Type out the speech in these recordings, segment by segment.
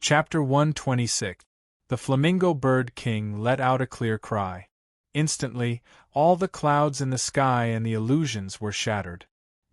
Chapter 126. The Flamingo Bird King let out a clear cry. Instantly, all the clouds in the sky and the illusions were shattered.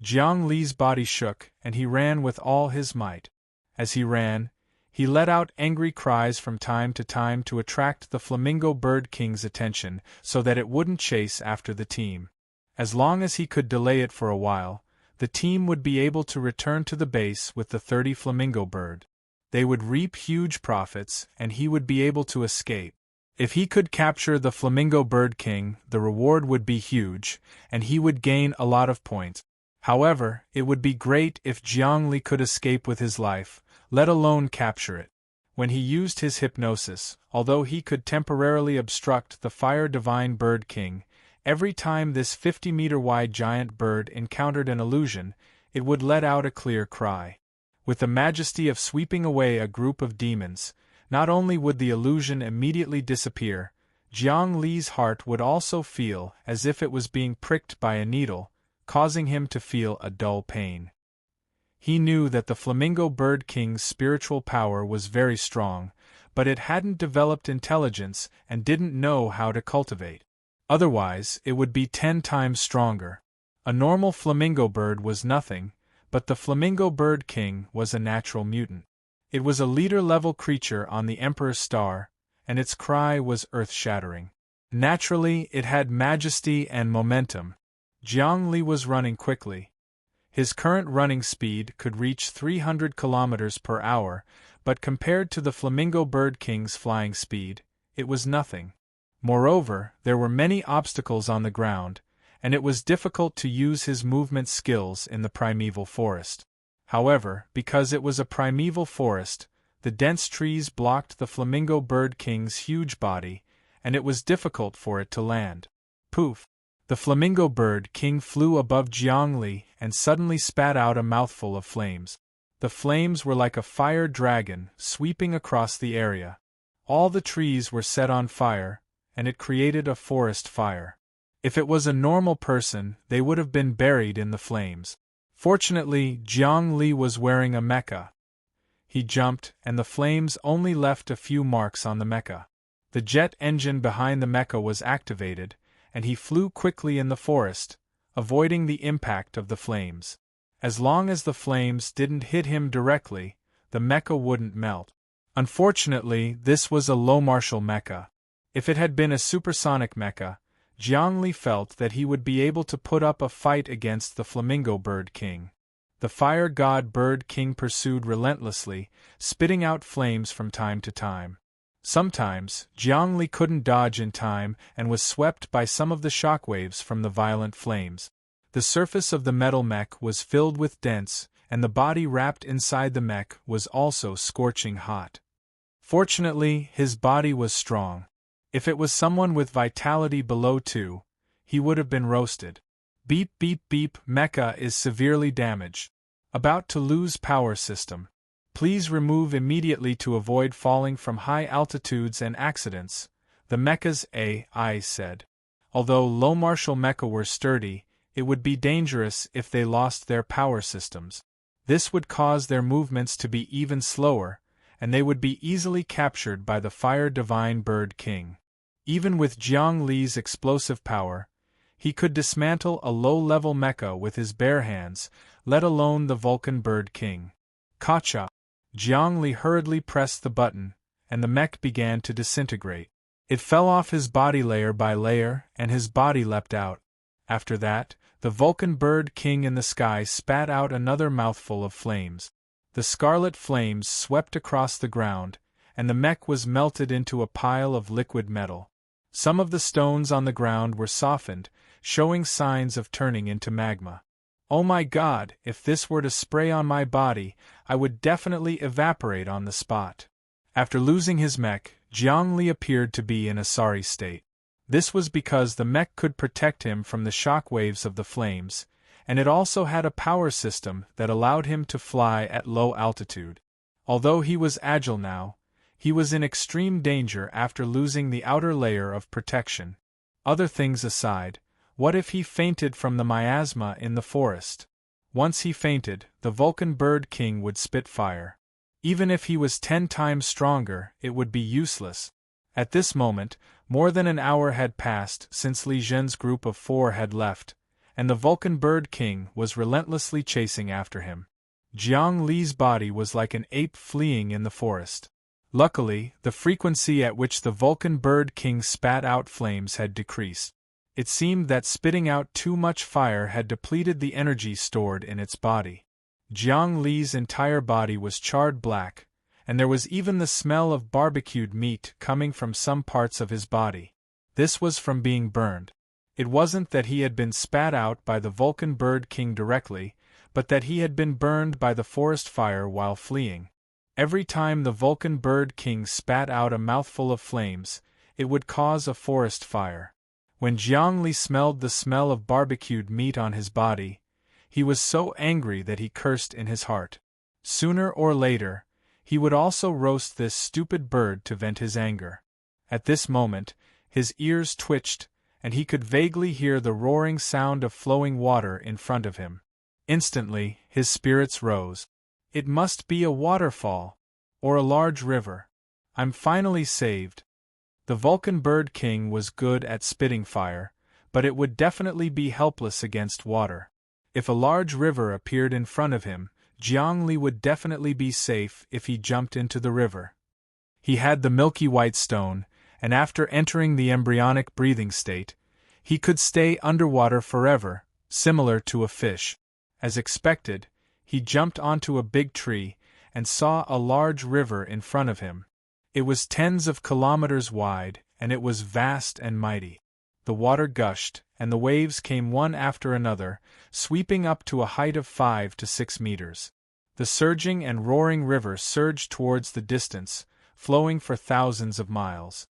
Jiang Li's body shook, and he ran with all his might. As he ran, he let out angry cries from time to attract the Flamingo Bird King's attention so that it wouldn't chase after the team. As long as he could delay it for a while, the team would be able to return to the base with the 30 flamingo bird. They would reap huge profits, and he would be able to escape. If he could capture the Flamingo Bird King, the reward would be huge, and he would gain a lot of points. However, it would be great if Jiang Li could escape with his life, let alone capture it. When he used his hypnosis, although he could temporarily obstruct the Fire Divine Bird King, every time this 50-meter-wide giant bird encountered an illusion, it would let out a clear cry. With the majesty of sweeping away a group of demons, not only would the illusion immediately disappear, Jiang Li's heart would also feel as if it was being pricked by a needle, causing him to feel a dull pain. He knew that the Flamingo Bird King's spiritual power was very strong, but it hadn't developed intelligence and didn't know how to cultivate. Otherwise, it would be 10 times stronger. A normal flamingo bird was nothing, but the Flamingo Bird King was a natural mutant. It was a leader-level creature on the Emperor's star, and its cry was earth-shattering. Naturally, it had majesty and momentum. Jiang Li was running quickly. His current running speed could reach 300 kilometers per hour, but compared to the Flamingo Bird King's flying speed, it was nothing. Moreover, there were many obstacles on the ground, and it was difficult to use his movement skills in the primeval forest. However, because it was a primeval forest, the dense trees blocked the Flamingo Bird King's huge body, and it was difficult for it to land. Poof! The Flamingo Bird King flew above Jiang Li and suddenly spat out a mouthful of flames. The flames were like a fire dragon sweeping across the area. All the trees were set on fire, and it created a forest fire. If it was a normal person, they would have been buried in the flames. Fortunately, Jiang Li was wearing a mecha. He jumped, and the flames only left a few marks on the mecha. The jet engine behind the mecha was activated, and he flew quickly in the forest, avoiding the impact of the flames. As long as the flames didn't hit him directly, the mecha wouldn't melt. Unfortunately, this was a low-martial mecha. If it had been a supersonic mecha, Jiang Li felt that he would be able to put up a fight against the Flamingo Bird King. The Fire God Bird King pursued relentlessly, spitting out flames from time to time. Sometimes, Jiang Li couldn't dodge in time and was swept by some of the shockwaves from the violent flames. The surface of the metal mech was filled with dents, and the body wrapped inside the mech was also scorching hot. Fortunately, his body was strong. If it was someone with vitality below 2, he would have been roasted. Beep beep beep, mecha is severely damaged. About to lose power system. Please remove immediately to avoid falling from high altitudes and accidents, the mecha's AI said. Although low martial mecha were sturdy, it would be dangerous if they lost their power systems. This would cause their movements to be even slower, and they would be easily captured by the Fire Divine Bird King. Even with Jiang Li's explosive power, he could dismantle a low-level mecha with his bare hands, let alone the Vulcan Bird King. Kacha! Jiang Li hurriedly pressed the button, and the mech began to disintegrate. It fell off his body layer by layer, and his body leapt out. After that, the Vulcan Bird King in the sky spat out another mouthful of flames. The scarlet flames swept across the ground, and the mech was melted into a pile of liquid metal. Some of the stones on the ground were softened, showing signs of turning into magma. Oh my God, if this were to spray on my body, I would definitely evaporate on the spot. After losing his mech, Jiang Li appeared to be in a sorry state. This was because the mech could protect him from the shock waves of the flames, and it also had a power system that allowed him to fly at low altitude. Although he was agile now, he was in extreme danger after losing the outer layer of protection. Other things aside, what if he fainted from the miasma in the forest? Once he fainted, the Vulcan Bird King would spit fire. Even if he was 10 times stronger, it would be useless. At this moment, more than an hour had passed since Li Zhen's group of 4 had left, and the Vulcan Bird King was relentlessly chasing after him. Jiang Li's body was like an ape fleeing in the forest. Luckily, the frequency at which the Vulcan Bird King spat out flames had decreased. It seemed that spitting out too much fire had depleted the energy stored in its body. Jiang Li's entire body was charred black, and there was even the smell of barbecued meat coming from some parts of his body. This was from being burned. It wasn't that he had been spat out by the Vulcan Bird King directly, but that he had been burned by the forest fire while fleeing. Every time the Vulcan Bird King spat out a mouthful of flames, it would cause a forest fire. When Jiang Li smelled the smell of barbecued meat on his body, he was so angry that he cursed in his heart. Sooner or later, he would also roast this stupid bird to vent his anger. At this moment, his ears twitched, and he could vaguely hear the roaring sound of flowing water in front of him. Instantly, his spirits rose. It must be a waterfall, or a large river. I'm finally saved. The Vulcan Bird King was good at spitting fire, but it would definitely be helpless against water. If a large river appeared in front of him, Jiang Li would definitely be safe if he jumped into the river. He had the milky white stone, and after entering the embryonic breathing state, he could stay underwater forever, similar to a fish. As expected, he jumped onto a big tree and saw a large river in front of him. It was tens of kilometers wide, and it was vast and mighty. The water gushed, and the waves came one after another, sweeping up to a height of 5 to 6 meters. The surging and roaring river surged towards the distance, flowing for thousands of miles.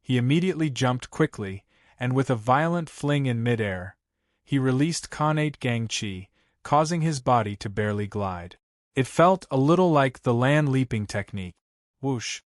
He immediately jumped quickly, and with a violent fling in midair, he released Connate Gang Chi, causing his body to barely glide. It felt a little like the land leaping technique. Whoosh!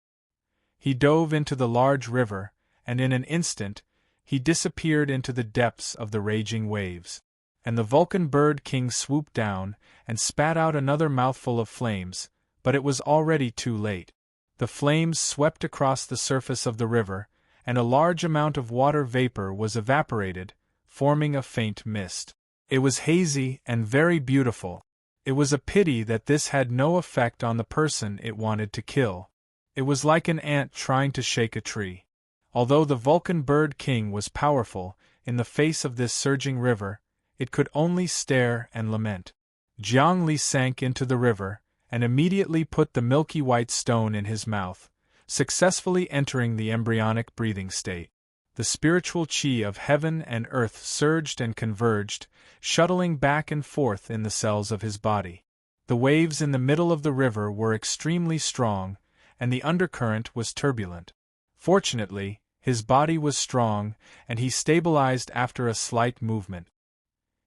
He dove into the large river, and in an instant, he disappeared into the depths of the raging waves. And the Vulcan Bird King swooped down and spat out another mouthful of flames, but it was already too late. The flames swept across the surface of the river, and a large amount of water vapor was evaporated, forming a faint mist. It was hazy and very beautiful. It was a pity that this had no effect on the person it wanted to kill. It was like an ant trying to shake a tree. Although the Vulcan Bird King was powerful, in the face of this surging river, it could only stare and lament. Jiang Li sank into the river, and immediately put the milky white stone in his mouth, successfully entering the embryonic breathing state. The spiritual qi of heaven and earth surged and converged, shuttling back and forth in the cells of his body. The waves in the middle of the river were extremely strong, and the undercurrent was turbulent. Fortunately, his body was strong, and he stabilized after a slight movement.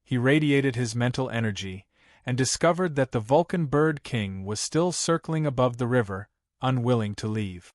He radiated his mental energy, and discovered that the Vulcan Bird King was still circling above the river, unwilling to leave.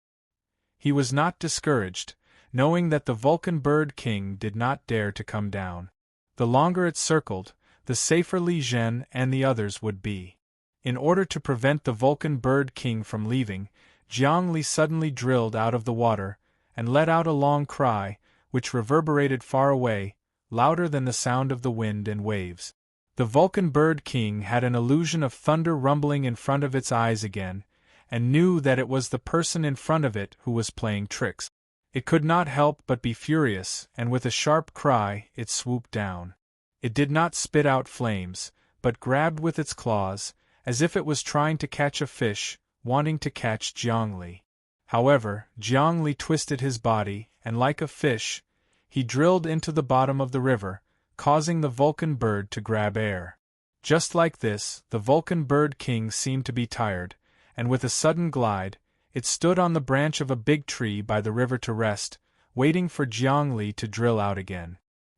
He was not discouraged, knowing that the Vulcan Bird King did not dare to come down. The longer it circled, the safer Li Zhen and the others would be. In order to prevent the Vulcan Bird King from leaving, Jiang Li suddenly drilled out of the water, and let out a long cry, which reverberated far away, louder than the sound of the wind and waves. The Vulcan Bird King had an illusion of thunder rumbling in front of its eyes again, and knew that it was the person in front of it who was playing tricks. It could not help but be furious, and with a sharp cry, it swooped down. It did not spit out flames, but grabbed with its claws, as if it was trying to catch a fish, wanting to catch Jiang Li. However, Jiang Li twisted his body, and like a fish, he drilled into the bottom of the river, causing the Vulcan bird to grab air. Just like this, the Vulcan Bird King seemed to be tired, and with a sudden glide, it stood on the branch of a big tree by the river to rest, waiting for Jiang Li to drill out again.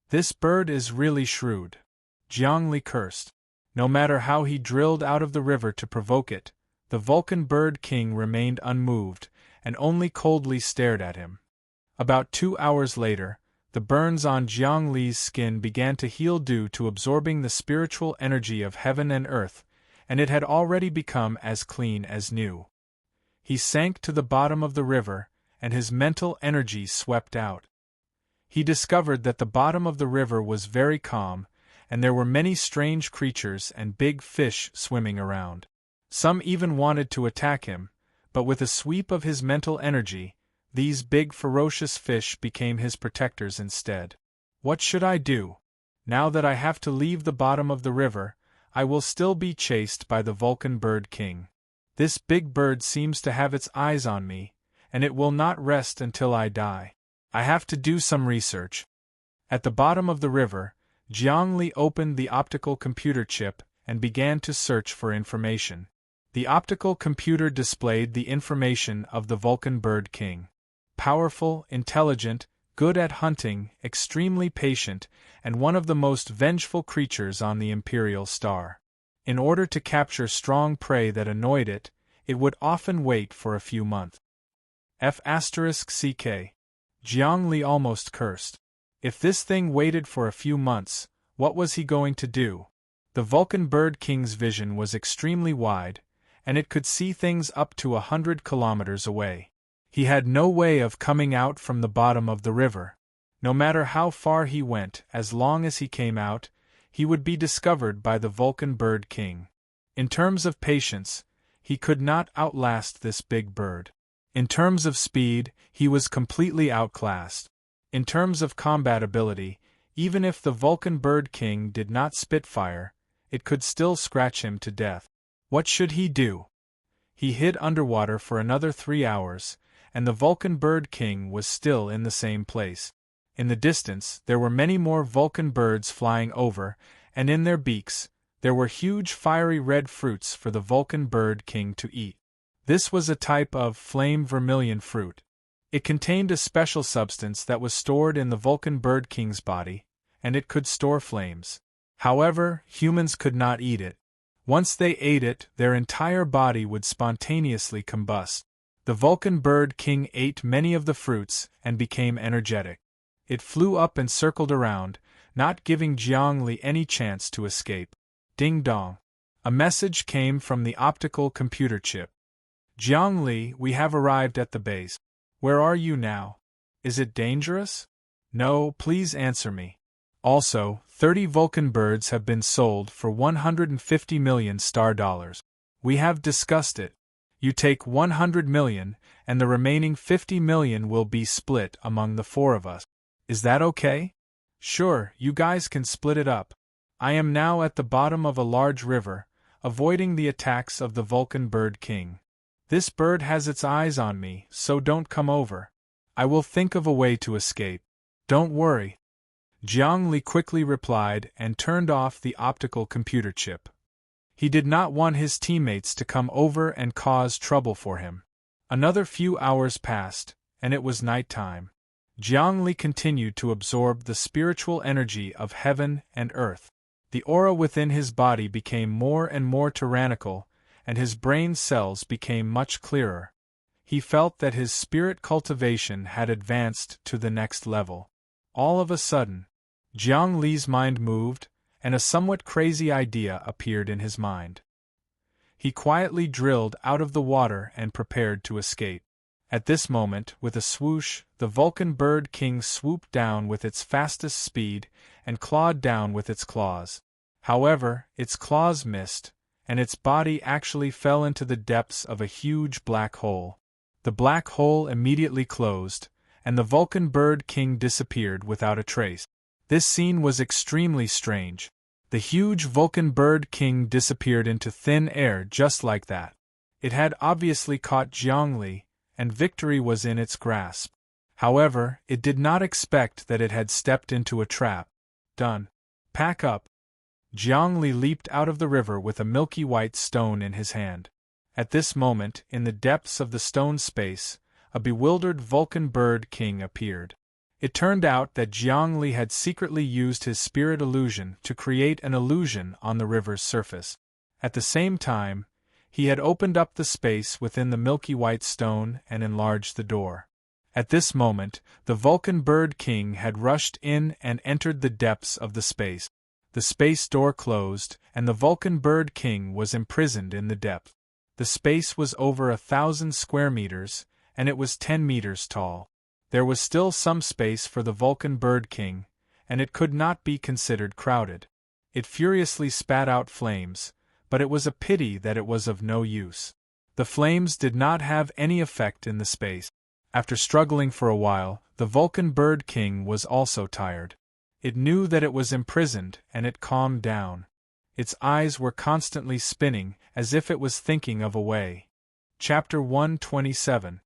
This bird is really shrewd. Jiang Li cursed. No matter how he drilled out of the river to provoke it, the Vulcan Bird King remained unmoved, and only coldly stared at him. About 2 hours later, the burns on Jiang Li's skin began to heal due to absorbing the spiritual energy of heaven and earth, and it had already become as clean as new. He sank to the bottom of the river, and his mental energy swept out. He discovered that the bottom of the river was very calm, and there were many strange creatures and big fish swimming around. Some even wanted to attack him, but with a sweep of his mental energy, these big ferocious fish became his protectors instead. What should I do? Now that I have to leave the bottom of the river, I will still be chased by the Vulcan Bird King. This big bird seems to have its eyes on me, and it will not rest until I die. I have to do some research. At the bottom of the river, Jiangli opened the optical computer chip and began to search for information. The optical computer displayed the information of the Vulcan Bird King. Powerful, intelligent, good at hunting, extremely patient, and one of the most vengeful creatures on the Imperial Star. In order to capture strong prey that annoyed it, it would often wait for a few months. F***ck. Jiangli almost cursed. If this thing waited for a few months, what was he going to do? The Vulcan Bird King's vision was extremely wide, and it could see things up to 100 kilometers away. He had no way of coming out from the bottom of the river. No matter how far he went, as long as he came out, he would be discovered by the Vulcan Bird King. In terms of patience, he could not outlast this big bird. In terms of speed, he was completely outclassed. In terms of combat ability, even if the Vulcan Bird King did not spit fire, it could still scratch him to death. What should he do? He hid underwater for another 3 hours, and the Vulcan Bird King was still in the same place. In the distance, there were many more Vulcan birds flying over, and in their beaks, there were huge fiery red fruits for the Vulcan Bird King to eat. This was a type of flame vermilion fruit. It contained a special substance that was stored in the Vulcan Bird King's body, and it could store flames. However, humans could not eat it. Once they ate it, their entire body would spontaneously combust. The Vulcan Bird King ate many of the fruits and became energetic. It flew up and circled around, not giving Jiangli any chance to escape. Ding dong. A message came from the optical computer chip. Jiangli, we have arrived at the base. Where are you now? Is it dangerous? No, please answer me. Also, 30 Vulcan birds have been sold for 150 million star dollars. We have discussed it. You take 100 million, and the remaining 50 million will be split among the 4 of us. Is that okay? Sure, you guys can split it up. I am now at the bottom of a large river, avoiding the attacks of the Vulcan Bird King. This bird has its eyes on me, so don't come over. I will think of a way to escape. Don't worry. Jiangli quickly replied and turned off the optical computer chip. He did not want his teammates to come over and cause trouble for him. Another few hours passed, and it was night time. Jiangli continued to absorb the spiritual energy of heaven and earth. The aura within his body became more and more tyrannical, and his brain cells became much clearer. He felt that his spirit cultivation had advanced to the next level. All of a sudden, Jiangli's mind moved, and a somewhat crazy idea appeared in his mind. He quietly drilled out of the water and prepared to escape. At this moment, with a swoosh, the Vulcan Bird King swooped down with its fastest speed and clawed down with its claws. However, its claws missed, and its body actually fell into the depths of a huge black hole. The black hole immediately closed, and the Vulcan Bird King disappeared without a trace. This scene was extremely strange. The huge Vulcan Bird King disappeared into thin air just like that. It had obviously caught Jiangli, and victory was in its grasp. However, it did not expect that it had stepped into a trap. Done. Pack up. Jiangli leaped out of the river with a milky white stone in his hand. At this moment, in the depths of the stone space, a bewildered Vulcan Bird King appeared. It turned out that Jiangli had secretly used his spirit illusion to create an illusion on the river's surface. At the same time, he had opened up the space within the milky white stone and enlarged the door. At this moment, the Vulcan Bird King had rushed in and entered the depths of the space. The space door closed, and the Vulcan Bird King was imprisoned in the depth. The space was over 1,000 square meters, and it was 10 meters tall. There was still some space for the Vulcan Bird King, and it could not be considered crowded. It furiously spat out flames, but it was a pity that it was of no use. The flames did not have any effect in the space. After struggling for a while, the Vulcan Bird King was also tired. It knew that it was imprisoned, and it calmed down. Its eyes were constantly spinning, as if it was thinking of a way. Chapter 127.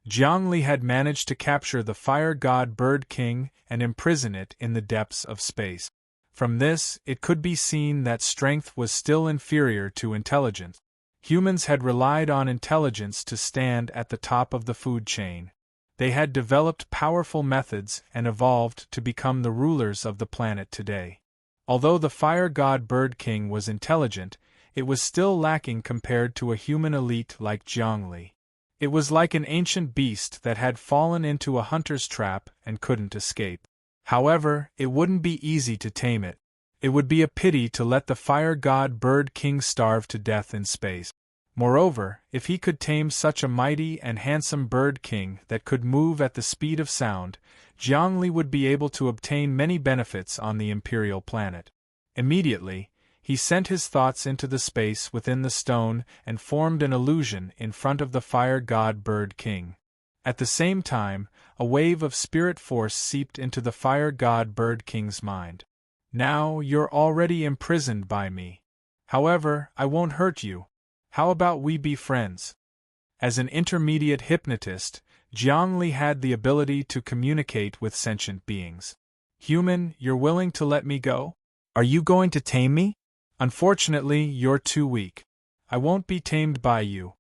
Zhongli had managed to capture the fire god Bird King and imprison it in the depths of space. From this, it could be seen that strength was still inferior to intelligence. Humans had relied on intelligence to stand at the top of the food chain. They had developed powerful methods and evolved to become the rulers of the planet today. Although the fire god Bird King was intelligent, it was still lacking compared to a human elite like Zhongli. It was like an ancient beast that had fallen into a hunter's trap and couldn't escape. However, it wouldn't be easy to tame it. It would be a pity to let the fire god Bird King starve to death in space. Moreover, if he could tame such a mighty and handsome Bird King that could move at the speed of sound, Zhongli would be able to obtain many benefits on the imperial planet. Immediately, he sent his thoughts into the space within the stone and formed an illusion in front of the fire god Bird King. At the same time, a wave of spirit force seeped into the fire god Bird King's mind. Now you're already imprisoned by me. However, I won't hurt you. How about we be friends? As an intermediate hypnotist, Zhongli had the ability to communicate with sentient beings. Human, you're willing to let me go? Are you going to tame me? Unfortunately, you're too weak. I won't be tamed by you.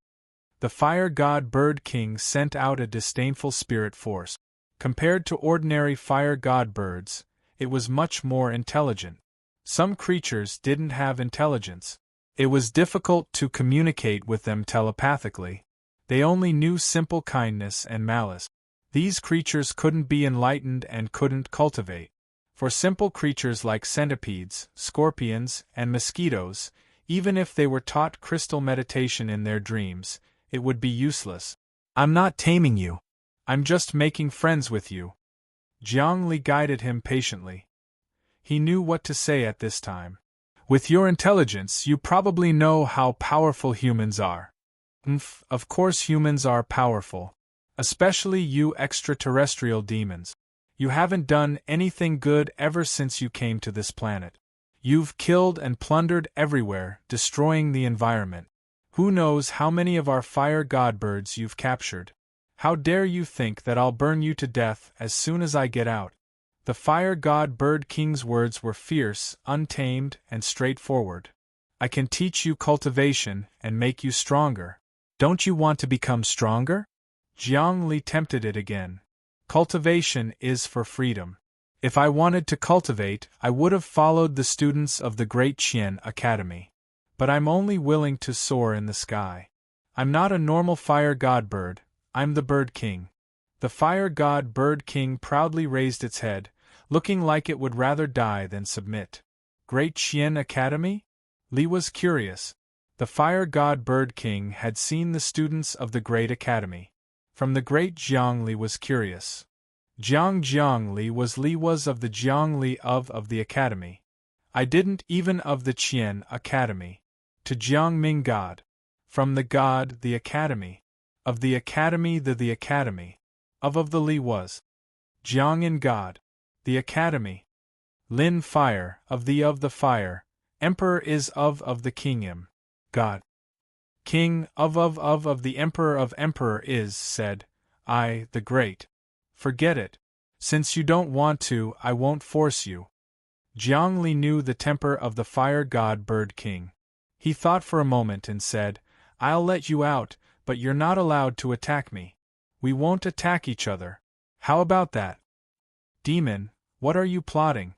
The fire god Bird King sent out a disdainful spirit force. Compared to ordinary fire god birds, it was much more intelligent. Some creatures didn't have intelligence. It was difficult to communicate with them telepathically. They only knew simple kindness and malice. These creatures couldn't be enlightened and couldn't cultivate. For simple creatures like centipedes, scorpions, and mosquitoes, even if they were taught crystal meditation in their dreams, it would be useless. I'm not taming you. I'm just making friends with you. Zhongli guided him patiently. He knew what to say at this time. With your intelligence, you probably know how powerful humans are. Of course humans are powerful. Especially you extraterrestrial demons. You haven't done anything good ever since you came to this planet. You've killed and plundered everywhere, destroying the environment. Who knows how many of our fire godbirds you've captured? How dare you think that I'll burn you to death as soon as I get out? The fire god Bird King's words were fierce, untamed, and straightforward. I can teach you cultivation and make you stronger. Don't you want to become stronger? Zhongli tempted it again. Cultivation is for freedom. If I wanted to cultivate, I would have followed the students of the Great Qian Academy. But I'm only willing to soar in the sky. I'm not a normal fire god bird, I'm the Bird King. The fire god Bird King proudly raised its head, looking like it would rather die than submit. Great Qian Academy? Li was curious. The fire god Bird King had seen the students of the Great Academy. From the Great Zhongli was curious. Zhongli was Li was of the Zhongli of the Academy. I didn't even of the Qian Academy. To Jiangming God. From the God the Academy. Of the Academy the Academy. Of the Li was. Jiangin God. The Academy. Lin Fire, of the Fire. Emperor is of the Kingdom. God. King of the Emperor of Emperor is, said, I, the Great. Forget it. Since you don't want to, I won't force you. Zhongli knew the temper of the fire god Bird King. He thought for a moment and said, I'll let you out, but you're not allowed to attack me. We won't attack each other. How about that? Demon, what are you plotting?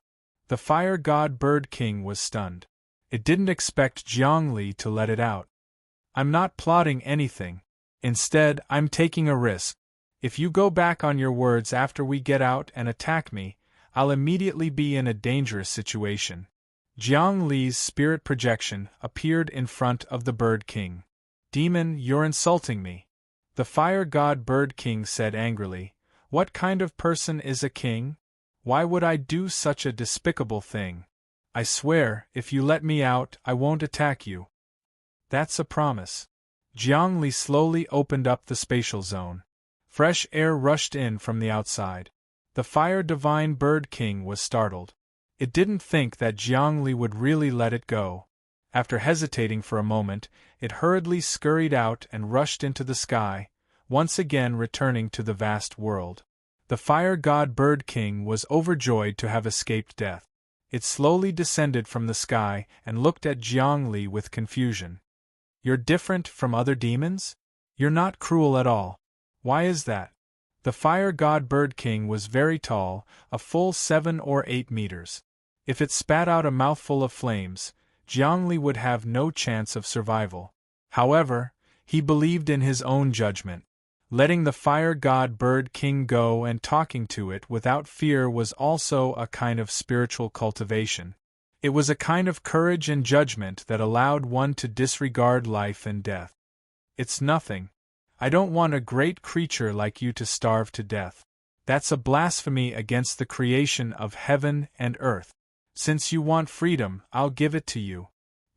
The fire god Bird King was stunned. It didn't expect Zhongli to let it out. I'm not plotting anything. Instead, I'm taking a risk. If you go back on your words after we get out and attack me, I'll immediately be in a dangerous situation. Zhongli's spirit projection appeared in front of the Bird King. Demon, you're insulting me. The fire god bird king said angrily. What kind of person is a king? Why would I do such a despicable thing? I swear, if you let me out, I won't attack you. That's a promise. Jiangli slowly opened up the spatial zone. Fresh air rushed in from the outside. The fire divine bird king was startled. It didn't think that Jiangli would really let it go. After hesitating for a moment, it hurriedly scurried out and rushed into the sky, once again returning to the vast world. The fire god bird king was overjoyed to have escaped death. It slowly descended from the sky and looked at Jiangli with confusion. You're different from other demons? You're not cruel at all. Why is that? The fire god bird king was very tall, a full 7 or 8 meters. If it spat out a mouthful of flames, Jiangli would have no chance of survival. However, he believed in his own judgment. Letting the fire god bird king go and talking to it without fear was also a kind of spiritual cultivation. It was a kind of courage and judgment that allowed one to disregard life and death. It's nothing. I don't want a great creature like you to starve to death. That's a blasphemy against the creation of heaven and earth. Since you want freedom, I'll give it to you.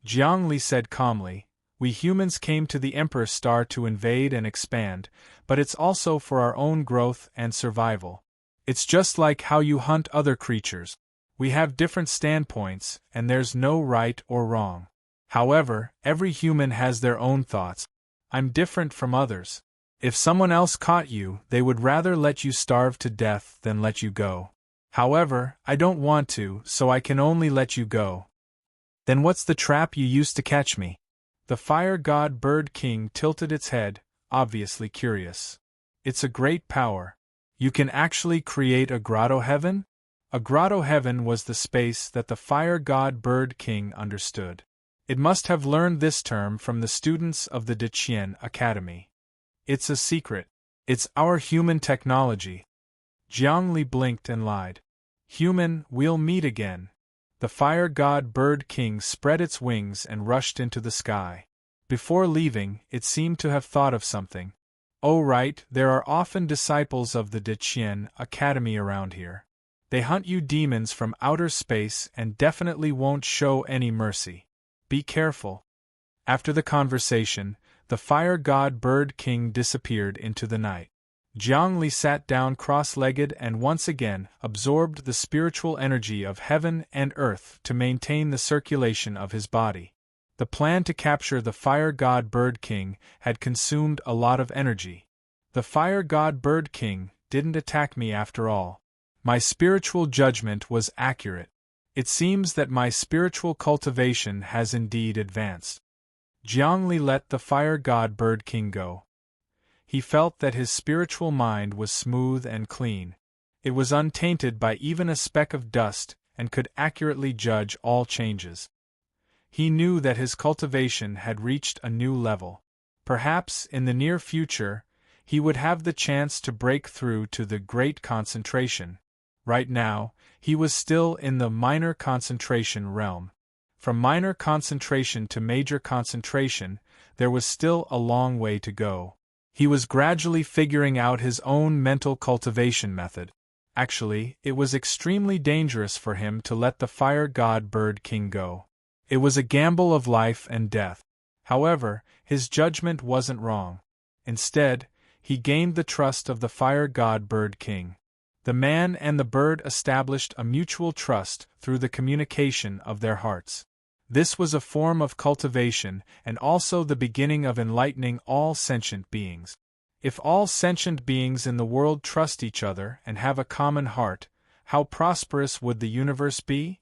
Jiangli said calmly. We humans came to the Emperor Star to invade and expand, but it's also for our own growth and survival. It's just like how you hunt other creatures. We have different standpoints, and there's no right or wrong. However, every human has their own thoughts. I'm different from others. If someone else caught you, they would rather let you starve to death than let you go. However, I don't want to, so I can only let you go. Then what's the trap you used to catch me? The fire god bird king tilted its head, obviously curious. It's a great power. You can actually create a grotto heaven? A grotto heaven was the space that the fire god bird king understood. It must have learned this term from the students of the Deqian Academy. It's a secret. It's our human technology. Jiangli blinked and lied. Human, we'll meet again. The fire god bird king spread its wings and rushed into the sky. Before leaving, it seemed to have thought of something. Oh right, there are often disciples of the Deqian Academy around here. They hunt you demons from outer space and definitely won't show any mercy. Be careful. After the conversation, the fire god bird king disappeared into the night. Jiangli sat down cross-legged and once again absorbed the spiritual energy of heaven and earth to maintain the circulation of his body. The plan to capture the fire god bird king had consumed a lot of energy. The fire god bird king didn't attack me after all. My spiritual judgment was accurate. It seems that my spiritual cultivation has indeed advanced. Jiangli let the fire god bird king go. He felt that his spiritual mind was smooth and clean. It was untainted by even a speck of dust and could accurately judge all changes. He knew that his cultivation had reached a new level. Perhaps, in the near future, he would have the chance to break through to the great concentration. Right now, he was still in the minor concentration realm. From minor concentration to major concentration, there was still a long way to go. He was gradually figuring out his own mental cultivation method. Actually, it was extremely dangerous for him to let the fire god bird king go. It was a gamble of life and death. However, his judgment wasn't wrong. Instead, he gained the trust of the fire god bird king. The man and the bird established a mutual trust through the communication of their hearts. This was a form of cultivation and also the beginning of enlightening all sentient beings. If all sentient beings in the world trust each other and have a common heart, how prosperous would the universe be?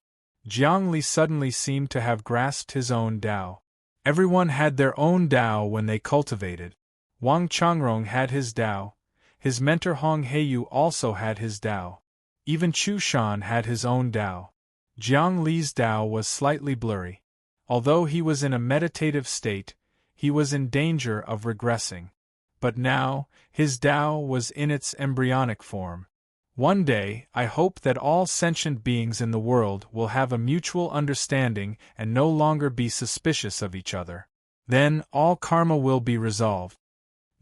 Jiangli suddenly seemed to have grasped his own Tao. Everyone had their own Tao when they cultivated. Wang Changrong had his Tao. His mentor Hong Heiyu also had his Tao. Even Chu Shan had his own Tao. Jiang Li's Tao was slightly blurry. Although he was in a meditative state, he was in danger of regressing. But now, his Tao was in its embryonic form. One day, I hope that all sentient beings in the world will have a mutual understanding and no longer be suspicious of each other. Then all karma will be resolved.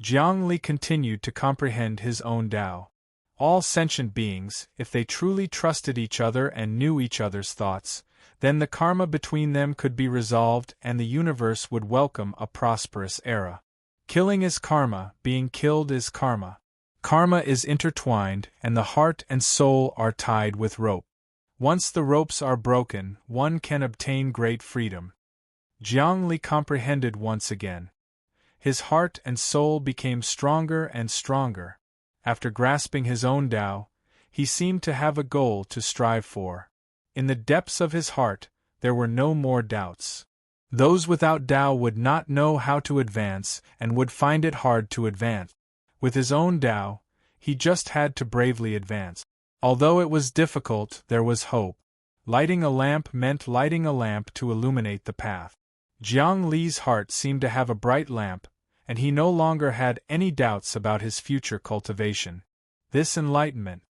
Jiang Li continued to comprehend his own Tao. All sentient beings, if they truly trusted each other and knew each other's thoughts, then the karma between them could be resolved and the universe would welcome a prosperous era. Killing is karma, being killed is karma. Karma is intertwined, and the heart and soul are tied with rope. Once the ropes are broken, one can obtain great freedom. Jiang Li comprehended once again. His heart and soul became stronger and stronger. After grasping his own Tao, he seemed to have a goal to strive for. In the depths of his heart, there were no more doubts. Those without Tao would not know how to advance and would find it hard to advance. With his own Tao, he just had to bravely advance. Although it was difficult, there was hope. Lighting a lamp meant lighting a lamp to illuminate the path. Jiang Li's heart seemed to have a bright lamp, and he no longer had any doubts about his future cultivation. This enlightenment.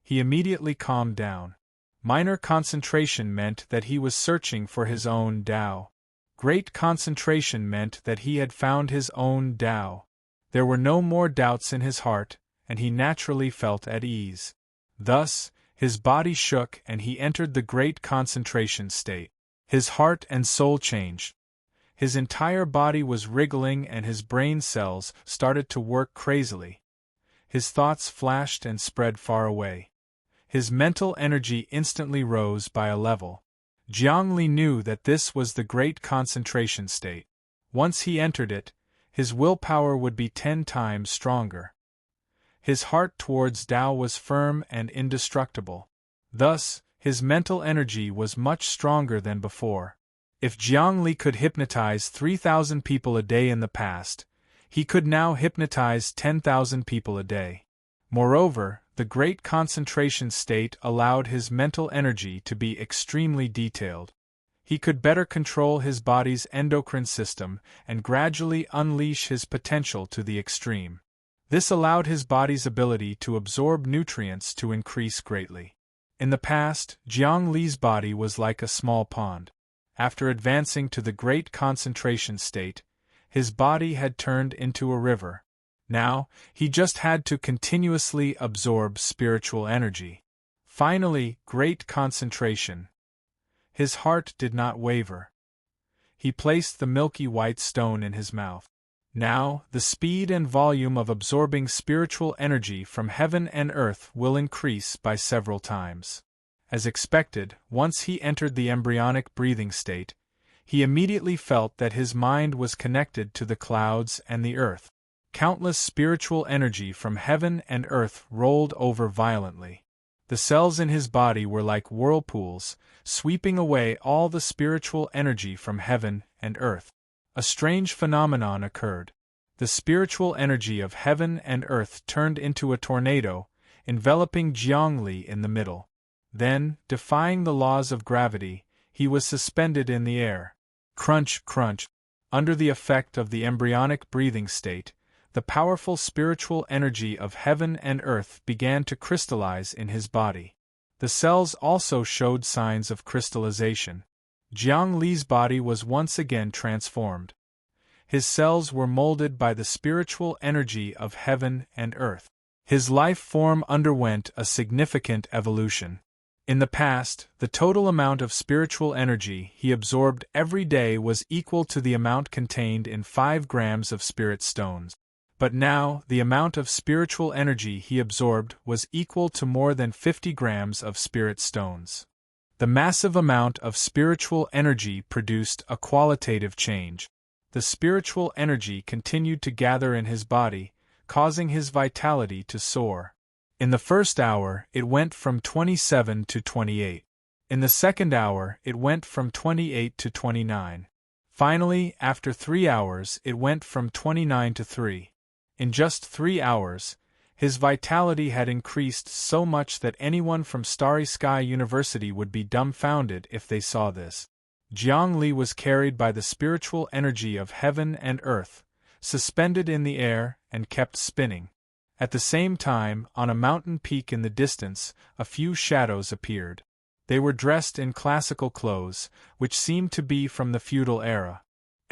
He immediately calmed down. Minor concentration meant that he was searching for his own Tao. Great concentration meant that he had found his own Tao. There were no more doubts in his heart, and he naturally felt at ease. Thus, his body shook and he entered the great concentration state. His heart and soul changed. His entire body was wriggling and his brain cells started to work crazily. His thoughts flashed and spread far away. His mental energy instantly rose by a level. Jiang Li knew that this was the great concentration state. Once he entered it, his willpower would be 10 times stronger. His heart towards Tao was firm and indestructible. Thus, his mental energy was much stronger than before. If Jiang Li could hypnotize 3,000 people a day in the past, he could now hypnotize 10,000 people a day. Moreover, the great concentration state allowed his mental energy to be extremely detailed. He could better control his body's endocrine system and gradually unleash his potential to the extreme. This allowed his body's ability to absorb nutrients to increase greatly. In the past, Jiang Li's body was like a small pond. After advancing to the great concentration state, his body had turned into a river. Now, he just had to continuously absorb spiritual energy. Finally, great concentration. His heart did not waver. He placed the milky white stone in his mouth. Now, the speed and volume of absorbing spiritual energy from heaven and earth will increase by several times. As expected, once he entered the embryonic breathing state, he immediately felt that his mind was connected to the clouds and the earth. Countless spiritual energy from heaven and earth rolled over violently. The cells in his body were like whirlpools, sweeping away all the spiritual energy from heaven and earth. A strange phenomenon occurred. The spiritual energy of heaven and earth turned into a tornado, enveloping Jiang Li in the middle. Then, defying the laws of gravity, he was suspended in the air. Crunch, crunch. Under the effect of the embryonic breathing state, the powerful spiritual energy of heaven and earth began to crystallize in his body. The cells also showed signs of crystallization. Jiang Li's body was once again transformed. His cells were molded by the spiritual energy of heaven and earth. His life form underwent a significant evolution. In the past, the total amount of spiritual energy he absorbed every day was equal to the amount contained in 5 grams of spirit stones. But now, the amount of spiritual energy he absorbed was equal to more than 50 grams of spirit stones. The massive amount of spiritual energy produced a qualitative change. The spiritual energy continued to gather in his body, causing his vitality to soar. In the first hour, it went from 27 to 28. In the second hour, it went from 28 to 29. Finally, after 3 hours, it went from 29 to 3. In just 3 hours, his vitality had increased so much that anyone from Starry Sky University would be dumbfounded if they saw this. Jiang Li was carried by the spiritual energy of heaven and earth, suspended in the air, and kept spinning. At the same time, on a mountain peak in the distance, a few shadows appeared. They were dressed in classical clothes, which seemed to be from the feudal era.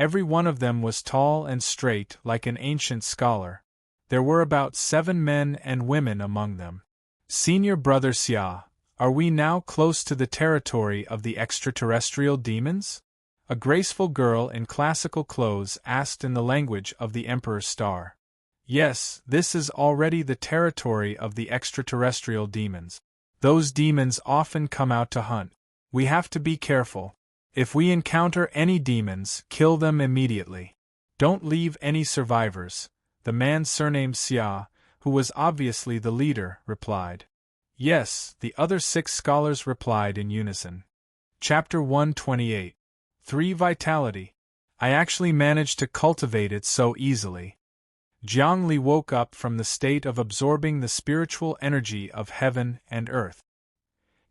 Every one of them was tall and straight like an ancient scholar. There were about 7 men and women among them. Senior Brother Xia, are we now close to the territory of the extraterrestrial demons? A graceful girl in classical clothes asked in the language of the Emperor's star. Yes, this is already the territory of the extraterrestrial demons. Those demons often come out to hunt. We have to be careful. If we encounter any demons, kill them immediately. Don't leave any survivors, the man surnamed Xia, who was obviously the leader, replied. Yes, the other 6 scholars replied in unison. Chapter 128. 3 Vitality. I actually managed to cultivate it so easily. Jiang Li woke up from the state of absorbing the spiritual energy of heaven and earth.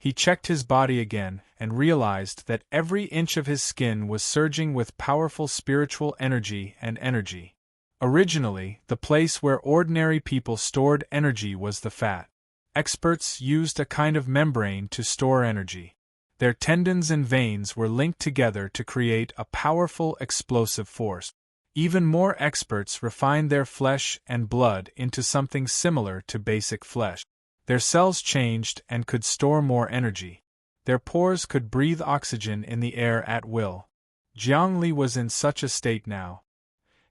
He checked his body again and realized that every inch of his skin was surging with powerful spiritual energy and energy. Originally, the place where ordinary people stored energy was the fat. Experts used a kind of membrane to store energy. Their tendons and veins were linked together to create a powerful explosive force. Even more experts refined their flesh and blood into something similar to basic flesh. Their cells changed and could store more energy. Their pores could breathe oxygen in the air at will. Jiang Li was in such a state now.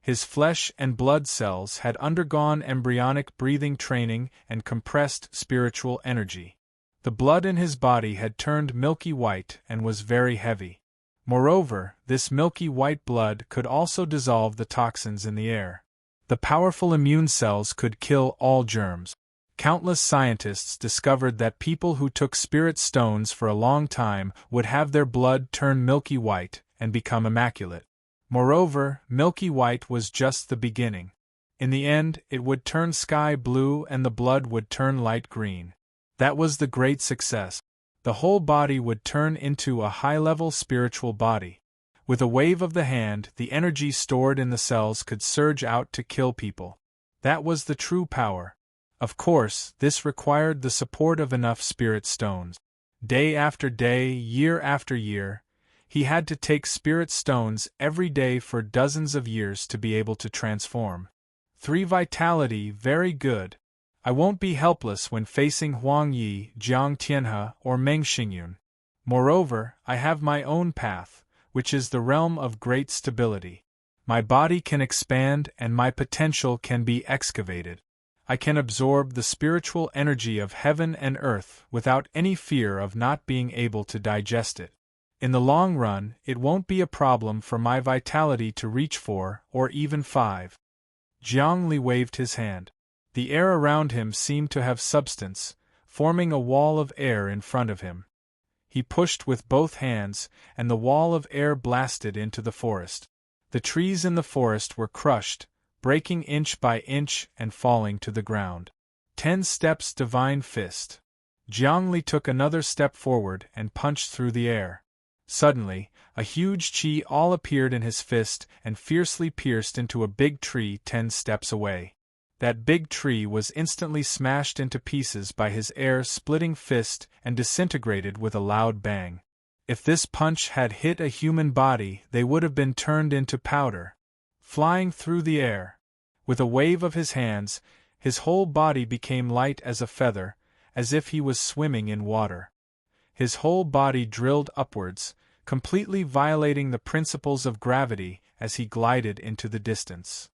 His flesh and blood cells had undergone embryonic breathing training and compressed spiritual energy. The blood in his body had turned milky white and was very heavy. Moreover, this milky white blood could also dissolve the toxins in the air. The powerful immune cells could kill all germs. Countless scientists discovered that people who took spirit stones for a long time would have their blood turn milky white and become immaculate. Moreover, milky white was just the beginning. In the end, it would turn sky blue and the blood would turn light green. That was the great success. The whole body would turn into a high-level spiritual body. With a wave of the hand, the energy stored in the cells could surge out to kill people. That was the true power. Of course, this required the support of enough spirit stones. Day after day, year after year, he had to take spirit stones every day for dozens of years to be able to transform. 3 Vitality, very good. I won't be helpless when facing Huang Yi, Jiang Tianhe, or Meng Xingyun. Moreover, I have my own path, which is the realm of great stability. My body can expand and my potential can be excavated. I can absorb the spiritual energy of heaven and earth without any fear of not being able to digest it. In the long run, it won't be a problem for my vitality to reach 4 or even 5. Jiang Li waved his hand. The air around him seemed to have substance, forming a wall of air in front of him. He pushed with both hands, and the wall of air blasted into the forest. The trees in the forest were crushed, breaking inch by inch and falling to the ground. 10 steps divine fist. Jiang Li took another step forward and punched through the air. Suddenly, a huge chi all appeared in his fist and fiercely pierced into a big tree 10 steps away. That big tree was instantly smashed into pieces by his air-splitting fist and disintegrated with a loud bang. If this punch had hit a human body, they would have been turned into powder. Flying through the air, with a wave of his hands, his whole body became light as a feather, as if he was swimming in water. His whole body drilled upwards, completely violating the principles of gravity as he glided into the distance.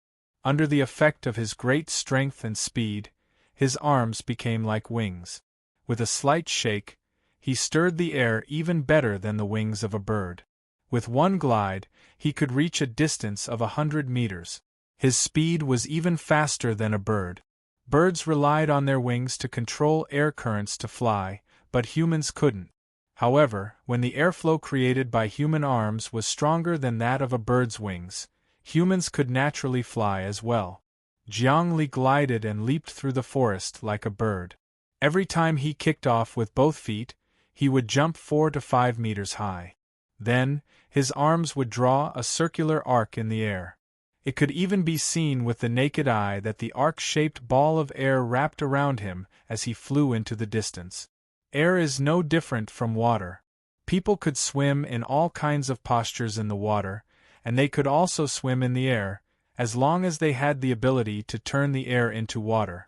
Under the effect of his great strength and speed, his arms became like wings. With a slight shake, he stirred the air even better than the wings of a bird. With one glide, he could reach a distance of 100 meters. His speed was even faster than a bird. Birds relied on their wings to control air currents to fly, but humans couldn't. However, when the airflow created by human arms was stronger than that of a bird's wings, humans could naturally fly as well. Jiang Li glided and leaped through the forest like a bird. Every time he kicked off with both feet, he would jump 4 to 5 meters high. Then, his arms would draw a circular arc in the air. It could even be seen with the naked eye that the arc-shaped ball of air wrapped around him as he flew into the distance. Air is no different from water. People could swim in all kinds of postures in the water, and they could also swim in the air, as long as they had the ability to turn the air into water.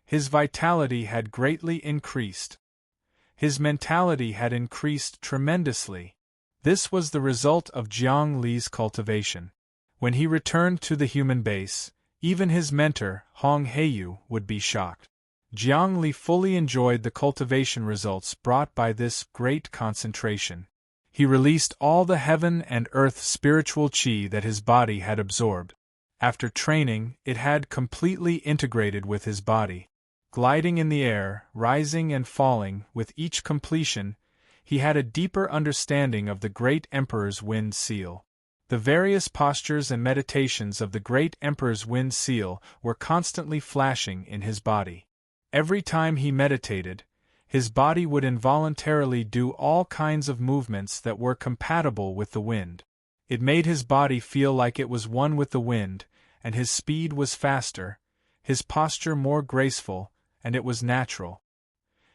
His vitality had greatly increased. His mentality had increased tremendously. This was the result of Jiang Li's cultivation. When he returned to the human base, even his mentor, Hong Heiyu, would be shocked. Jiang Li fully enjoyed the cultivation results brought by this great concentration. He released all the heaven and earth spiritual qi that his body had absorbed. After training, it had completely integrated with his body. Gliding in the air, rising and falling, with each completion, he had a deeper understanding of the great Emperor's Wind Seal. The various postures and meditations of the great Emperor's Wind Seal were constantly flashing in his body. Every time he meditated, his body would involuntarily do all kinds of movements that were compatible with the wind. It made his body feel like it was one with the wind, and his speed was faster, his posture more graceful, and it was natural.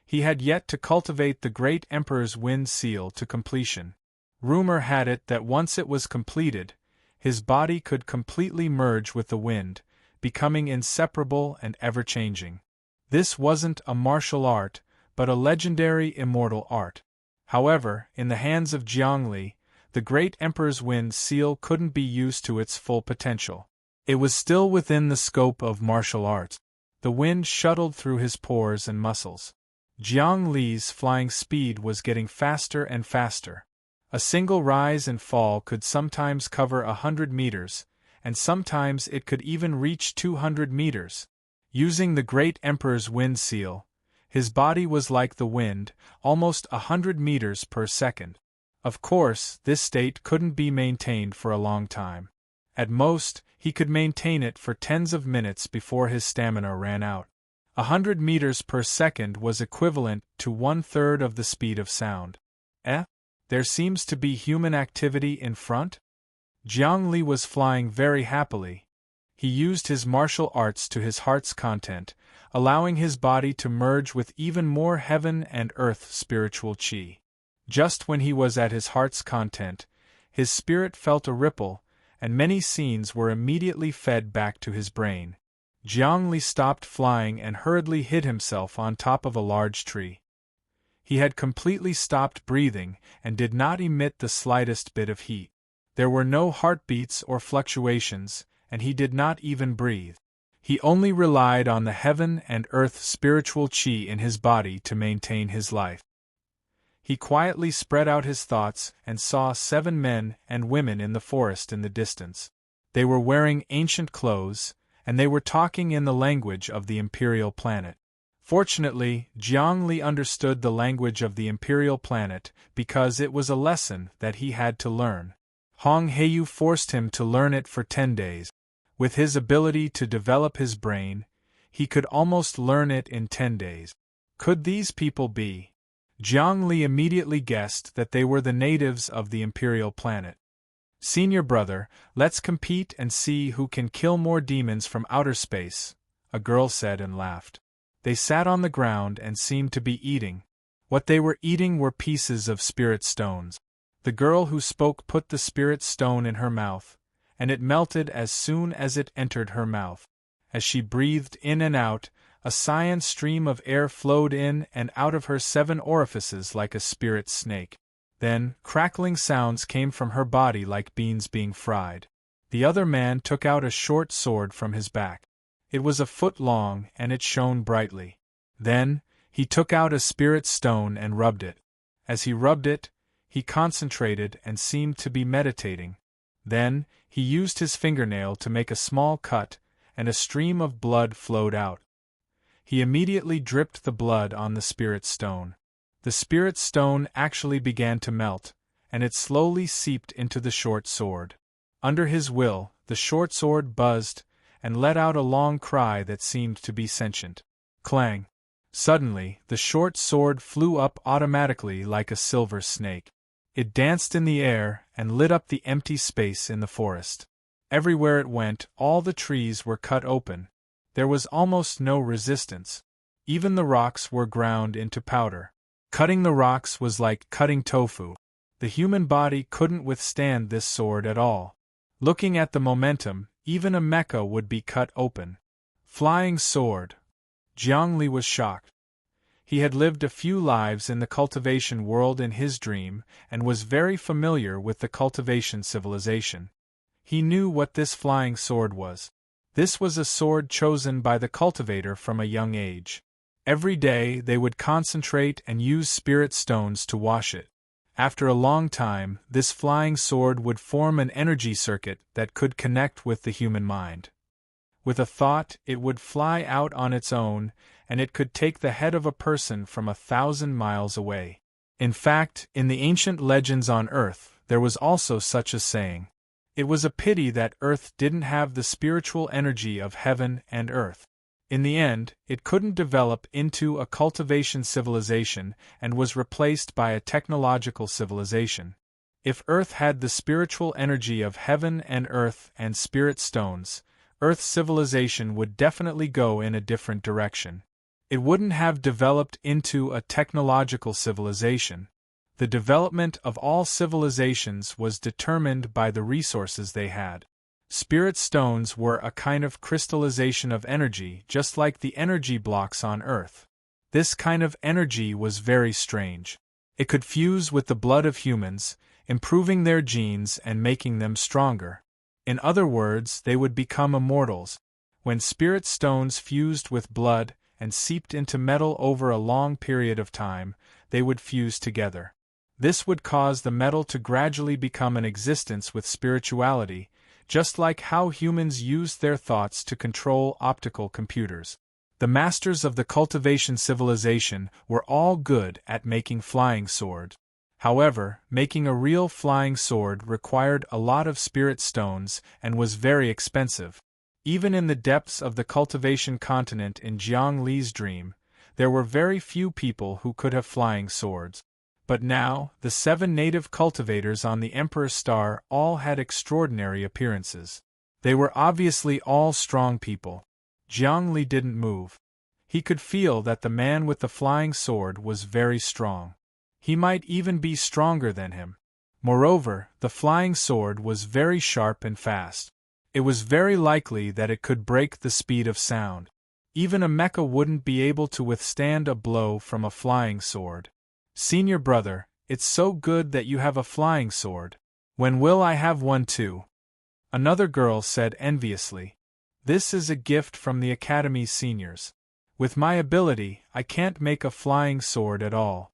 He had yet to cultivate the great Emperor's Wind Seal to completion. Rumor had it that once it was completed, his body could completely merge with the wind, becoming inseparable and ever-changing. This wasn't a martial art, but a legendary immortal art. However, in the hands of Jiang Li, the great Emperor's Wind Seal couldn't be used to its full potential. It was still within the scope of martial arts. The wind shuttled through his pores and muscles. Jiang Li's flying speed was getting faster and faster. A single rise and fall could sometimes cover 100 meters, and sometimes it could even reach 200 meters. Using the great Emperor's Wind Seal, his body was like the wind, almost 100 meters per second. Of course, this state couldn't be maintained for a long time. At most, he could maintain it for tens of minutes before his stamina ran out. 100 meters per second was equivalent to 1/3 of the speed of sound. There seems to be human activity in front? Jiang Li was flying very happily. He used his martial arts to his heart's content, allowing his body to merge with even more heaven and earth spiritual qi. Just when he was at his heart's content, his spirit felt a ripple, and many scenes were immediately fed back to his brain. Jiang Li stopped flying and hurriedly hid himself on top of a large tree. He had completely stopped breathing and did not emit the slightest bit of heat. There were no heartbeats or fluctuations, and he did not even breathe. He only relied on the heaven and earth spiritual qi in his body to maintain his life. He quietly spread out his thoughts and saw 7 men and women in the forest in the distance. They were wearing ancient clothes, and they were talking in the language of the imperial planet. Fortunately, Jiang Li understood the language of the imperial planet because it was a lesson that he had to learn. Hong Heiyu forced him to learn it for 10 days. With his ability to develop his brain, he could almost learn it in 10 days. Could these people be? Jiang Li immediately guessed that they were the natives of the imperial planet. "Senior brother, let's compete and see who can kill more demons from outer space," a girl said and laughed. They sat on the ground and seemed to be eating. What they were eating were pieces of spirit stones. The girl who spoke put the spirit stone in her mouth, and it melted as soon as it entered her mouth. As she breathed in and out, a cyan stream of air flowed in and out of her 7 orifices like a spirit snake. Then, crackling sounds came from her body like beans being fried. The other man took out a short sword from his back. It was a foot long and it shone brightly. Then, he took out a spirit stone and rubbed it. As he rubbed it, he concentrated and seemed to be meditating. Then, he used his fingernail to make a small cut, and a stream of blood flowed out. He immediately dripped the blood on the spirit stone. The spirit stone actually began to melt, and it slowly seeped into the short sword. Under his will, the short sword buzzed, and let out a long cry that seemed to be sentient. Clang! Suddenly, the short sword flew up automatically like a silver snake. It danced in the air and lit up the empty space in the forest. Everywhere it went, all the trees were cut open. There was almost no resistance. Even the rocks were ground into powder. Cutting the rocks was like cutting tofu. The human body couldn't withstand this sword at all. Looking at the momentum, even a mecha would be cut open. Flying sword. Jiangli was shocked. He had lived a few lives in the cultivation world in his dream, and was very familiar with the cultivation civilization. He knew what this flying sword was. This was a sword chosen by the cultivator from a young age. Every day they would concentrate and use spirit stones to wash it. After a long time, this flying sword would form an energy circuit that could connect with the human mind. With a thought, it would fly out on its own, and it could take the head of a person from 1,000 miles away. In fact, in the ancient legends on Earth, there was also such a saying. It was a pity that Earth didn't have the spiritual energy of heaven and earth. In the end, it couldn't develop into a cultivation civilization and was replaced by a technological civilization. If Earth had the spiritual energy of heaven and earth and spirit stones, Earth's civilization would definitely go in a different direction. It wouldn't have developed into a technological civilization. The development of all civilizations was determined by the resources they had. Spirit stones were a kind of crystallization of energy, just like the energy blocks on Earth. This kind of energy was very strange. It could fuse with the blood of humans, improving their genes and making them stronger. In other words, they would become immortals. When spirit stones fused with blood and seeped into metal over a long period of time, they would fuse together. This would cause the metal to gradually become an existence with spirituality, just like how humans used their thoughts to control optical computers. The masters of the cultivation civilization were all good at making flying swords. However, making a real flying sword required a lot of spirit stones and was very expensive. Even in the depths of the cultivation continent in Jiang Li's dream, there were very few people who could have flying swords. But now, the 7 native cultivators on the Emperor's Star all had extraordinary appearances. They were obviously all strong people. Jiang Li didn't move. He could feel that the man with the flying sword was very strong. He might even be stronger than him. Moreover, the flying sword was very sharp and fast. It was very likely that it could break the speed of sound. Even a mecha wouldn't be able to withstand a blow from a flying sword. Senior brother, it's so good that you have a flying sword. When will I have one too? Another girl said enviously. This is a gift from the Academy's seniors. With my ability, I can't make a flying sword at all.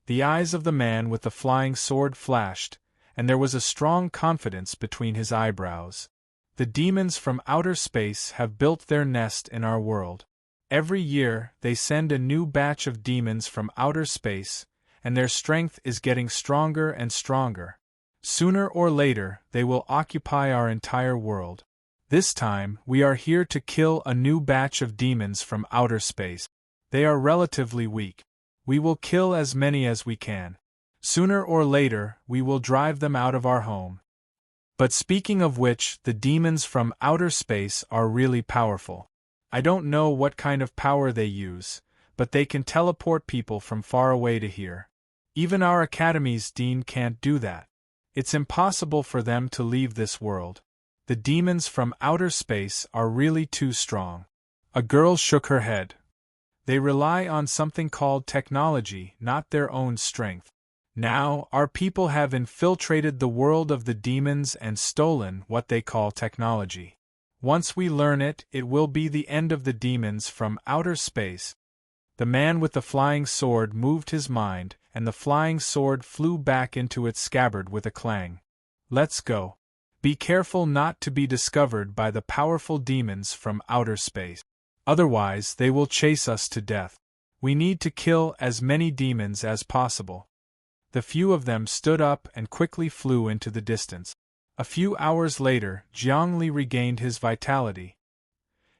The eyes of the man with the flying sword flashed, and there was a strong confidence between his eyebrows. The demons from outer space have built their nest in our world. Every year, they send a new batch of demons from outer space, and their strength is getting stronger and stronger. Sooner or later, they will occupy our entire world. This time, we are here to kill a new batch of demons from outer space. They are relatively weak. We will kill as many as we can. Sooner or later, we will drive them out of our home. But speaking of which, the demons from outer space are really powerful. I don't know what kind of power they use, but they can teleport people from far away to here. Even our Academy's dean can't do that. It's impossible for them to leave this world. The demons from outer space are really too strong. A girl shook her head. They rely on something called technology, not their own strength. Now, our people have infiltrated the world of the demons and stolen what they call technology. Once we learn it, it will be the end of the demons from outer space. The man with the flying sword moved his mind, and the flying sword flew back into its scabbard with a clang. Let's go. Be careful not to be discovered by the powerful demons from outer space. Otherwise, they will chase us to death. We need to kill as many demons as possible. The few of them stood up and quickly flew into the distance. A few hours later, Jiang Li regained his vitality.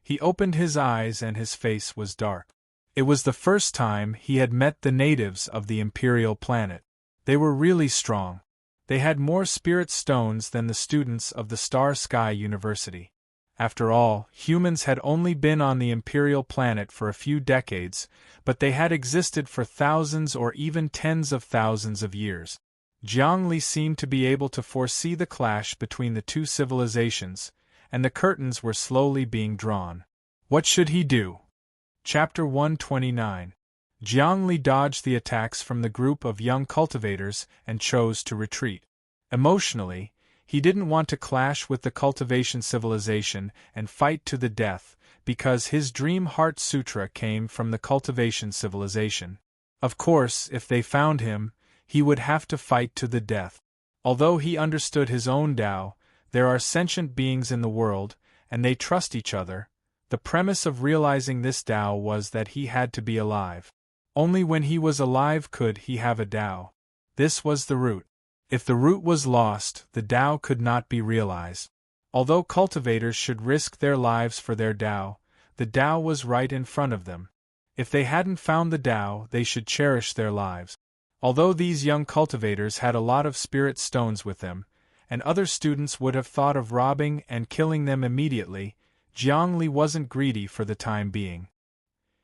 He opened his eyes and his face was dark. It was the first time he had met the natives of the Imperial planet. They were really strong. They had more spirit stones than the students of the Star Sky University. After all, humans had only been on the Imperial planet for a few decades, but they had existed for thousands or even tens of thousands of years. Jiang Li seemed to be able to foresee the clash between the two civilizations, and the curtains were slowly being drawn. What should he do? Chapter 129. Jiang Li dodged the attacks from the group of young cultivators and chose to retreat. Emotionally, he didn't want to clash with the cultivation civilization and fight to the death, because his Dream Heart Sutra came from the cultivation civilization. Of course, if they found him, he would have to fight to the death. Although he understood his own Tao, there are sentient beings in the world, and they trust each other. The premise of realizing this Tao was that he had to be alive. Only when he was alive could he have a Tao. This was the root. If the root was lost, the Tao could not be realized. Although cultivators should risk their lives for their Tao, the Tao was right in front of them. If they hadn't found the Tao, they should cherish their lives. Although these young cultivators had a lot of spirit stones with them, and other students would have thought of robbing and killing them immediately, Jiang Li wasn't greedy for the time being.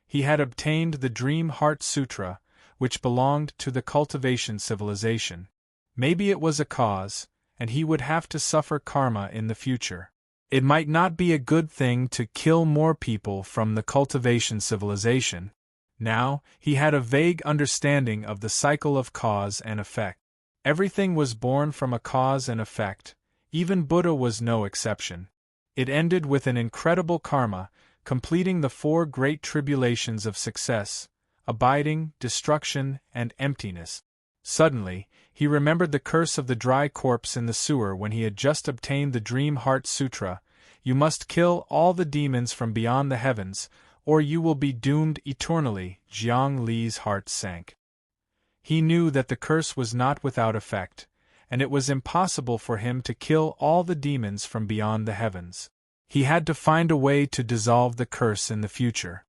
He had obtained the Dream Heart Sutra, which belonged to the cultivation civilization. Maybe it was a cause, and he would have to suffer karma in the future. It might not be a good thing to kill more people from the cultivation civilization. Now, he had a vague understanding of the cycle of cause and effect. Everything was born from a cause and effect, even Buddha was no exception. It ended with an incredible karma, completing the 4 great tribulations of success, abiding, destruction, and emptiness. Suddenly, he remembered the curse of the dry corpse in the sewer when he had just obtained the Dream Heart Sutra. You must kill all the demons from beyond the heavens, or you will be doomed eternally. Jiang Li's heart sank. He knew that the curse was not without effect, and it was impossible for him to kill all the demons from beyond the heavens. He had to find a way to dissolve the curse in the future.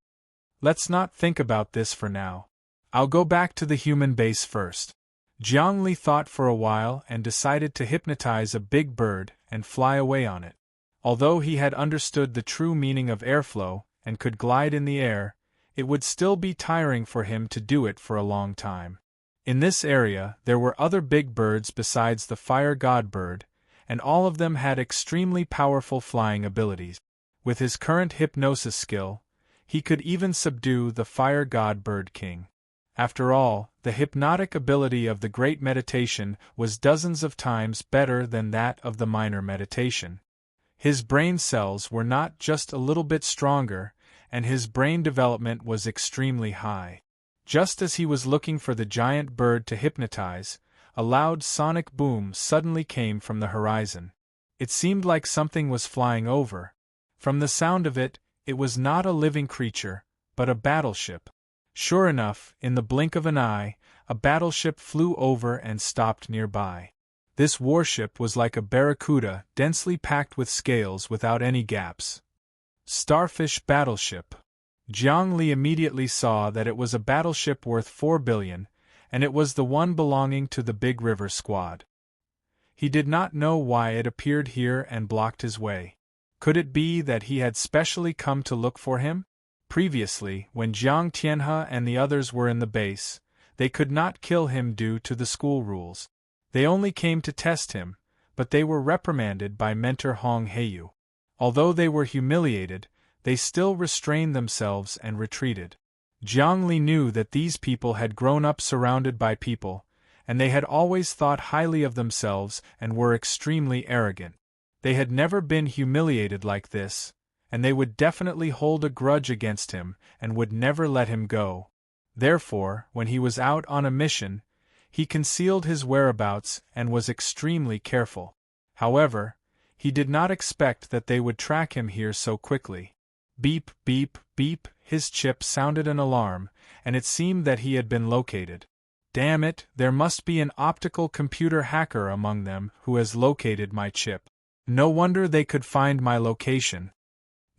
Let's not think about this for now. I'll go back to the human base first. Jiang Li thought for a while and decided to hypnotize a big bird and fly away on it. Although he had understood the true meaning of airflow and could glide in the air, it would still be tiring for him to do it for a long time. In this area, there were other big birds besides the fire god bird, and all of them had extremely powerful flying abilities. With his current hypnosis skill, he could even subdue the fire god bird king. After all, the hypnotic ability of the great meditation was dozens of times better than that of the minor meditation. His brain cells were not just a little bit stronger, and his brain development was extremely high. Just as he was looking for the giant bird to hypnotize, a loud sonic boom suddenly came from the horizon. It seemed like something was flying over. From the sound of it, it was not a living creature, but a battleship. Sure enough, in the blink of an eye, a battleship flew over and stopped nearby. This warship was like a barracuda, densely packed with scales without any gaps. Starfish battleship. Jiang Li immediately saw that it was a battleship worth 4 billion, and it was the one belonging to the Big River Squad. He did not know why it appeared here and blocked his way. Could it be that he had specially come to look for him? Previously, when Jiang Tianhe and the others were in the base, they could not kill him due to the school rules. They only came to test him, but they were reprimanded by mentor Hong Heiyu. Although they were humiliated, they still restrained themselves and retreated. Jiang Li knew that these people had grown up surrounded by people, and they had always thought highly of themselves and were extremely arrogant. They had never been humiliated like this, and they would definitely hold a grudge against him and would never let him go. Therefore, when he was out on a mission, he concealed his whereabouts and was extremely careful. However, he did not expect that they would track him here so quickly. Beep, beep, beep, his chip sounded an alarm, and it seemed that he had been located. Damn it, there must be an optical computer hacker among them who has located my chip. No wonder they could find my location.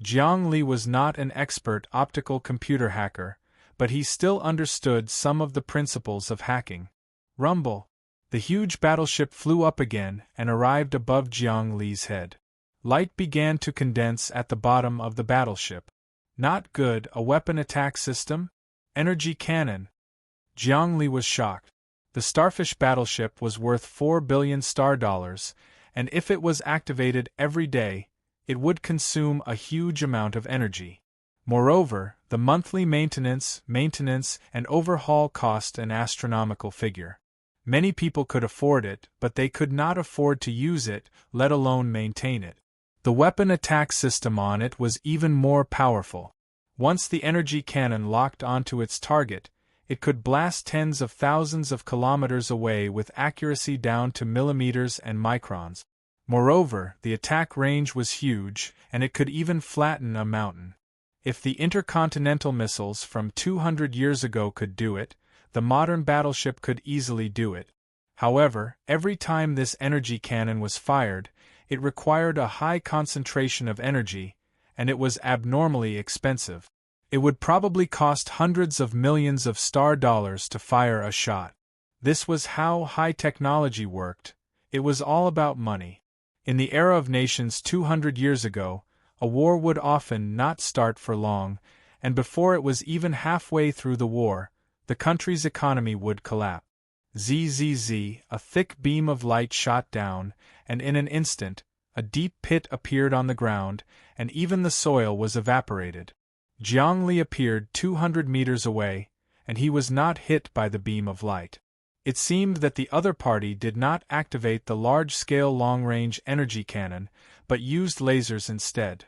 Jiang Li was not an expert optical computer hacker, but he still understood some of the principles of hacking. Rumble. The huge battleship flew up again and arrived above Jiang Li's head. Light began to condense at the bottom of the battleship. Not good, a weapon attack system? Energy cannon. Jiang Li was shocked. The starfish battleship was worth 4 billion star dollars, and if it was activated every day, it would consume a huge amount of energy. Moreover, the monthly maintenance, and overhaul cost an astronomical figure. Many people could afford it, but they could not afford to use it, let alone maintain it. The weapon attack system on it was even more powerful. Once the energy cannon locked onto its target, it could blast tens of thousands of kilometers away with accuracy down to millimeters and microns. Moreover, the attack range was huge, and it could even flatten a mountain. If the intercontinental missiles from 200 years ago could do it, the modern battleship could easily do it. However, every time this energy cannon was fired, it required a high concentration of energy, and it was abnormally expensive. It would probably cost hundreds of millions of star dollars to fire a shot. This was how high technology worked. It was all about money. In the era of nations 200 years ago, a war would often not start for long, and before it was even halfway through the war, the country's economy would collapse. Zzz, a thick beam of light shot down, and in an instant, a deep pit appeared on the ground, and even the soil was evaporated. Zhongli appeared 200 meters away, and he was not hit by the beam of light. It seemed that the other party did not activate the large-scale long-range energy cannon, but used lasers instead.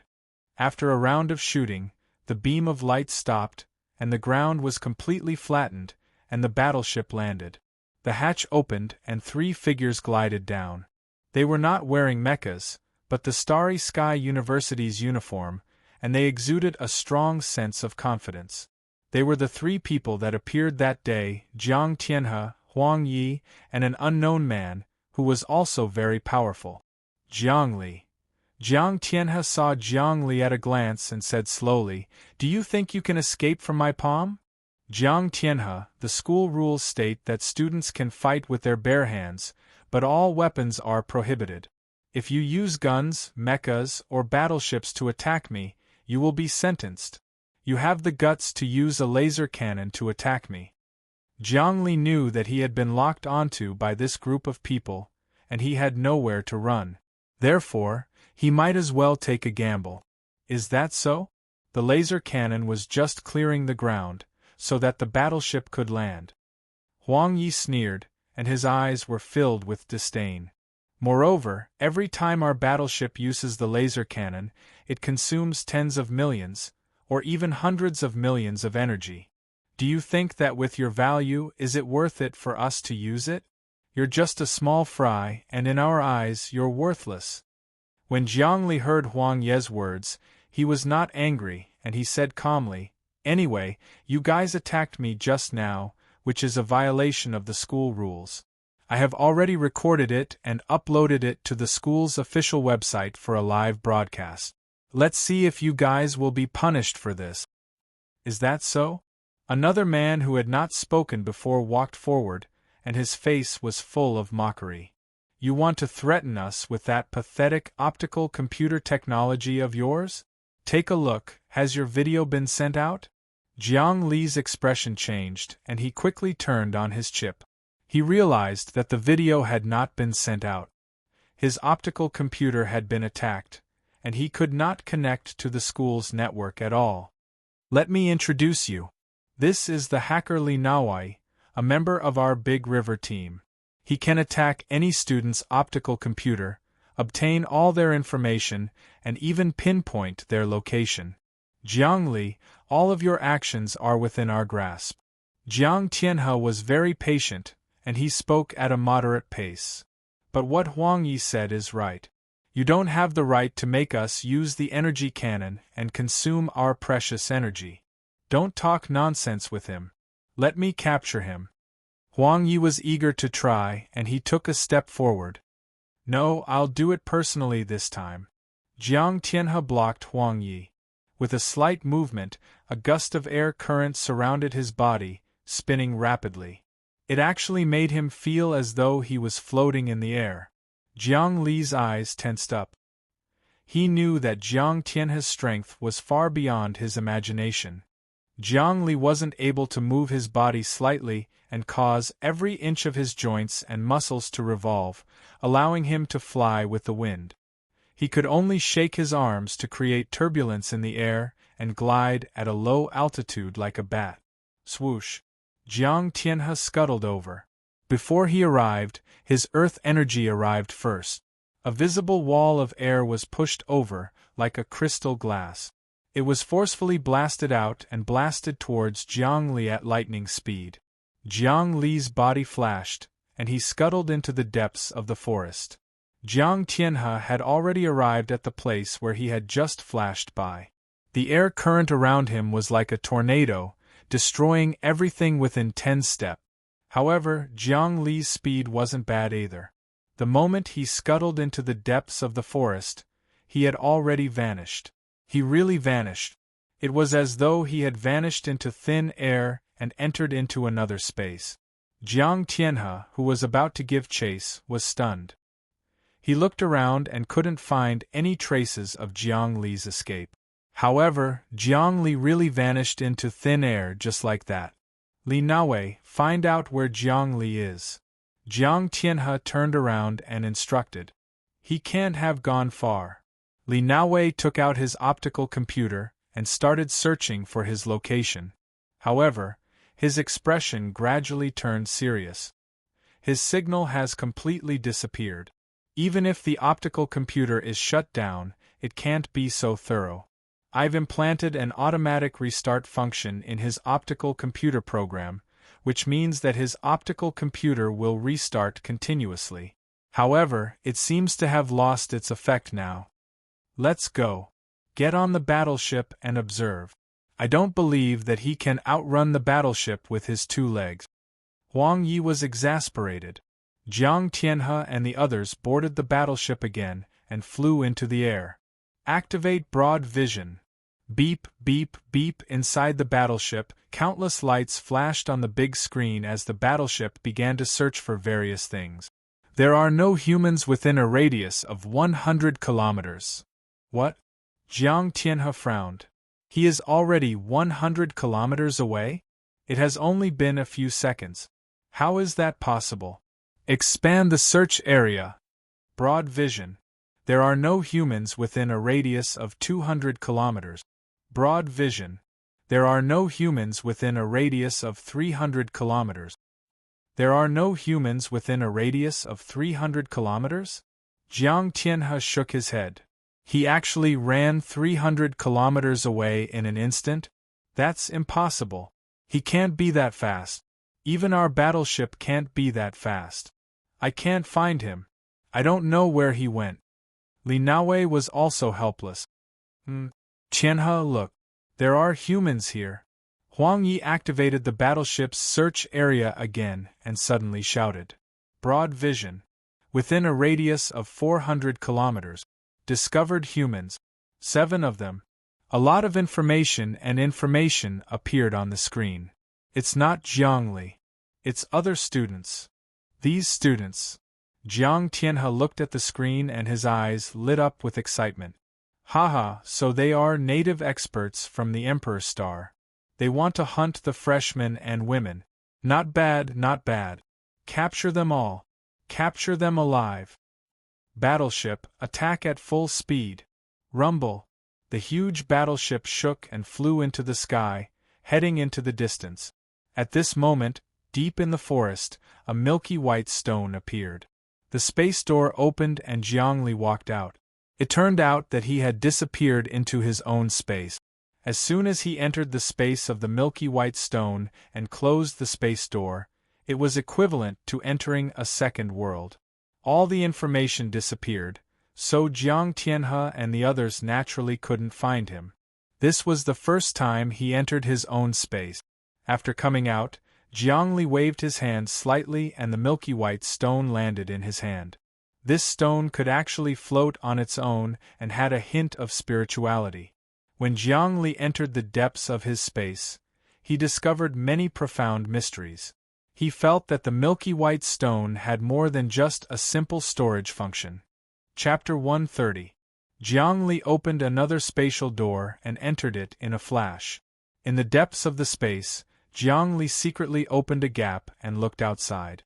After a round of shooting, the beam of light stopped, and the ground was completely flattened, and the battleship landed. The hatch opened and 3 figures glided down. They were not wearing mechas, but the Starry Sky University's uniform, and they exuded a strong sense of confidence. They were the 3 people that appeared that day: Jiang Tianhe, Huang Yi, and an unknown man, who was also very powerful. Jiang Tianhe saw Jiang Li at a glance and said slowly, "Do you think you can escape from my palm?" Jiang Tianhe, the school rules state that students can fight with their bare hands, but all weapons are prohibited. If you use guns, mechas, or battleships to attack me, you will be sentenced. You have the guts to use a laser cannon to attack me. Jiang Li knew that he had been locked onto by this group of people, and he had nowhere to run. Therefore, he might as well take a gamble. Is that so? The laser cannon was just clearing the ground, so that the battleship could land. Huang Yi sneered, and his eyes were filled with disdain. Moreover, every time our battleship uses the laser cannon, it consumes tens of millions, or even hundreds of millions of energy. Do you think that with your value, is it worth it for us to use it? You're just a small fry, and in our eyes, you're worthless. When Jiang Li heard Huang Ye's words, he was not angry, and he said calmly, "Anyway, you guys attacked me just now, which is a violation of the school rules. I have already recorded it and uploaded it to the school's official website for a live broadcast. Let's see if you guys will be punished for this." Is that so? Another man who had not spoken before walked forward, and his face was full of mockery. "You want to threaten us with that pathetic optical computer technology of yours? Take a look. Has your video been sent out?" Jiang Li's expression changed, and he quickly turned on his chip. He realized that the video had not been sent out. His optical computer had been attacked, and he could not connect to the school's network at all. "Let me introduce you. This is the hacker Li Nawai, a member of our Big River team. He can attack any student's optical computer, obtain all their information, and even pinpoint their location. Jiang Li, all of your actions are within our grasp." Jiang Tianhe was very patient, and he spoke at a moderate pace. "But what Huang Yi said is right. You don't have the right to make us use the energy cannon and consume our precious energy. Don't talk nonsense with him. Let me capture him." Huang Yi was eager to try, and he took a step forward. "No, I'll do it personally this time." Jiang Tianhe blocked Huang Yi. With a slight movement, a gust of air current surrounded his body, spinning rapidly. It actually made him feel as though he was floating in the air. Jiang Li's eyes tensed up. He knew that Jiang Tianhe's strength was far beyond his imagination. Jiang Li wasn't able to move his body slightly and cause every inch of his joints and muscles to revolve, allowing him to fly with the wind. He could only shake his arms to create turbulence in the air and glide at a low altitude like a bat. Swoosh! Jiang Tianhe scuttled over. Before he arrived, his earth energy arrived first. A visible wall of air was pushed over, like a crystal glass. It was forcefully blasted out and blasted towards Jiang Li at lightning speed. Jiang Li's body flashed, and he scuttled into the depths of the forest. Jiang Tianhe had already arrived at the place where he had just flashed by. The air current around him was like a tornado, destroying everything within 10 steps. However, Jiang Li's speed wasn't bad either. The moment he scuttled into the depths of the forest, he had already vanished. He really vanished. It was as though he had vanished into thin air and entered into another space. Jiang Tianhe, who was about to give chase, was stunned. He looked around and couldn't find any traces of Jiang Li's escape. However, Jiang Li really vanished into thin air just like that. Li Naowei, find out where Jiang Li is. Jiang Tianhe turned around and instructed. He can't have gone far. Li Naowei took out his optical computer and started searching for his location. However, his expression gradually turned serious. His signal has completely disappeared. Even if the optical computer is shut down, it can't be so thorough. I've implanted an automatic restart function in his optical computer program, which means that his optical computer will restart continuously. However, it seems to have lost its effect now. Let's go. Get on the battleship and observe. I don't believe that he can outrun the battleship with his 2 legs. Huang Yi was exasperated. Jiang Tianhe and the others boarded the battleship again and flew into the air. Activate broad vision. Beep, beep, beep. Inside the battleship, countless lights flashed on the big screen as the battleship began to search for various things. There are no humans within a radius of 100 kilometers. What? Jiang Tianhe frowned. He is already 100 kilometers away? It has only been a few seconds. How is that possible? Expand the search area. Broad vision. There are no humans within a radius of 200 kilometers. Broad vision. There are no humans within a radius of 300 kilometers. There are no humans within a radius of 300 kilometers? Jiang Tianhe shook his head. He actually ran 300 kilometers away in an instant? That's impossible. He can't be that fast. Even our battleship can't be that fast. I can't find him. I don't know where he went. Li Naowei was also helpless. Tianhe, look. There are humans here. Huang Yi activated the battleship's search area again and suddenly shouted. Broad vision. Within a radius of 400 kilometers. Discovered humans. 7 of them. A lot of information appeared on the screen. It's not Jiang Li. It's other students. These students. Jiang Tianhe looked at the screen and his eyes lit up with excitement. Haha, so they are native experts from the Emperor's Star. They want to hunt the freshmen and women. Not bad, not bad. Capture them all. Capture them alive. Battleship, attack at full speed. Rumble. The huge battleship shook and flew into the sky, heading into the distance. At this moment, deep in the forest, a milky white stone appeared. The space door opened and Jiang Li walked out. It turned out that he had disappeared into his own space. As soon as he entered the space of the milky white stone and closed the space door, it was equivalent to entering a second world. All the information disappeared, so Jiang Tianhe and the others naturally couldn't find him. This was the first time he entered his own space. After coming out, Jiang Li waved his hand slightly and the milky white stone landed in his hand. This stone could actually float on its own and had a hint of spirituality. When Jiang Li entered the depths of his space, he discovered many profound mysteries. He felt that the milky white stone had more than just a simple storage function. Chapter 130. Jiang Li opened another spatial door and entered it in a flash. In the depths of the space, Jiang Li secretly opened a gap and looked outside.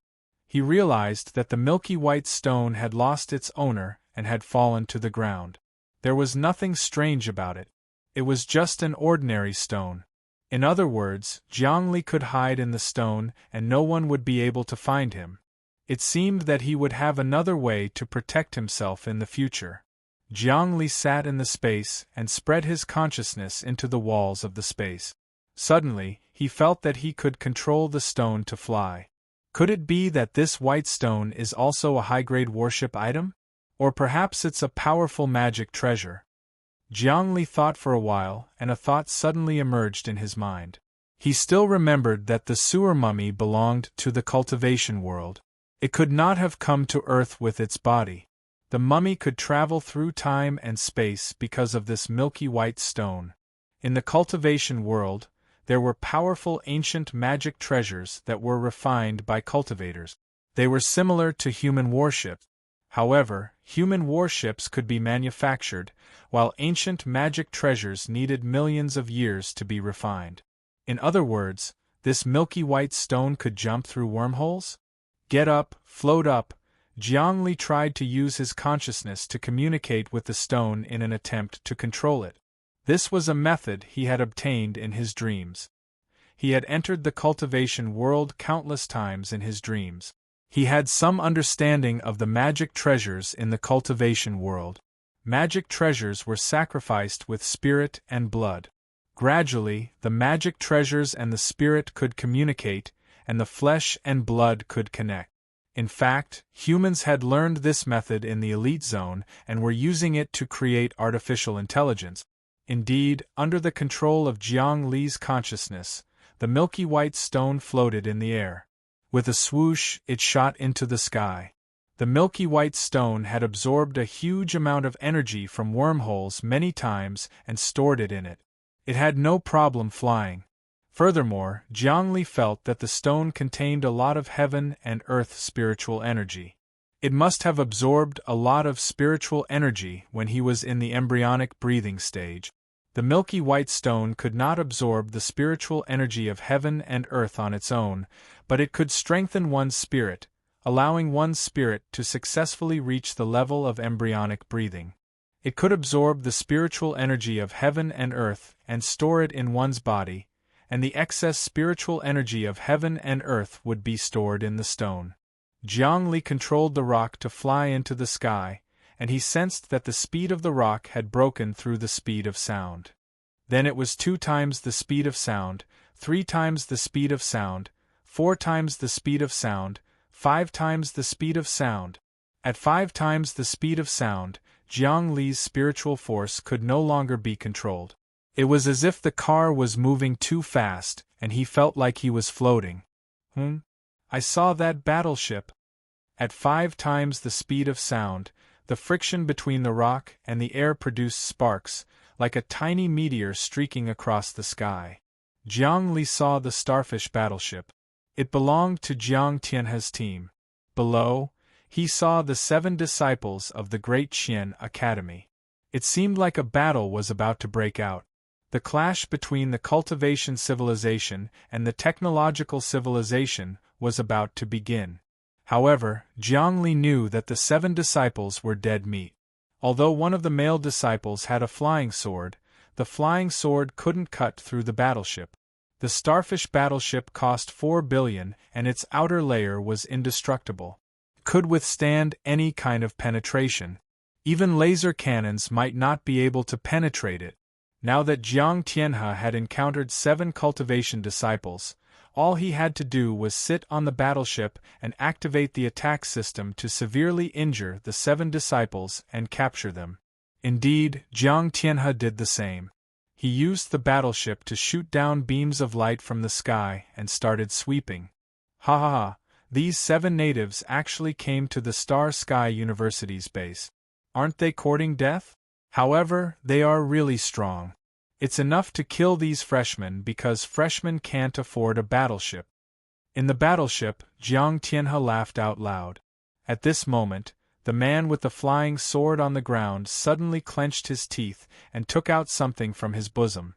He realized that the milky white stone had lost its owner and had fallen to the ground. There was nothing strange about it. It was just an ordinary stone. In other words, Jiang Li could hide in the stone and no one would be able to find him. It seemed that he would have another way to protect himself in the future. Jiang Li sat in the space and spread his consciousness into the walls of the space. Suddenly, he felt that he could control the stone to fly. Could it be that this white stone is also a high-grade worship item? Or perhaps it's a powerful magic treasure? Jiang Li thought for a while, and a thought suddenly emerged in his mind. He still remembered that the sewer mummy belonged to the cultivation world. It could not have come to Earth with its body. The mummy could travel through time and space because of this milky white stone. In the cultivation world, there were powerful ancient magic treasures that were refined by cultivators. They were similar to human warships. However, human warships could be manufactured, while ancient magic treasures needed millions of years to be refined. In other words, this milky white stone could jump through wormholes? Get up, float up. Jiang Li tried to use his consciousness to communicate with the stone in an attempt to control it. This was a method he had obtained in his dreams. He had entered the cultivation world countless times in his dreams. He had some understanding of the magic treasures in the cultivation world. Magic treasures were sacrificed with spirit and blood. Gradually, the magic treasures and the spirit could communicate, and the flesh and blood could connect. In fact, humans had learned this method in the elite zone and were using it to create artificial intelligence. Indeed, under the control of Jiang Li's consciousness, the milky white stone floated in the air. With a swoosh, it shot into the sky. The milky white stone had absorbed a huge amount of energy from wormholes many times and stored it in it. It had no problem flying. Furthermore, Jiang Li felt that the stone contained a lot of heaven and earth spiritual energy. It must have absorbed a lot of spiritual energy when he was in the embryonic breathing stage. The milky white stone could not absorb the spiritual energy of heaven and earth on its own, but it could strengthen one's spirit, allowing one's spirit to successfully reach the level of embryonic breathing. It could absorb the spiritual energy of heaven and earth and store it in one's body, and the excess spiritual energy of heaven and earth would be stored in the stone. Jiang Li controlled the rock to fly into the sky, and he sensed that the speed of the rock had broken through the speed of sound. Then it was 2 times the speed of sound, 3 times the speed of sound, 4 times the speed of sound, 5 times the speed of sound. At 5 times the speed of sound, Jiang Li's spiritual force could no longer be controlled. It was as if the car was moving too fast, and he felt like he was floating. I saw that battleship. At 5 times the speed of sound, the friction between the rock and the air produced sparks, like a tiny meteor streaking across the sky. Jiang Li saw the starfish battleship. It belonged to Jiang Tianhe's team. Below, he saw the 7 disciples of the Great Qian Academy. It seemed like a battle was about to break out. The clash between the cultivation civilization and the technological civilization was about to begin. However, Jiang Li knew that the 7 disciples were dead meat. Although one of the male disciples had a flying sword, the flying sword couldn't cut through the battleship. The starfish battleship cost 4 billion and its outer layer was indestructible. It could withstand any kind of penetration. Even laser cannons might not be able to penetrate it. Now that Jiang Tianhe had encountered 7 cultivation disciples, all he had to do was sit on the battleship and activate the attack system to severely injure the 7 disciples and capture them. Indeed, Jiang Tianhe did the same. He used the battleship to shoot down beams of light from the sky and started sweeping. Ha ha ha, these 7 natives actually came to the Star Sky University's base. Aren't they courting death? However, they are really strong. It's enough to kill these freshmen because freshmen can't afford a battleship. In the battleship, Jiang Tianhe laughed out loud. At this moment, the man with the flying sword on the ground suddenly clenched his teeth and took out something from his bosom.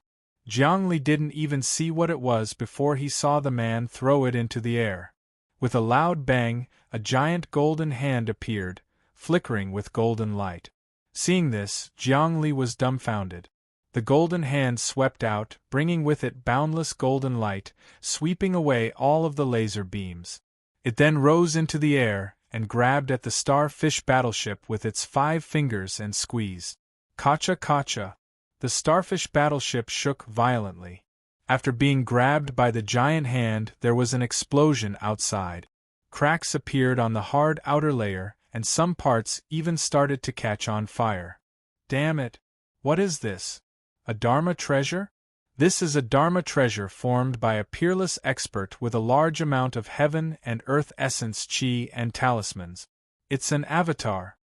Jiang Li didn't even see what it was before he saw the man throw it into the air. With a loud bang, a giant golden hand appeared, flickering with golden light. Seeing this, Jiang Li was dumbfounded. The golden hand swept out, bringing with it boundless golden light, sweeping away all of the laser beams. It then rose into the air, and grabbed at the starfish battleship with its 5 fingers and squeezed. Kacha kacha! The starfish battleship shook violently. After being grabbed by the giant hand, there was an explosion outside. Cracks appeared on the hard outer layer, and some parts even started to catch on fire. Damn it! What is this? A Dharma treasure? This is a Dharma treasure formed by a peerless expert with a large amount of heaven and earth essence chi and talismans. It's an avatar.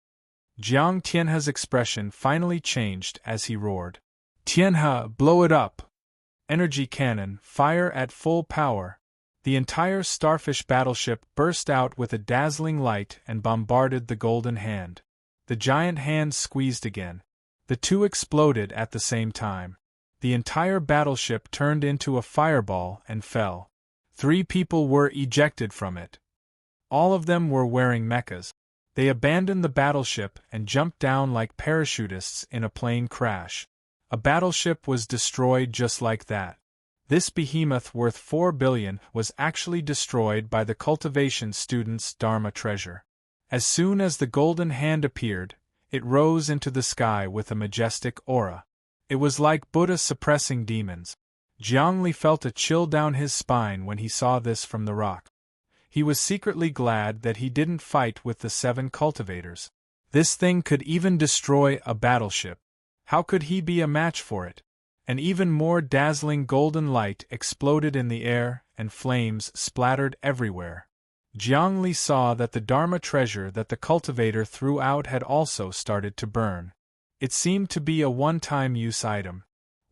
Jiang Tianhe's expression finally changed as he roared. Tianhe, blow it up! Energy cannon, fire at full power. The entire starfish battleship burst out with a dazzling light and bombarded the golden hand. The giant hand squeezed again. The two exploded at the same time. The entire battleship turned into a fireball and fell. 3 people were ejected from it. All of them were wearing mechas. They abandoned the battleship and jumped down like parachutists in a plane crash. A battleship was destroyed just like that. This behemoth worth 4 billion was actually destroyed by the cultivation students' Dharma treasure. As soon as the golden hand appeared, it rose into the sky with a majestic aura. It was like Buddha suppressing demons. Jiang Li felt a chill down his spine when he saw this from the rock. He was secretly glad that he didn't fight with the 7 cultivators. This thing could even destroy a battleship. How could he be a match for it? An even more dazzling golden light exploded in the air, and flames splattered everywhere. Jiang Li saw that the Dharma treasure that the cultivator threw out had also started to burn. It seemed to be a one-time use item.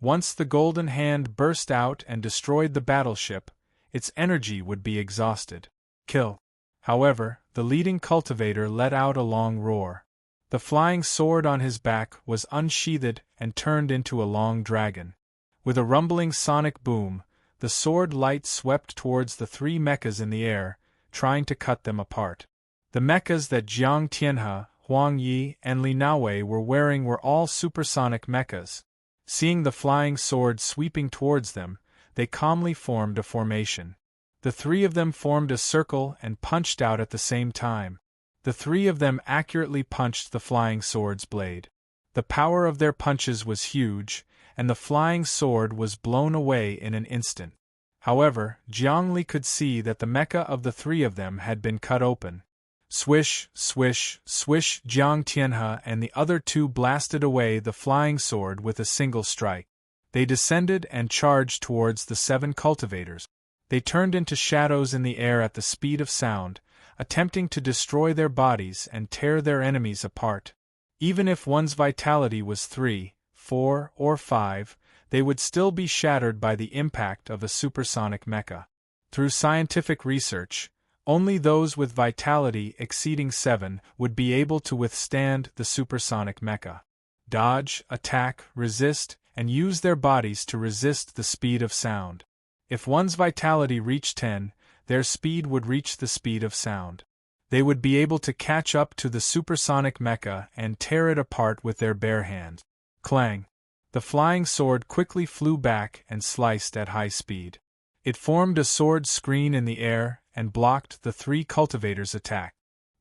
Once the golden hand burst out and destroyed the battleship, its energy would be exhausted. Kill. However, the leading cultivator let out a long roar. The flying sword on his back was unsheathed and turned into a long dragon. With a rumbling sonic boom, the sword light swept towards the 3 mechas in the air, trying to cut them apart. The mechas that Jiang Tianhe, Huang Yi, and Li Naowei were wearing were all supersonic mechas. Seeing the flying sword sweeping towards them, they calmly formed a formation. The 3 of them formed a circle and punched out at the same time. The 3 of them accurately punched the flying sword's blade. The power of their punches was huge, and the flying sword was blown away in an instant. However, Jiang Li could see that the mecha of the 3 of them had been cut open. Swish, swish, swish! Jiang Tianhe and the other 2 blasted away the flying sword with a single strike. They descended and charged towards the 7 cultivators. They turned into shadows in the air at the speed of sound, attempting to destroy their bodies and tear their enemies apart. Even if one's vitality was 3, 4, or 5, they would still be shattered by the impact of a supersonic mecha. Through scientific research, only those with vitality exceeding 7 would be able to withstand the supersonic mecha. Dodge, attack, resist, and use their bodies to resist the speed of sound. If one's vitality reached 10, their speed would reach the speed of sound. They would be able to catch up to the supersonic mecha and tear it apart with their bare hands. Clang! The flying sword quickly flew back and sliced at high speed. It formed a sword screen in the air and blocked the 3 cultivators' attack.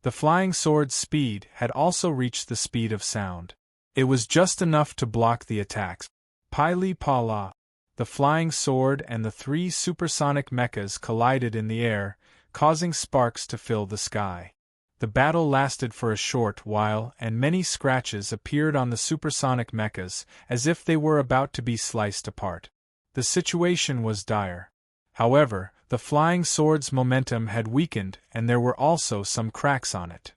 The flying sword's speed had also reached the speed of sound. It was just enough to block the attacks. Pai Li Pa La. The flying sword and the 3 supersonic mechas collided in the air, causing sparks to fill the sky. The battle lasted for a short while and many scratches appeared on the supersonic mechas, as if they were about to be sliced apart. The situation was dire. However, the flying sword's momentum had weakened and there were also some cracks on it.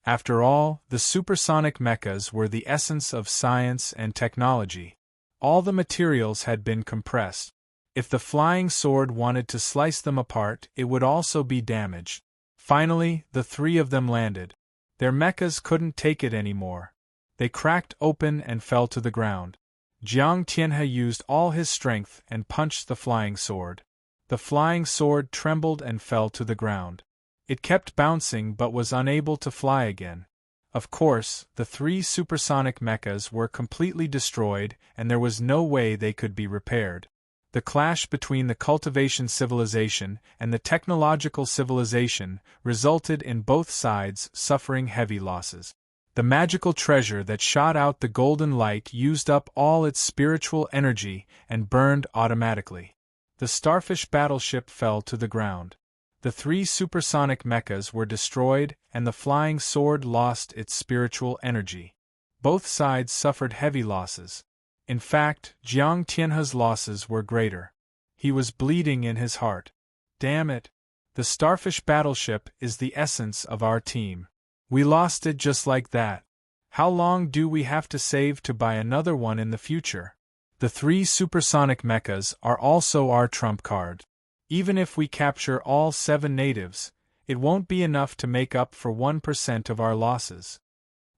After all, the supersonic mechas were the essence of science and technology. All the materials had been compressed. If the flying sword wanted to slice them apart, it would also be damaged. Finally, the 3 of them landed. Their mechas couldn't take it anymore. They cracked open and fell to the ground. Jiang Tianhe used all his strength and punched the flying sword. The flying sword trembled and fell to the ground. It kept bouncing but was unable to fly again. Of course, the 3 supersonic mechas were completely destroyed and there was no way they could be repaired. The clash between the cultivation civilization and the technological civilization resulted in both sides suffering heavy losses. The magical treasure that shot out the golden light used up all its spiritual energy and burned automatically. The starfish battleship fell to the ground. The 3 supersonic mechas were destroyed and the flying sword lost its spiritual energy. Both sides suffered heavy losses. In fact, Jiang Tianhe's losses were greater. He was bleeding in his heart. Damn it! The starfish battleship is the essence of our team. We lost it just like that. How long do we have to save to buy another one in the future? The 3 supersonic mechas are also our trump card. Even if we capture all 7 natives, it won't be enough to make up for 1% of our losses.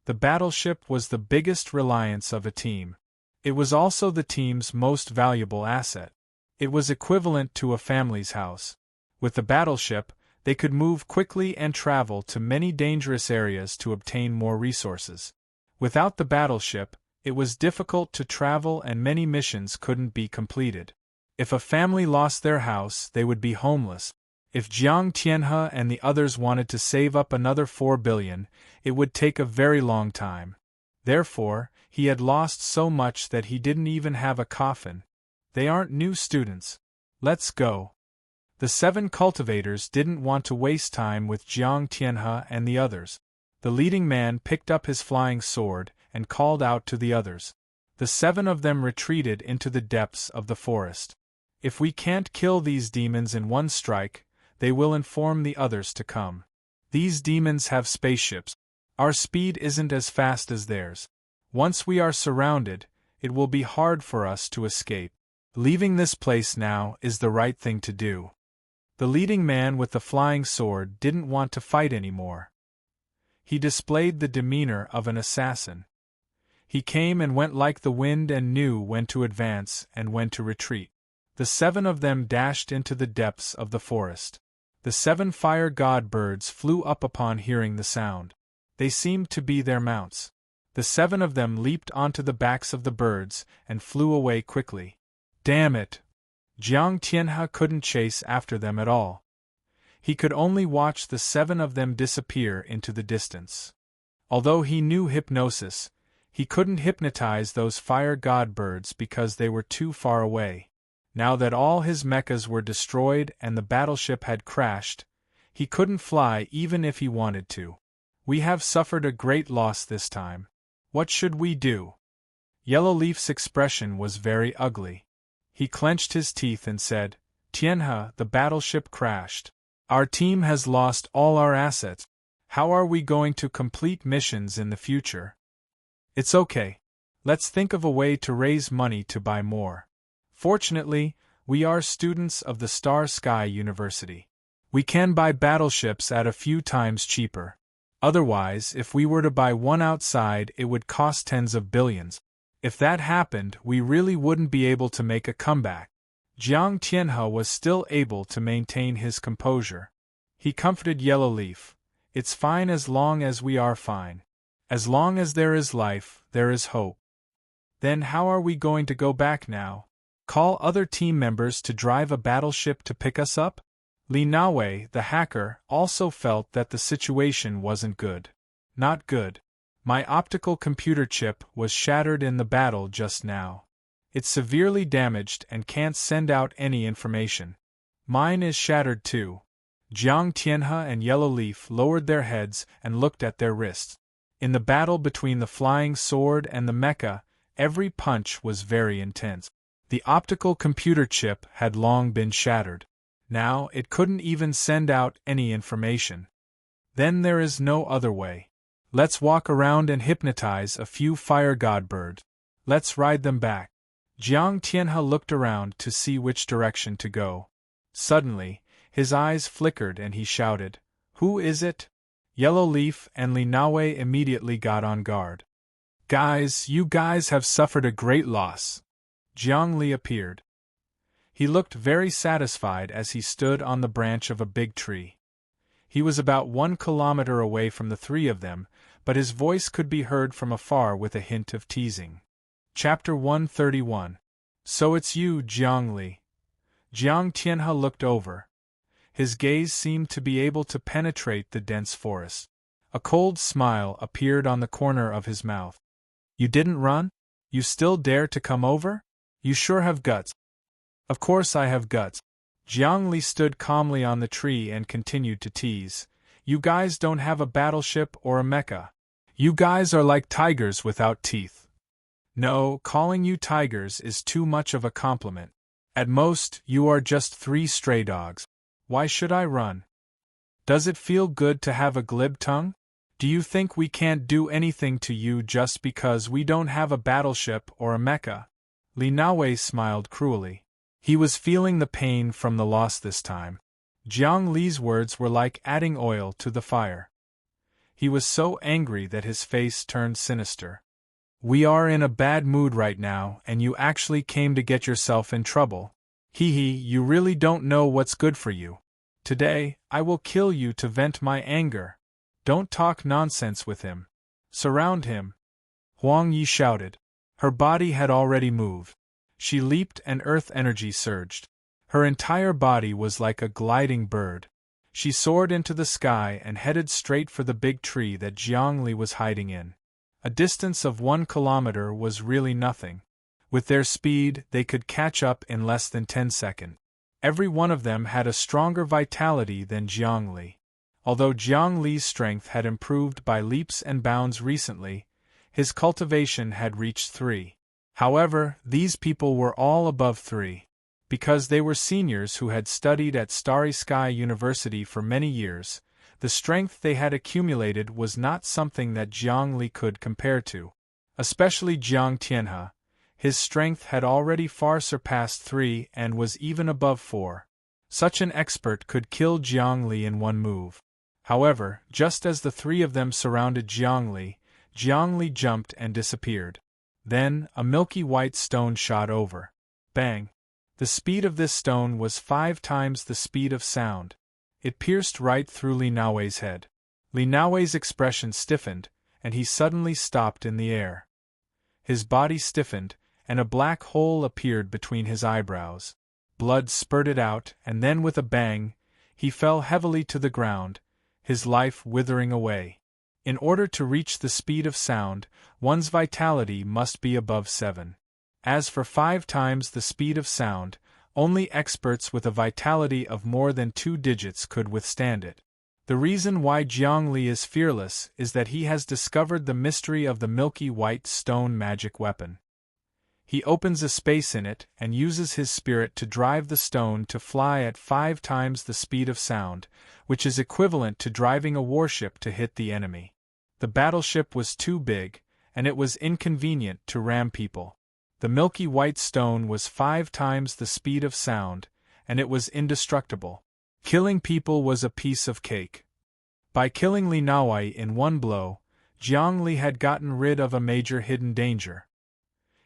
The battleship was the biggest reliance of a team. It was also the team's most valuable asset. It was equivalent to a family's house. With the battleship, they could move quickly and travel to many dangerous areas to obtain more resources. Without the battleship, it was difficult to travel and many missions couldn't be completed. If a family lost their house, they would be homeless. If Jiang Tianhe and the others wanted to save up another 4 billion, it would take a very long time. Therefore, he had lost so much that he didn't even have a coffin. They aren't new students. Let's go. The 7 cultivators didn't want to waste time with Jiang Tianhe and the others. The leading man picked up his flying sword and called out to the others. The 7 of them retreated into the depths of the forest. If we can't kill these demons in one strike, they will inform the others to come. These demons have spaceships. Our speed isn't as fast as theirs. Once we are surrounded, it will be hard for us to escape. Leaving this place now is the right thing to do. The leading man with the flying sword didn't want to fight anymore. He displayed the demeanor of an assassin. He came and went like the wind and knew when to advance and when to retreat. The 7 of them dashed into the depths of the forest. The 7 fire god birds flew up upon hearing the sound. They seemed to be their mounts. The 7 of them leaped onto the backs of the birds and flew away quickly. Damn it! Jiang Tianhe couldn't chase after them at all. He could only watch the 7 of them disappear into the distance. Although he knew hypnosis, he couldn't hypnotize those fire god birds because they were too far away. Now that all his mechas were destroyed and the battleship had crashed, he couldn't fly even if he wanted to. We have suffered a great loss this time. What should we do? Yellowleaf's expression was very ugly. He clenched his teeth and said, Tianhe, the battleship crashed. Our team has lost all our assets. How are we going to complete missions in the future? It's okay. Let's think of a way to raise money to buy more. Fortunately, we are students of the Star Sky University. We can buy battleships at a few times cheaper. Otherwise, if we were to buy one outside, it would cost tens of billions. If that happened, we really wouldn't be able to make a comeback. Jiang Tianhe was still able to maintain his composure. He comforted Yellowleaf. It's fine as long as we are fine. As long as there is life, there is hope. Then how are we going to go back now? Call other team members to drive a battleship to pick us up? Li Naowei, the hacker, also felt that the situation wasn't good. Not good. My optical computer chip was shattered in the battle just now. It's severely damaged and can't send out any information. Mine is shattered too. Jiang Tianhe and Yellowleaf lowered their heads and looked at their wrists. In the battle between the flying sword and the mecha, every punch was very intense. The optical computer chip had long been shattered. Now it couldn't even send out any information. Then there is no other way. Let's walk around and hypnotize a few fire god birds. Let's ride them back. Jiang Tianhe looked around to see which direction to go. Suddenly, his eyes flickered and he shouted, "Who is it?" Yellowleaf and Li Naowei immediately got on guard. Guys, you guys have suffered a great loss. Jiang Li appeared. He looked very satisfied as he stood on the branch of a big tree. He was about 1 kilometer away from the three of them, but his voice could be heard from afar with a hint of teasing. Chapter 131. So it's you, Jiang Li. Jiang Tianhe looked over. His gaze seemed to be able to penetrate the dense forest. A cold smile appeared on the corner of his mouth. You didn't run? You still dare to come over? You sure have guts. Of course I have guts. Jiang Li stood calmly on the tree and continued to tease. You guys don't have a battleship or a mecha. You guys are like tigers without teeth. No, calling you tigers is too much of a compliment. At most, you are just 3 stray dogs. Why should I run? Does it feel good to have a glib tongue? Do you think we can't do anything to you just because we don't have a battleship or a mecha? Li Naowei smiled cruelly. He was feeling the pain from the loss this time. Jiang Li's words were like adding oil to the fire. He was so angry that his face turned sinister. We are in a bad mood right now, and you actually came to get yourself in trouble. Hee hee, you really don't know what's good for you. Today, I will kill you to vent my anger. Don't talk nonsense with him. Surround him. Huang Yi shouted. Her body had already moved. She leaped and earth energy surged. Her entire body was like a gliding bird. She soared into the sky and headed straight for the big tree that Jiang Li was hiding in. A distance of 1 kilometer was really nothing. With their speed, they could catch up in less than 10 seconds. Every one of them had a stronger vitality than Jiang Li. Although Jiang Li's strength had improved by leaps and bounds recently, his cultivation had reached 3. However, these people were all above 3. Because they were seniors who had studied at Starry Sky University for many years, the strength they had accumulated was not something that Jiang Li could compare to. Especially Jiang Tianhe. His strength had already far surpassed 3 and was even above 4. Such an expert could kill Jiang Li in one move. However, just as the 3 of them surrounded Jiang Li jumped and disappeared. Then, a milky white stone shot over. Bang! The speed of this stone was 5 times the speed of sound. It pierced right through Li Naowei's head. Li Naowei's expression stiffened, and he suddenly stopped in the air. His body stiffened, and a black hole appeared between his eyebrows. Blood spurted out, and then with a bang, he fell heavily to the ground, his life withering away. In order to reach the speed of sound, one's vitality must be above 7. As for 5 times the speed of sound, only experts with a vitality of more than 2 digits could withstand it. The reason why Jiang Li is fearless is that he has discovered the mystery of the milky white stone magic weapon. He opens a space in it and uses his spirit to drive the stone to fly at 5 times the speed of sound, which is equivalent to driving a warship to hit the enemy. The battleship was too big, and it was inconvenient to ram people. The milky white stone was 5 times the speed of sound, and it was indestructible. Killing people was a piece of cake. By killing Li Naowei in one blow, Jiang Li had gotten rid of a major hidden danger.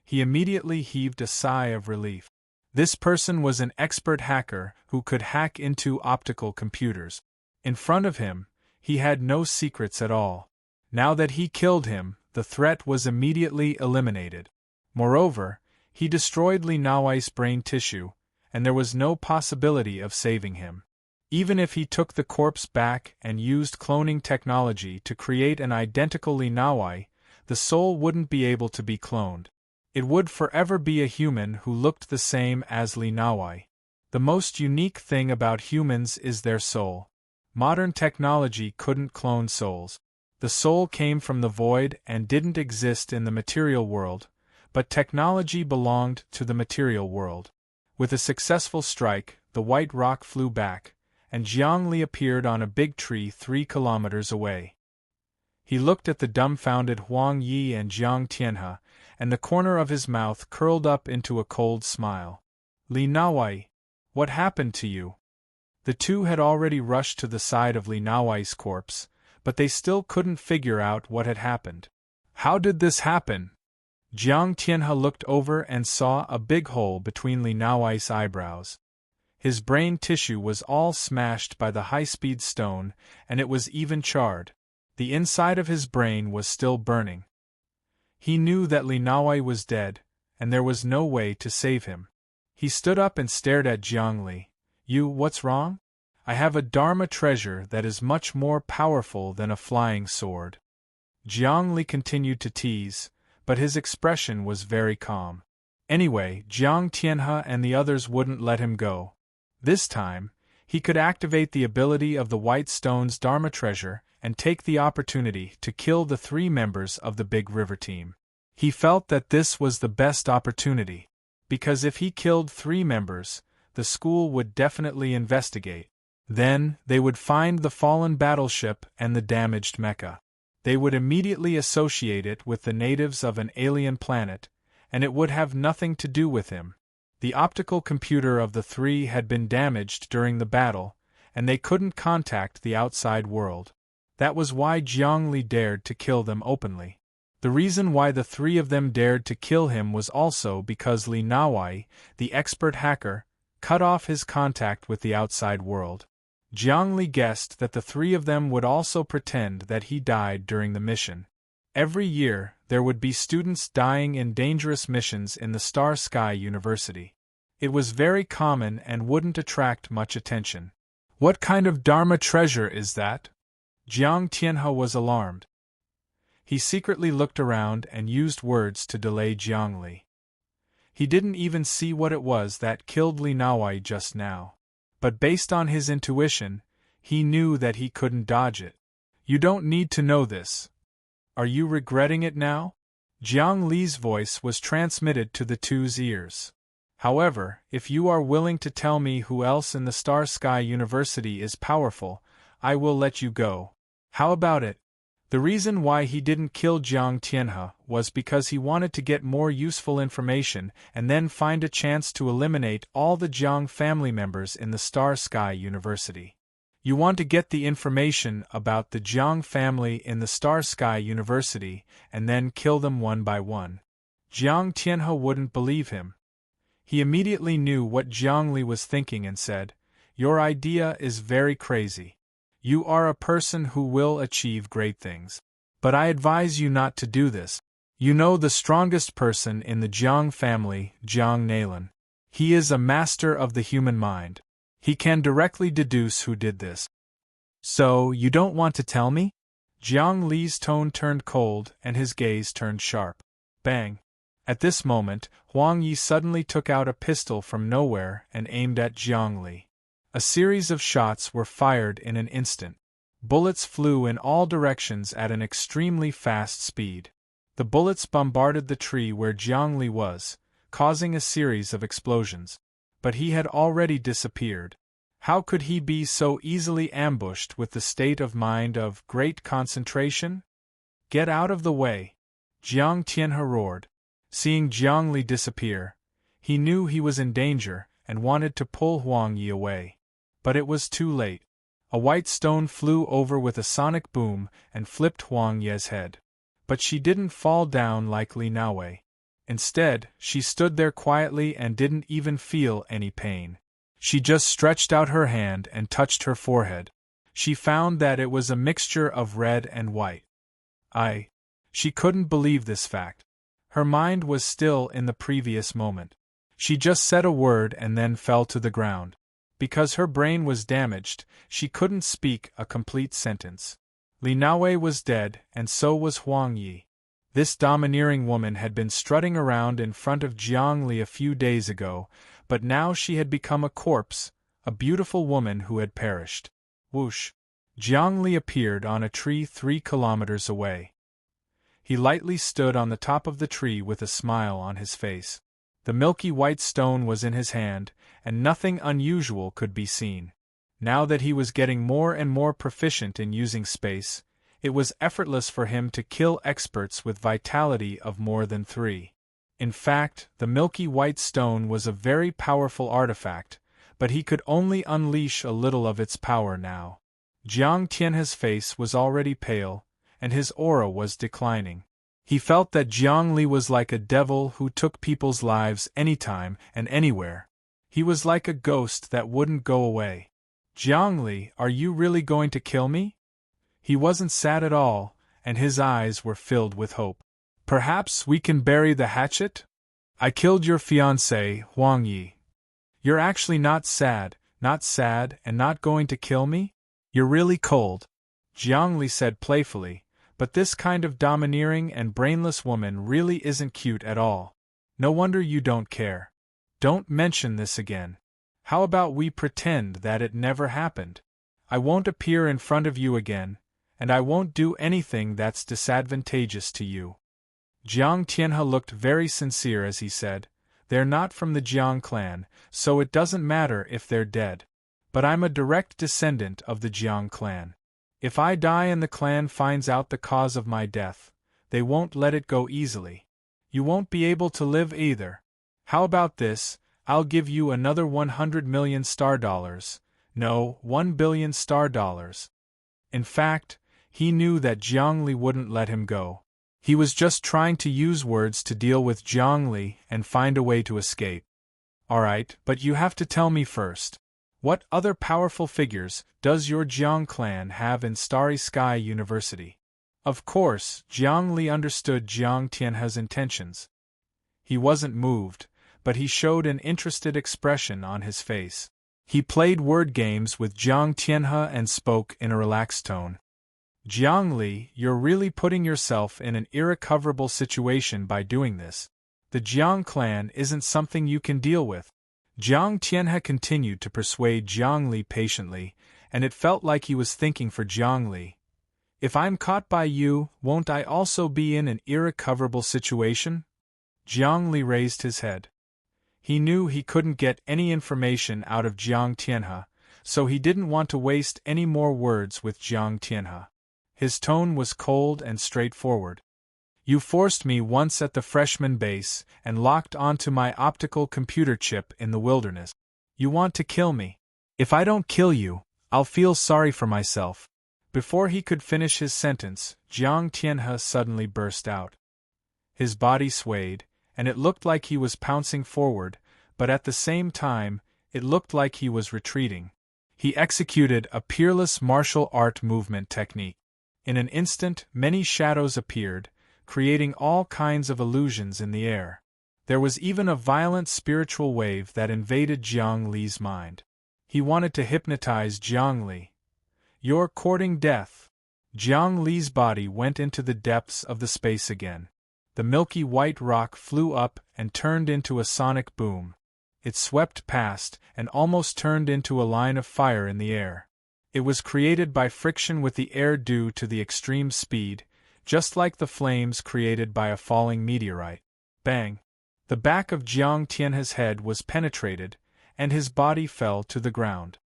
He immediately heaved a sigh of relief. This person was an expert hacker who could hack into optical computers. In front of him, he had no secrets at all. Now that he killed him, the threat was immediately eliminated. Moreover, he destroyed Li Naowei's brain tissue, and there was no possibility of saving him. Even if he took the corpse back and used cloning technology to create an identical Li Naowei, the soul wouldn't be able to be cloned. It would forever be a human who looked the same as Li Naowei. The most unique thing about humans is their soul. Modern technology couldn't clone souls. The soul came from the void and didn't exist in the material world, but technology belonged to the material world. With a successful strike, the white rock flew back, and Jiang Li appeared on a big tree 3 kilometers away. He looked at the dumbfounded Huang Yi and Jiang Tianhe, and the corner of his mouth curled up into a cold smile. Li Naowei, what happened to you? The two had already rushed to the side of Li Naowei's corpse, but they still couldn't figure out what had happened. How did this happen? Jiang Tianhe looked over and saw a big hole between Li Naoai's eyebrows. His brain tissue was all smashed by the high-speed stone, and it was even charred. The inside of his brain was still burning. He knew that Li Naoai was dead, and there was no way to save him. He stood up and stared at Jiang Li. What's wrong? I have a Dharma treasure that is much more powerful than a flying sword. Jiang Li continued to tease, but his expression was very calm. Anyway, Jiang Tianhe and the others wouldn't let him go. This time, he could activate the ability of the White Stone's Dharma treasure and take the opportunity to kill the 3 members of the Big River team. He felt that this was the best opportunity, because if he killed 3 members, the school would definitely investigate. Then, they would find the fallen battleship and the damaged mecha. They would immediately associate it with the natives of an alien planet, and it would have nothing to do with him. The optical computer of the 3 had been damaged during the battle, and they couldn't contact the outside world. That was why Jiang Li dared to kill them openly. The reason why the 3 of them dared to kill him was also because Li Naoai, the expert hacker, cut off his contact with the outside world. Jiang Li guessed that the 3 of them would also pretend that he died during the mission. Every year, there would be students dying in dangerous missions in the Star Sky University. It was very common and wouldn't attract much attention. What kind of Dharma treasure is that? Jiang Tianhe was alarmed. He secretly looked around and used words to delay Jiang Li. He didn't even see what it was that killed Li Naoai just now. But based on his intuition, he knew that he couldn't dodge it. You don't need to know this. Are you regretting it now? Jiang Li's voice was transmitted to the 2's ears. However, if you are willing to tell me who else in the Star Sky University is powerful, I will let you go. How about it? The reason why he didn't kill Jiang Tianhe was because he wanted to get more useful information and then find a chance to eliminate all the Jiang family members in the Star Sky University. You want to get the information about the Jiang family in the Star Sky University and then kill them one by one. Jiang Tianhe wouldn't believe him. He immediately knew what Jiang Li was thinking and said, "Your idea is very crazy. You are a person who will achieve great things. But I advise you not to do this. You know the strongest person in the Jiang family, Jiang Nalan. He is a master of the human mind. He can directly deduce who did this. So, you don't want to tell me?" Jiang Li's tone turned cold and his gaze turned sharp. Bang! At this moment, Huang Yi suddenly took out a pistol from nowhere and aimed at Jiang Li. A series of shots were fired in an instant. Bullets flew in all directions at an extremely fast speed. The bullets bombarded the tree where Jiang Li was, causing a series of explosions. But he had already disappeared. How could he be so easily ambushed with the state of mind of great concentration? Get out of the way! Jiang Tianhe roared. Seeing Jiang Li disappear, he knew he was in danger and wanted to pull Huang Yi away. But it was too late. A white stone flew over with a sonic boom and flipped Huang Yi's head. But she didn't fall down like Li Naoai. Instead, she stood there quietly and didn't even feel any pain. She just stretched out her hand and touched her forehead. She found that it was a mixture of red and white. She couldn't believe this fact. Her mind was still in the previous moment. She just said a word and then fell to the ground. Because her brain was damaged, she couldn't speak a complete sentence. Li Naoai was dead, and so was Huang Yi. This domineering woman had been strutting around in front of Jiang Li a few days ago, but now she had become a corpse, a beautiful woman who had perished. Whoosh! Jiang Li appeared on a tree 3 kilometers away. He lightly stood on the top of the tree with a smile on his face. The milky white stone was in his hand, and nothing unusual could be seen. Now that he was getting more and more proficient in using space, it was effortless for him to kill experts with vitality of more than 3. In fact, the milky white stone was a very powerful artifact, but he could only unleash a little of its power now. Jiang Tianhe's face was already pale, and his aura was declining. He felt that Jiang Li was like a devil who took people's lives anytime and anywhere. He was like a ghost that wouldn't go away. Jiang Li, are you really going to kill me? He wasn't sad at all, and his eyes were filled with hope. Perhaps we can bury the hatchet? I killed your fiancé, Huang Yi. You're actually not sad, and not going to kill me? You're really cold, Jiang Li said playfully, but this kind of domineering and brainless woman really isn't cute at all. No wonder you don't care. Don't mention this again. How about we pretend that it never happened? I won't appear in front of you again, and I won't do anything that's disadvantageous to you. Jiang Tianhe looked very sincere as he said, they're not from the Jiang clan, so it doesn't matter if they're dead. But I'm a direct descendant of the Jiang clan. If I die and the clan finds out the cause of my death, they won't let it go easily. You won't be able to live either. How about this? I'll give you another 100 million star dollars. No, 1 billion star dollars. In fact, he knew that Jiang Li wouldn't let him go. He was just trying to use words to deal with Jiang Li and find a way to escape. Alright, but you have to tell me first. What other powerful figures does your Jiang clan have in Starry Sky University? Of course, Jiang Li understood Jiang Tianhe's intentions. He wasn't moved, but he showed an interested expression on his face. He played word games with Jiang Tianhe and spoke in a relaxed tone. Jiang Li, you're really putting yourself in an irrecoverable situation by doing this. The Jiang clan isn't something you can deal with. Jiang Tianhe continued to persuade Jiang Li patiently, and it felt like he was thinking for Jiang Li. If I'm caught by you, won't I also be in an irrecoverable situation? Jiang Li raised his head. He knew he couldn't get any information out of Jiang Tianhe, so he didn't want to waste any more words with Jiang Tianhe. His tone was cold and straightforward. You forced me once at the freshman base and locked onto my optical computer chip in the wilderness. You want to kill me. If I don't kill you, I'll feel sorry for myself. Before he could finish his sentence, Jiang Tianhe suddenly burst out. His body swayed, and it looked like he was pouncing forward, but at the same time, it looked like he was retreating. He executed a peerless martial art movement technique. In an instant, many shadows appeared, creating all kinds of illusions in the air. There was even a violent spiritual wave that invaded Jiang Li's mind. He wanted to hypnotize Jiang Li. You're courting death. Jiang Li's body went into the depths of the space again. The milky white rock flew up and turned into a sonic boom. It swept past and almost turned into a line of fire in the air. It was created by friction with the air due to the extreme speed, just like the flames created by a falling meteorite. Bang! The back of Jiang Tianhe's head was penetrated, and his body fell to the ground.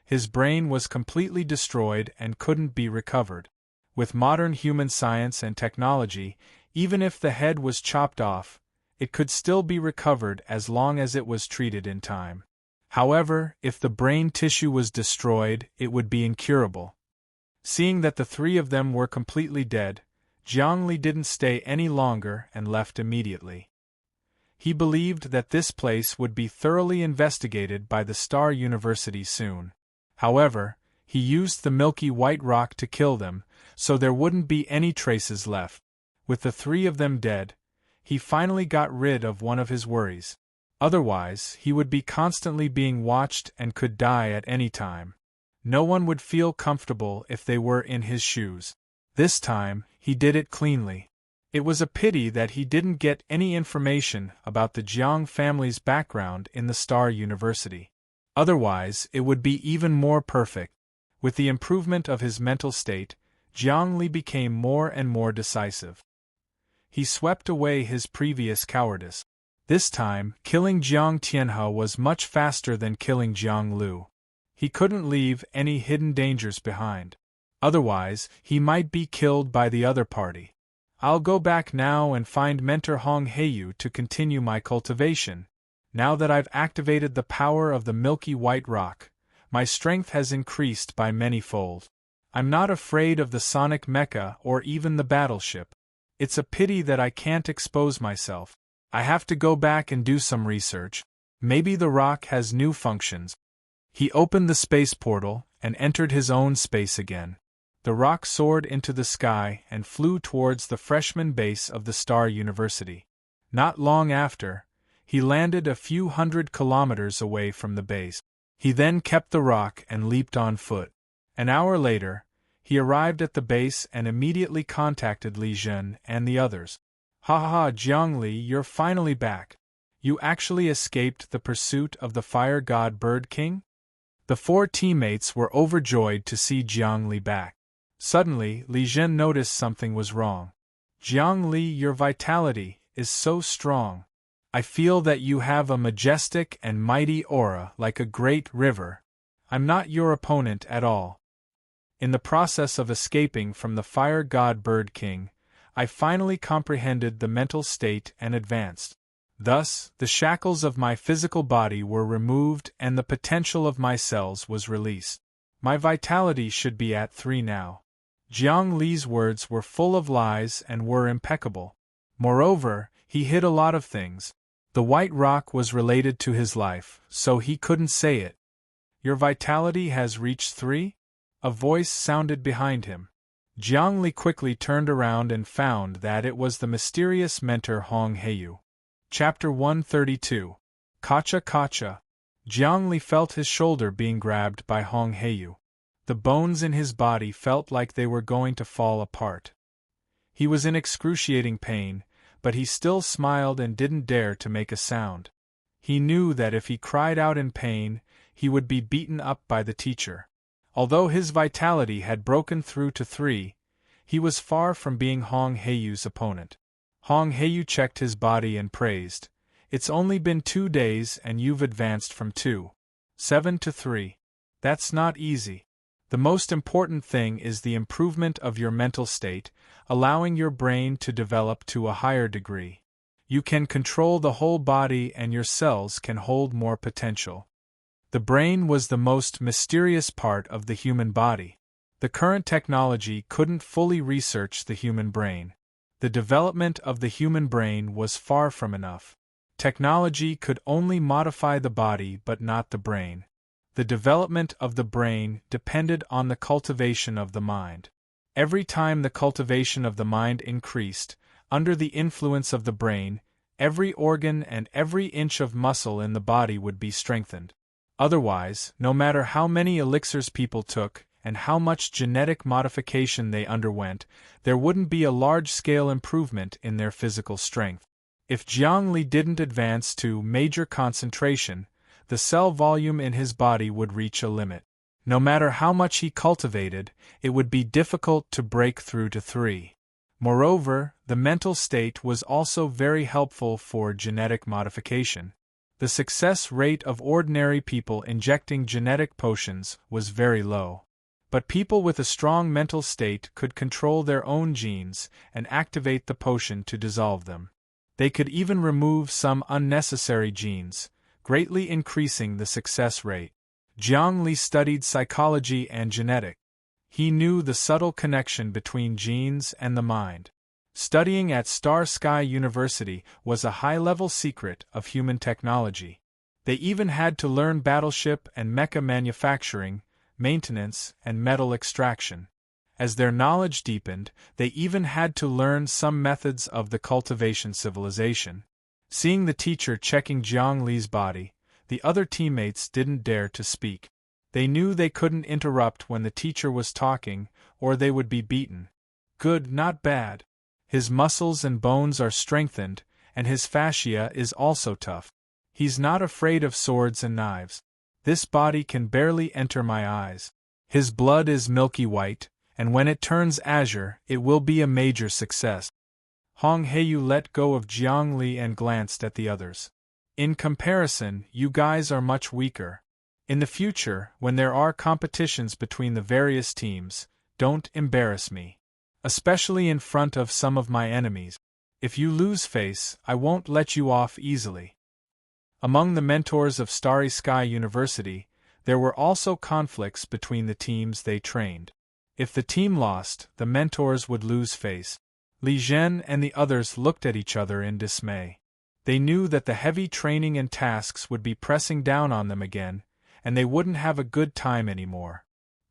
His brain was completely destroyed and couldn't be recovered. With modern human science and technology, even if the head was chopped off, it could still be recovered as long as it was treated in time. However, if the brain tissue was destroyed, it would be incurable. Seeing that the three of them were completely dead, Jiang Li didn't stay any longer and left immediately. He believed that this place would be thoroughly investigated by the Star University soon. However, he used the milky white rock to kill them, so there wouldn't be any traces left. With the three of them dead, he finally got rid of one of his worries. Otherwise, he would be constantly being watched and could die at any time. No one would feel comfortable if they were in his shoes. This time, he did it cleanly. It was a pity that he didn't get any information about the Jiang family's background in the Star University. Otherwise, it would be even more perfect. With the improvement of his mental state, Jiang Li became more and more decisive. He swept away his previous cowardice. This time, killing Jiang Tianhe was much faster than killing Jiang Lu. He couldn't leave any hidden dangers behind. Otherwise, he might be killed by the other party. I'll go back now and find Mentor Hong Heiyu to continue my cultivation. Now that I've activated the power of the milky white rock, my strength has increased by many-fold. I'm not afraid of the sonic mecha or even the battleship. It's a pity that I can't expose myself. I have to go back and do some research. Maybe the rock has new functions. He opened the space portal and entered his own space again. The rock soared into the sky and flew towards the freshman base of the Star University. Not long after, he landed a few hundred kilometers away from the base. He then kept the rock and leaped on foot. An hour later, he arrived at the base and immediately contacted Li Jun and the others. "Ha ha ha, Jiangli, you're finally back. You actually escaped the pursuit of the Fire God Bird King?" The four teammates were overjoyed to see Jiangli back. Suddenly, Li Jun noticed something was wrong. "Jiangli, your vitality is so strong. I feel that you have a majestic and mighty aura like a great river. I'm not your opponent at all. In the process of escaping from the Fire God Bird King, I finally comprehended the mental state and advanced. Thus, the shackles of my physical body were removed and the potential of my cells was released. My vitality should be at 3 now." Jiang Li's words were full of lies and were impeccable. Moreover, he hid a lot of things. The white rock was related to his life, so he couldn't say it. "Your vitality has reached 3? A voice sounded behind him. Jiang Li quickly turned around and found that it was the mysterious mentor Hong Heiyu. Chapter 132. Kacha Kacha. Jiang Li felt his shoulder being grabbed by Hong Heiyu. The bones in his body felt like they were going to fall apart. He was in excruciating pain, but he still smiled and didn't dare to make a sound. He knew that if he cried out in pain, he would be beaten up by the teacher. Although his vitality had broken through to 3, he was far from being Hong Heiyu's opponent. Hong Heiyu checked his body and praised, "It's only been 2 days and you've advanced from 2.7 to 3. That's not easy. The most important thing is the improvement of your mental state, allowing your brain to develop to a higher degree. You can control the whole body and your cells can hold more potential." The brain was the most mysterious part of the human body. The current technology couldn't fully research the human brain. The development of the human brain was far from enough. Technology could only modify the body but not the brain. The development of the brain depended on the cultivation of the mind. Every time the cultivation of the mind increased, under the influence of the brain, every organ and every inch of muscle in the body would be strengthened. Otherwise, no matter how many elixirs people took, and how much genetic modification they underwent, there wouldn't be a large-scale improvement in their physical strength. If Jiang Li didn't advance to major concentration, the cell volume in his body would reach a limit. No matter how much he cultivated, it would be difficult to break through to 3. Moreover, the mental state was also very helpful for genetic modification. The success rate of ordinary people injecting genetic potions was very low. But people with a strong mental state could control their own genes and activate the potion to dissolve them. They could even remove some unnecessary genes, greatly increasing the success rate. Jiang Li studied psychology and genetics. He knew the subtle connection between genes and the mind. Studying at Star Sky University was a high-level secret of human technology. They even had to learn battleship and mecha manufacturing, maintenance, and metal extraction. As their knowledge deepened, they even had to learn some methods of the cultivation civilization. Seeing the teacher checking Jiang Li's body, the other teammates didn't dare to speak. They knew they couldn't interrupt when the teacher was talking, or they would be beaten. Good, not bad. His muscles and bones are strengthened, and his fascia is also tough. He's not afraid of swords and knives. This body can barely enter my eyes. His blood is milky white, and when it turns azure, it will be a major success. Hong Heiyu let go of Jiang Li and glanced at the others. In comparison, you guys are much weaker. In the future, when there are competitions between the various teams, don't embarrass me. Especially in front of some of my enemies. If you lose face, I won't let you off easily. Among the mentors of Starry Sky University, there were also conflicts between the teams they trained. If the team lost, the mentors would lose face. Li Zhen and the others looked at each other in dismay. They knew that the heavy training and tasks would be pressing down on them again, and they wouldn't have a good time anymore.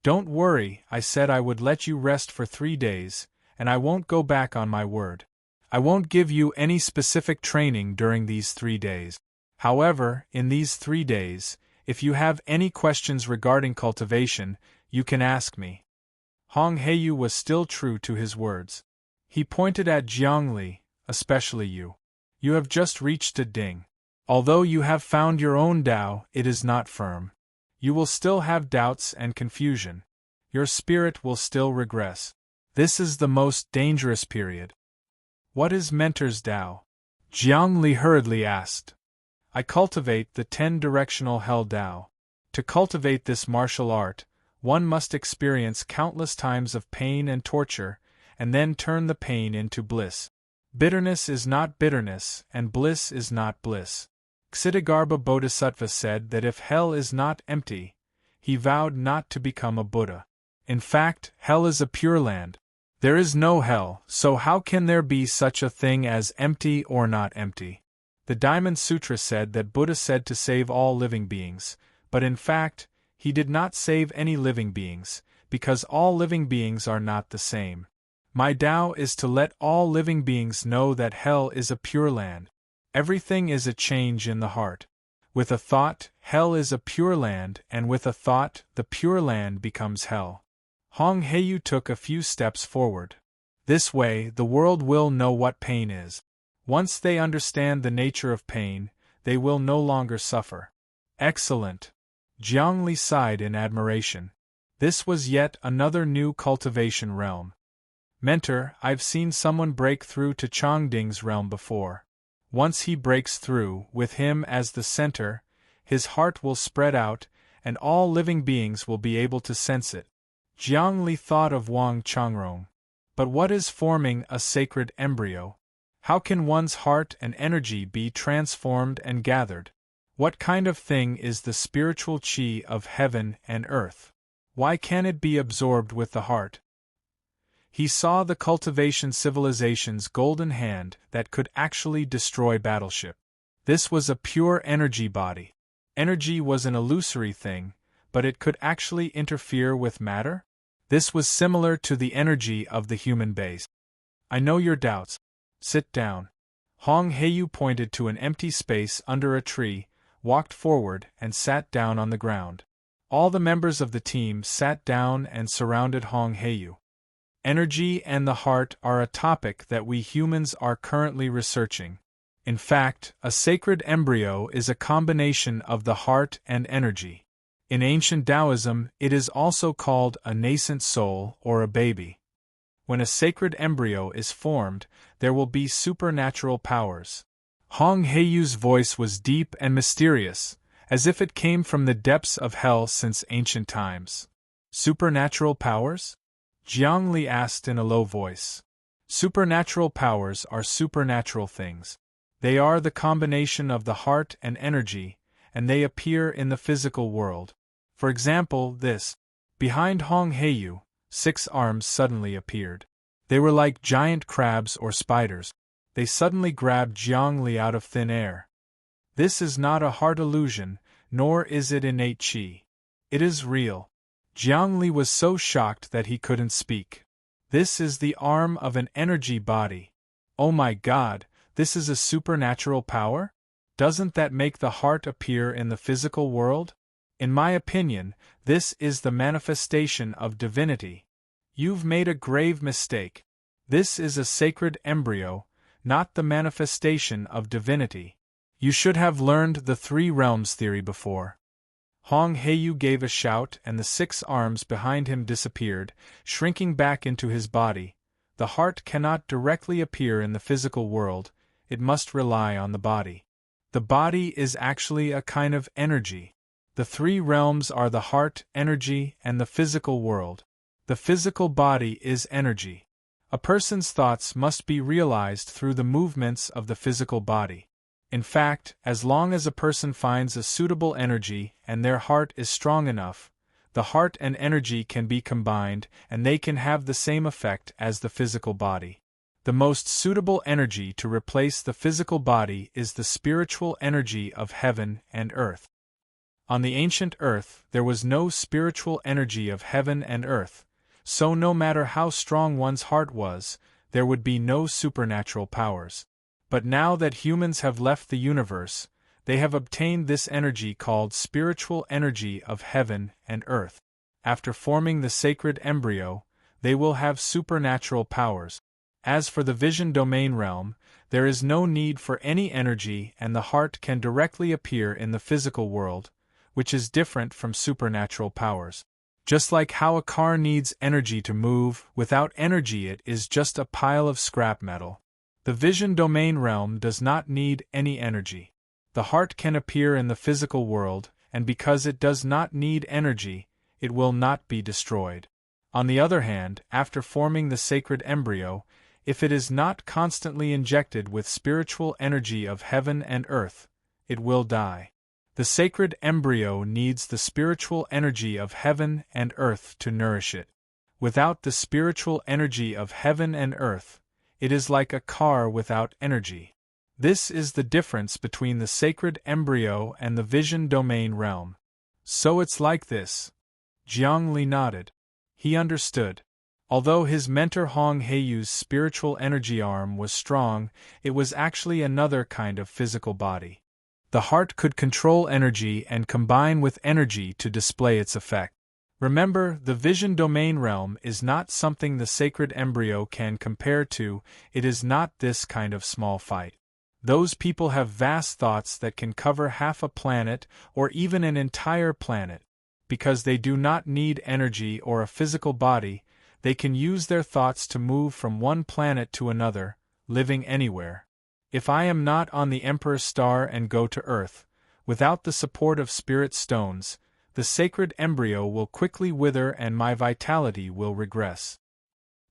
"Don't worry," I said I would let you rest for 3 days, and I won't go back on my word. I won't give you any specific training during these 3 days. However, in these 3 days, if you have any questions regarding cultivation, you can ask me. Hong Heiyu was still true to his words. He pointed at Jiangli, especially you. You have just reached a ding. Although you have found your own Tao, it is not firm. You will still have doubts and confusion. Your spirit will still regress. This is the most dangerous period. What is Mentor's Tao? Jiang Li hurriedly asked. I cultivate the 10-directional Hell Tao. To cultivate this martial art, one must experience countless times of pain and torture, and then turn the pain into bliss. Bitterness is not bitterness, and bliss is not bliss. Ksitigarbha Bodhisattva said that if hell is not empty, he vowed not to become a Buddha. In fact, hell is a pure land. There is no hell, so how can there be such a thing as empty or not empty? The Diamond Sutra said that Buddha said to save all living beings, but in fact, he did not save any living beings, because all living beings are not the same. My Tao is to let all living beings know that hell is a pure land. Everything is a change in the heart. With a thought, hell is a pure land, and with a thought, the pure land becomes hell. Hong Heiyu took a few steps forward. This way, the world will know what pain is. Once they understand the nature of pain, they will no longer suffer. Excellent. Jiang Li sighed in admiration. This was yet another new cultivation realm. Mentor, I've seen someone break through to Changding's realm before. Once he breaks through, with him as the center, his heart will spread out, and all living beings will be able to sense it. Jiang Li thought of Wang Changrong. But what is forming a sacred embryo? How can one's heart and energy be transformed and gathered? What kind of thing is the spiritual chi of heaven and earth? Why can't it be absorbed with the heart? He saw the cultivation civilization's golden hand that could actually destroy battleship. This was a pure energy body. Energy was an illusory thing, but it could actually interfere with matter? This was similar to the energy of the human base. I know your doubts. Sit down. Hong Heiyu pointed to an empty space under a tree, walked forward, and sat down on the ground. All the members of the team sat down and surrounded Hong Heiyu. Energy and the heart are a topic that we humans are currently researching. In fact, a sacred embryo is a combination of the heart and energy. In ancient Taoism, it is also called a nascent soul or a baby. When a sacred embryo is formed, there will be supernatural powers. Hong Heiyu's voice was deep and mysterious, as if it came from the depths of hell since ancient times. Supernatural powers? Jiang Li asked in a low voice. Supernatural powers are supernatural things. They are the combination of the heart and energy, and they appear in the physical world. For example, this. Behind Hong Heiyu, 6 arms suddenly appeared. They were like giant crabs or spiders. They suddenly grabbed Jiang Li out of thin air. This is not a heart illusion, nor is it innate qi. It is real. Jiang Li was so shocked that he couldn't speak. This is the arm of an energy body. Oh my God, this is a supernatural power? Doesn't that make the heart appear in the physical world? In my opinion, this is the manifestation of divinity. You've made a grave mistake. This is a sacred embryo, not the manifestation of divinity. You should have learned the 3 realms theory before. Hong Heiyu gave a shout and the 6 arms behind him disappeared, shrinking back into his body. The heart cannot directly appear in the physical world, it must rely on the body. The body is actually a kind of energy. The 3 realms are the heart, energy, and the physical world. The physical body is energy. A person's thoughts must be realized through the movements of the physical body. In fact, as long as a person finds a suitable energy and their heart is strong enough, the heart and energy can be combined and they can have the same effect as the physical body. The most suitable energy to replace the physical body is the spiritual energy of heaven and earth. On the ancient earth, there was no spiritual energy of heaven and earth, so no matter how strong one's heart was, there would be no supernatural powers. But now that humans have left the universe, they have obtained this energy called spiritual energy of heaven and earth. After forming the sacred embryo, they will have supernatural powers. As for the vision domain realm, there is no need for any energy and the heart can directly appear in the physical world, which is different from supernatural powers. Just like how a car needs energy to move, without energy it is just a pile of scrap metal. The vision domain realm does not need any energy. The heart can appear in the physical world, and because it does not need energy, it will not be destroyed. On the other hand, after forming the sacred embryo, if it is not constantly injected with spiritual energy of heaven and earth, it will die. The sacred embryo needs the spiritual energy of heaven and earth to nourish it. Without the spiritual energy of heaven and earth, it is like a car without energy. This is the difference between the sacred embryo and the vision domain realm. So it's like this. Jiang Li nodded. He understood. Although his mentor Hong Heiyu's spiritual energy arm was strong, it was actually another kind of physical body. The heart could control energy and combine with energy to display its effect. Remember, the vision domain realm is not something the sacred embryo can compare to, it is not this kind of small fight. Those people have vast thoughts that can cover half a planet or even an entire planet. Because they do not need energy or a physical body, they can use their thoughts to move from one planet to another, living anywhere. If I am not on the Emperor's star and go to Earth, without the support of spirit stones, the sacred embryo will quickly wither and my vitality will regress.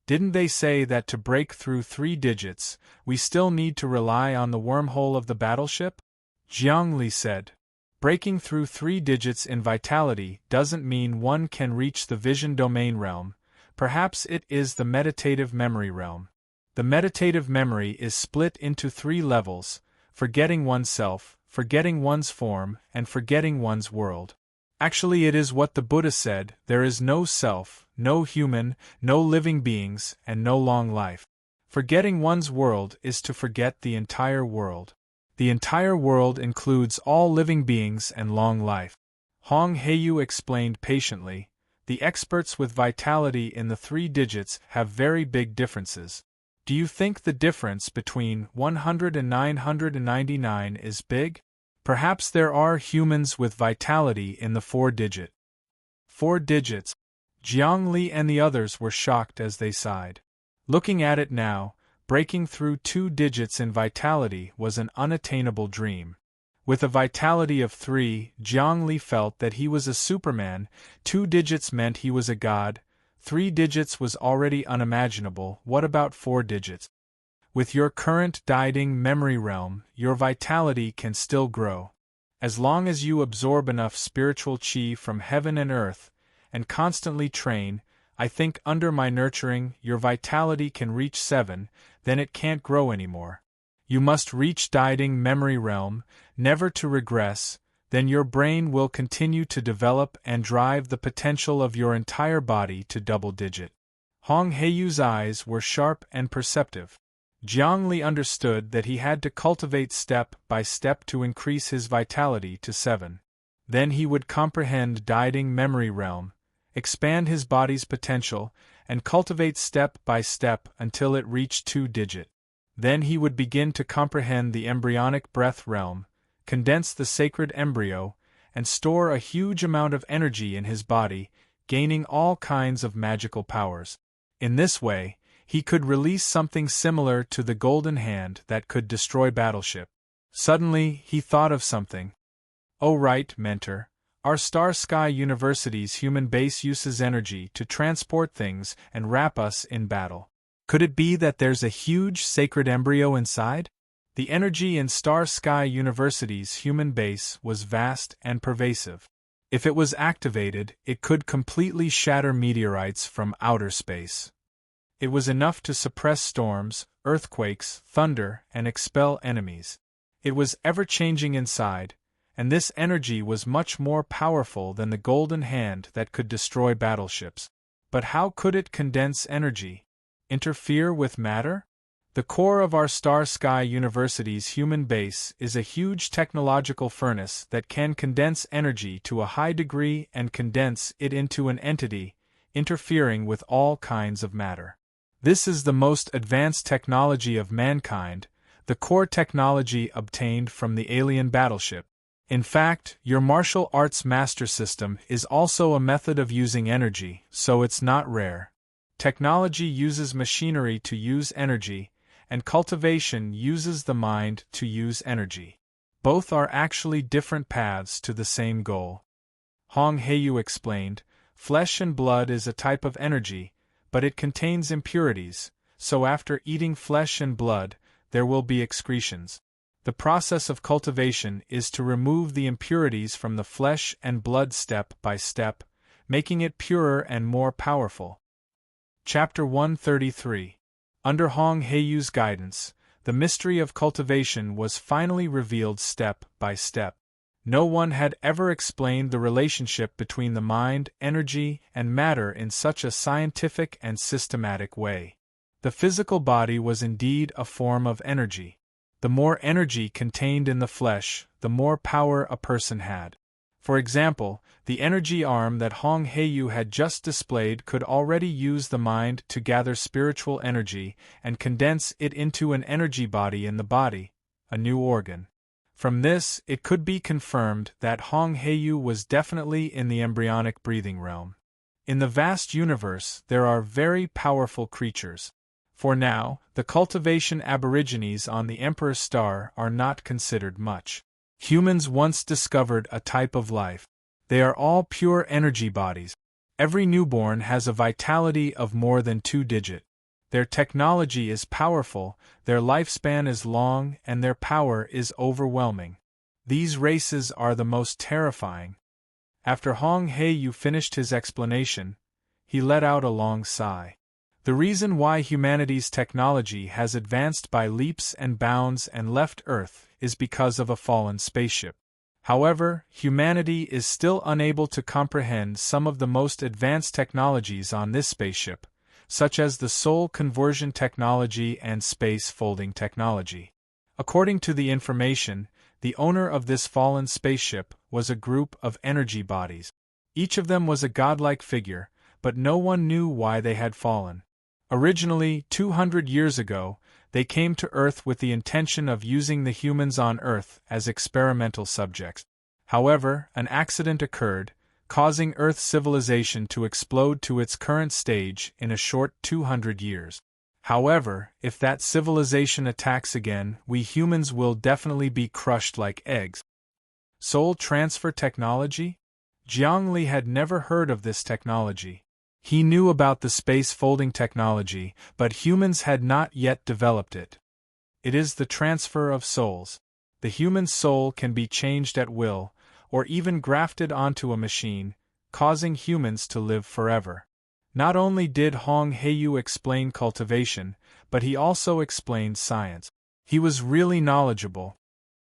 Didn't they say that to break through 3 digits, we still need to rely on the wormhole of the battleship? Jiang Li said. Breaking through 3 digits in vitality doesn't mean one can reach the vision domain realm. Perhaps it is the meditative memory realm. The meditative memory is split into 3 levels: forgetting oneself, forgetting one's form, and forgetting one's world. Actually, it is what the Buddha said: there is no self, no human, no living beings, and no long life. Forgetting one's world is to forget the entire world. The entire world includes all living beings and long life. Hong Heiyu explained patiently. The experts with vitality in the 3 digits have very big differences. Do you think the difference between 100 and 999 is big? Perhaps there are humans with vitality in the 4-digit. 4 digits. Jiang Li and the others were shocked as they sighed. Looking at it now, breaking through 2 digits in vitality was an unattainable dream. With a vitality of 3, Jiang Li felt that he was a Superman. 2 digits meant he was a god. 3 digits was already unimaginable. What about 4 digits? With your current guiding memory realm, your vitality can still grow. As long as you absorb enough spiritual chi from heaven and earth, and constantly train, I think under my nurturing, your vitality can reach 7, then it can't grow anymore. You must reach guiding memory realm, never to regress, then your brain will continue to develop and drive the potential of your entire body to double-digit. Hong Heiyu's eyes were sharp and perceptive. Jiang Li understood that he had to cultivate step by step to increase his vitality to 7. Then he would comprehend guiding memory realm, expand his body's potential, and cultivate step by step until it reached 2-digit. Then he would begin to comprehend the embryonic breath realm, condense the sacred embryo, and store a huge amount of energy in his body, gaining all kinds of magical powers. In this way, he could release something similar to the golden hand that could destroy battleship. Suddenly, he thought of something. Oh right, mentor. Our Star Sky University's human base uses energy to transport things and wrap us in battle. Could it be that there's a huge sacred embryo inside? The energy in Star Sky University's human base was vast and pervasive. If it was activated, it could completely shatter meteorites from outer space. It was enough to suppress storms, earthquakes, thunder, and expel enemies. It was ever-changing inside, and this energy was much more powerful than the golden hand that could destroy battleships. But how could it condense energy? Interfere with matter? The core of our Star-Sky University's human base is a huge technological furnace that can condense energy to a high degree and condense it into an entity, interfering with all kinds of matter. This is the most advanced technology of mankind, the core technology obtained from the alien battleship. In fact, your martial arts master system is also a method of using energy, so it's not rare. Technology uses machinery to use energy, and cultivation uses the mind to use energy. Both are actually different paths to the same goal. Hong Heiyu explained, flesh and blood is a type of energy, but it contains impurities, so after eating flesh and blood, there will be excretions. The process of cultivation is to remove the impurities from the flesh and blood step by step, making it purer and more powerful. Chapter 133. Under Hong Heiyu's guidance, the mystery of cultivation was finally revealed step by step. No one had ever explained the relationship between the mind, energy, and matter in such a scientific and systematic way. The physical body was indeed a form of energy. The more energy contained in the flesh, the more power a person had. For example, the energy arm that Hong Heiyu had just displayed could already use the mind to gather spiritual energy and condense it into an energy body in the body, a new organ. From this, it could be confirmed that Hong Heiyu was definitely in the embryonic breathing realm. In the vast universe, there are very powerful creatures. For now, the cultivation aborigines on the Emperor Star are not considered much. Humans once discovered a type of life. They are all pure energy bodies. Every newborn has a vitality of more than 2-digit. Their technology is powerful, their lifespan is long, and their power is overwhelming. These races are the most terrifying. After Hong Heiyu finished his explanation, he let out a long sigh. The reason why humanity's technology has advanced by leaps and bounds and left Earth is because of a fallen spaceship. However, humanity is still unable to comprehend some of the most advanced technologies on this spaceship, such as the soul conversion technology and space folding technology. According to the information, the owner of this fallen spaceship was a group of energy bodies. Each of them was a godlike figure, but no one knew why they had fallen. Originally, 200 years ago, they came to Earth with the intention of using the humans on Earth as experimental subjects. However, an accident occurred, causing Earth's civilization to explode to its current stage in a short 200 years. However, if that civilization attacks again, we humans will definitely be crushed like eggs. Soul transfer technology? Jiang Li had never heard of this technology. He knew about the space folding technology, but humans had not yet developed it. It is the transfer of souls. The human soul can be changed at will, or even grafted onto a machine, causing humans to live forever. Not only did Hong Heiyu explain cultivation, but he also explained science. He was really knowledgeable.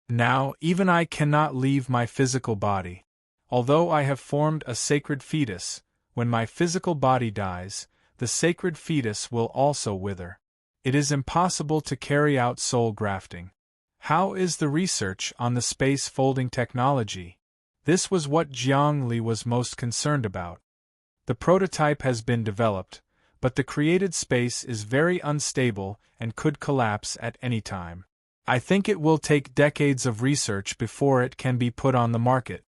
Now, even I cannot leave my physical body. Although I have formed a sacred fetus, when my physical body dies, the sacred fetus will also wither. It is impossible to carry out soul grafting. How is the research on the space folding technology? This was what Jiang Li was most concerned about. The prototype has been developed, but the created space is very unstable and could collapse at any time. I think it will take decades of research before it can be put on the market.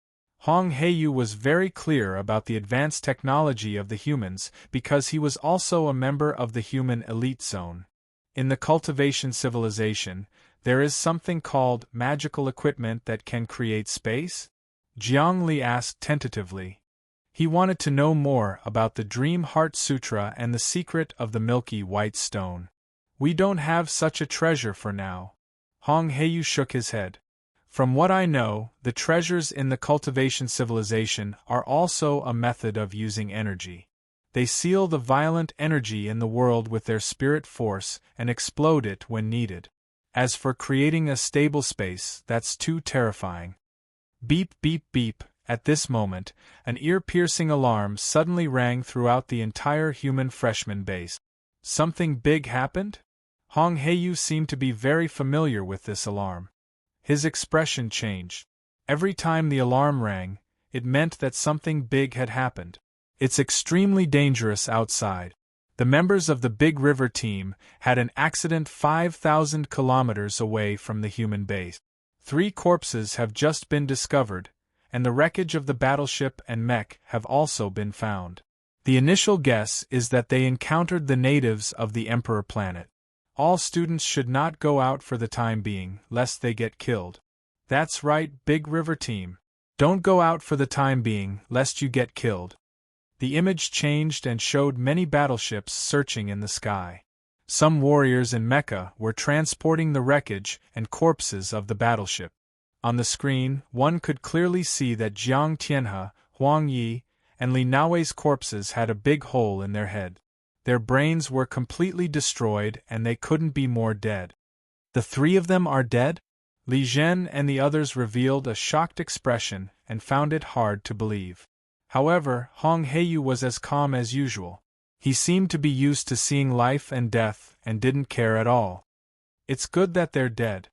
Hong Heiyu was very clear about the advanced technology of the humans because he was also a member of the human elite zone. In the cultivation civilization, there is something called magical equipment that can create space? Jiang Li asked tentatively. He wanted to know more about the Dream Heart Sutra and the secret of the milky white stone. We don't have such a treasure for now. Hong Heiyu shook his head. From what I know, the treasures in the cultivation civilization are also a method of using energy. They seal the violent energy in the world with their spirit force and explode it when needed. As for creating a stable space, that's too terrifying. Beep beep beep. At this moment, an ear-piercing alarm suddenly rang throughout the entire human freshman base. Something big happened? Hong Haeyu seemed to be very familiar with this alarm. His expression changed. Every time the alarm rang, it meant that something big had happened. It's extremely dangerous outside. The members of the Big River team had an accident 5,000 kilometers away from the human base. 3 corpses have just been discovered, and the wreckage of the battleship and mech have also been found. The initial guess is that they encountered the natives of the Emperor planet. All students should not go out for the time being, lest they get killed. That's right, Big River team. Don't go out for the time being, lest you get killed. The image changed and showed many battleships searching in the sky. Some warriors in mecha were transporting the wreckage and corpses of the battleship. On the screen, one could clearly see that Jiang Tianhe, Huang Yi, and Li Naoi's corpses had a big hole in their head. Their brains were completely destroyed and they couldn't be more dead. The 3 of them are dead? Li Zhen and the others revealed a shocked expression and found it hard to believe. However, Hong Haeyu was as calm as usual. He seemed to be used to seeing life and death and didn't care at all. It's good that they're dead.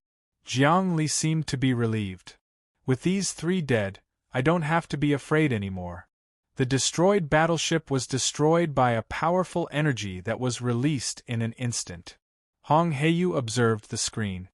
Jiang Li seemed to be relieved. With these 3 dead, I don't have to be afraid anymore. The destroyed battleship was destroyed by a powerful energy that was released in an instant. Hong Haeyu observed the screen.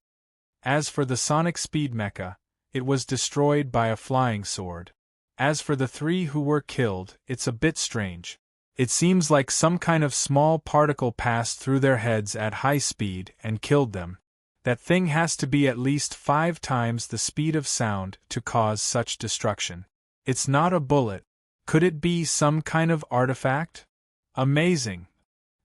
As for the sonic speed mecha, it was destroyed by a flying sword. As for the 3 who were killed, it's a bit strange. It seems like some kind of small particle passed through their heads at high speed and killed them. That thing has to be at least 5 times the speed of sound to cause such destruction. It's not a bullet. Could it be some kind of artifact? Amazing!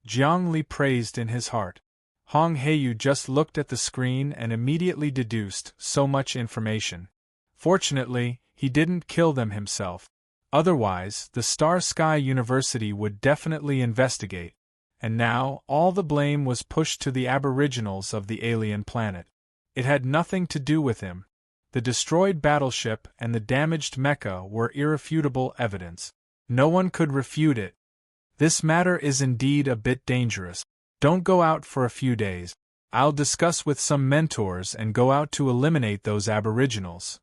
Jiang Li praised in his heart. Hong Haeyu just looked at the screen and immediately deduced so much information. Fortunately, he didn't kill them himself. Otherwise, the Star Sky University would definitely investigate. And now, all the blame was pushed to the aboriginals of the alien planet. It had nothing to do with him. The destroyed battleship and the damaged mecha were irrefutable evidence. No one could refute it. This matter is indeed a bit dangerous. Don't go out for a few days. I'll discuss with some mentors and go out to eliminate those aboriginals.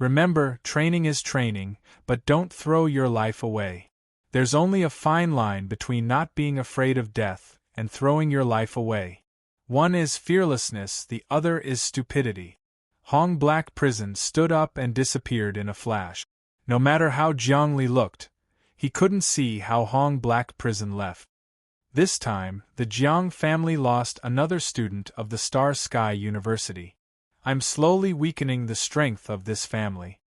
Remember, training is training, but don't throw your life away. There's only a fine line between not being afraid of death and throwing your life away. One is fearlessness, the other is stupidity. Hong Black Prison stood up and disappeared in a flash. No matter how Jiang Li looked, he couldn't see how Hong Black Prison left. This time, the Jiang family lost another student of the Star Sky University. I'm slowly weakening the strength of this family.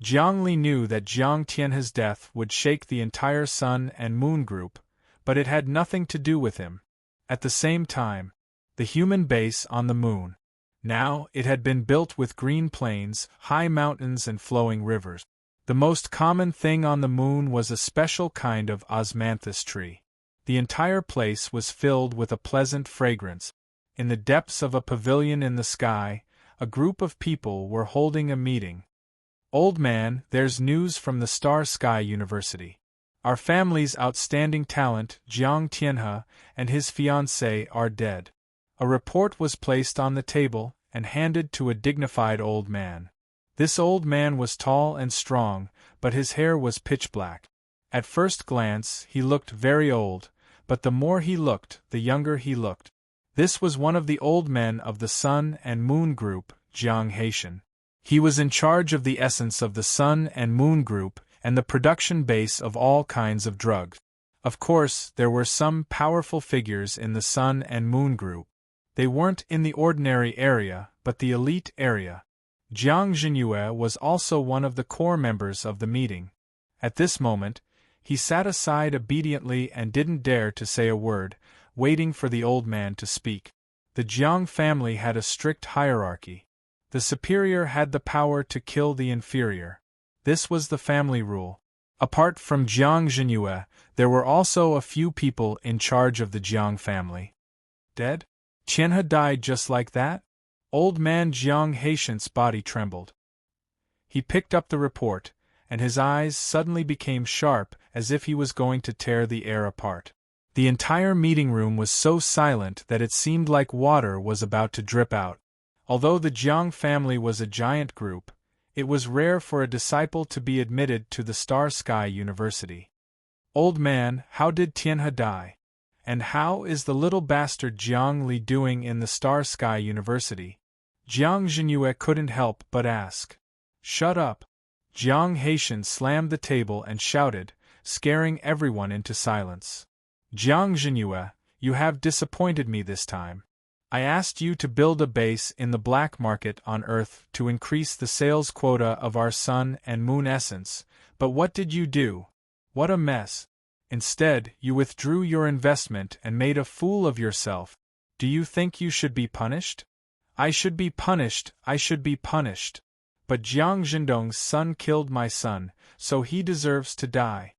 Jiang Li knew that Jiang Tianhe's death would shake the entire Sun and Moon group, but it had nothing to do with him. At the same time, the human base on the Moon. Now, it had been built with green plains, high mountains and flowing rivers. The most common thing on the Moon was a special kind of osmanthus tree. The entire place was filled with a pleasant fragrance. In the depths of a pavilion in the sky, a group of people were holding a meeting. Old man, there's news from the Star Sky University. Our family's outstanding talent, Jiang Tianhe, and his fiancée are dead. A report was placed on the table and handed to a dignified old man. This old man was tall and strong, but his hair was pitch black. At first glance, he looked very old, but the more he looked, the younger he looked. This was one of the old men of the Sun and Moon group, Jiang Haitian. He was in charge of the essence of the Sun and Moon group and the production base of all kinds of drugs. Of course, there were some powerful figures in the Sun and Moon group. They weren't in the ordinary area, but the elite area. Jiang Zhenyue was also one of the core members of the meeting. At this moment, he sat aside obediently and didn't dare to say a word, waiting for the old man to speak. The Jiang family had a strict hierarchy. The superior had the power to kill the inferior. This was the family rule. Apart from Jiang Zhenyue, there were also a few people in charge of the Jiang family. Dead? Tianhe died just like that? Old man Jiang Haitian's body trembled. He picked up the report, and his eyes suddenly became sharp as if he was going to tear the air apart. The entire meeting room was so silent that it seemed like water was about to drip out. Although the Jiang family was a giant group, it was rare for a disciple to be admitted to the Star Sky University. Old man, how did Tianhe die? And how is the little bastard Jiang Li doing in the Star Sky University? Jiang Zhenyue couldn't help but ask. Shut up! Jiang Haitian slammed the table and shouted, scaring everyone into silence. Jiang Zhenyue, you have disappointed me this time. I asked you to build a base in the black market on Earth to increase the sales quota of our sun and moon essence, but what did you do? What a mess! Instead, you withdrew your investment and made a fool of yourself. Do you think you should be punished? I should be punished, I should be punished. But Jiang Zhendong's son killed my son, so he deserves to die.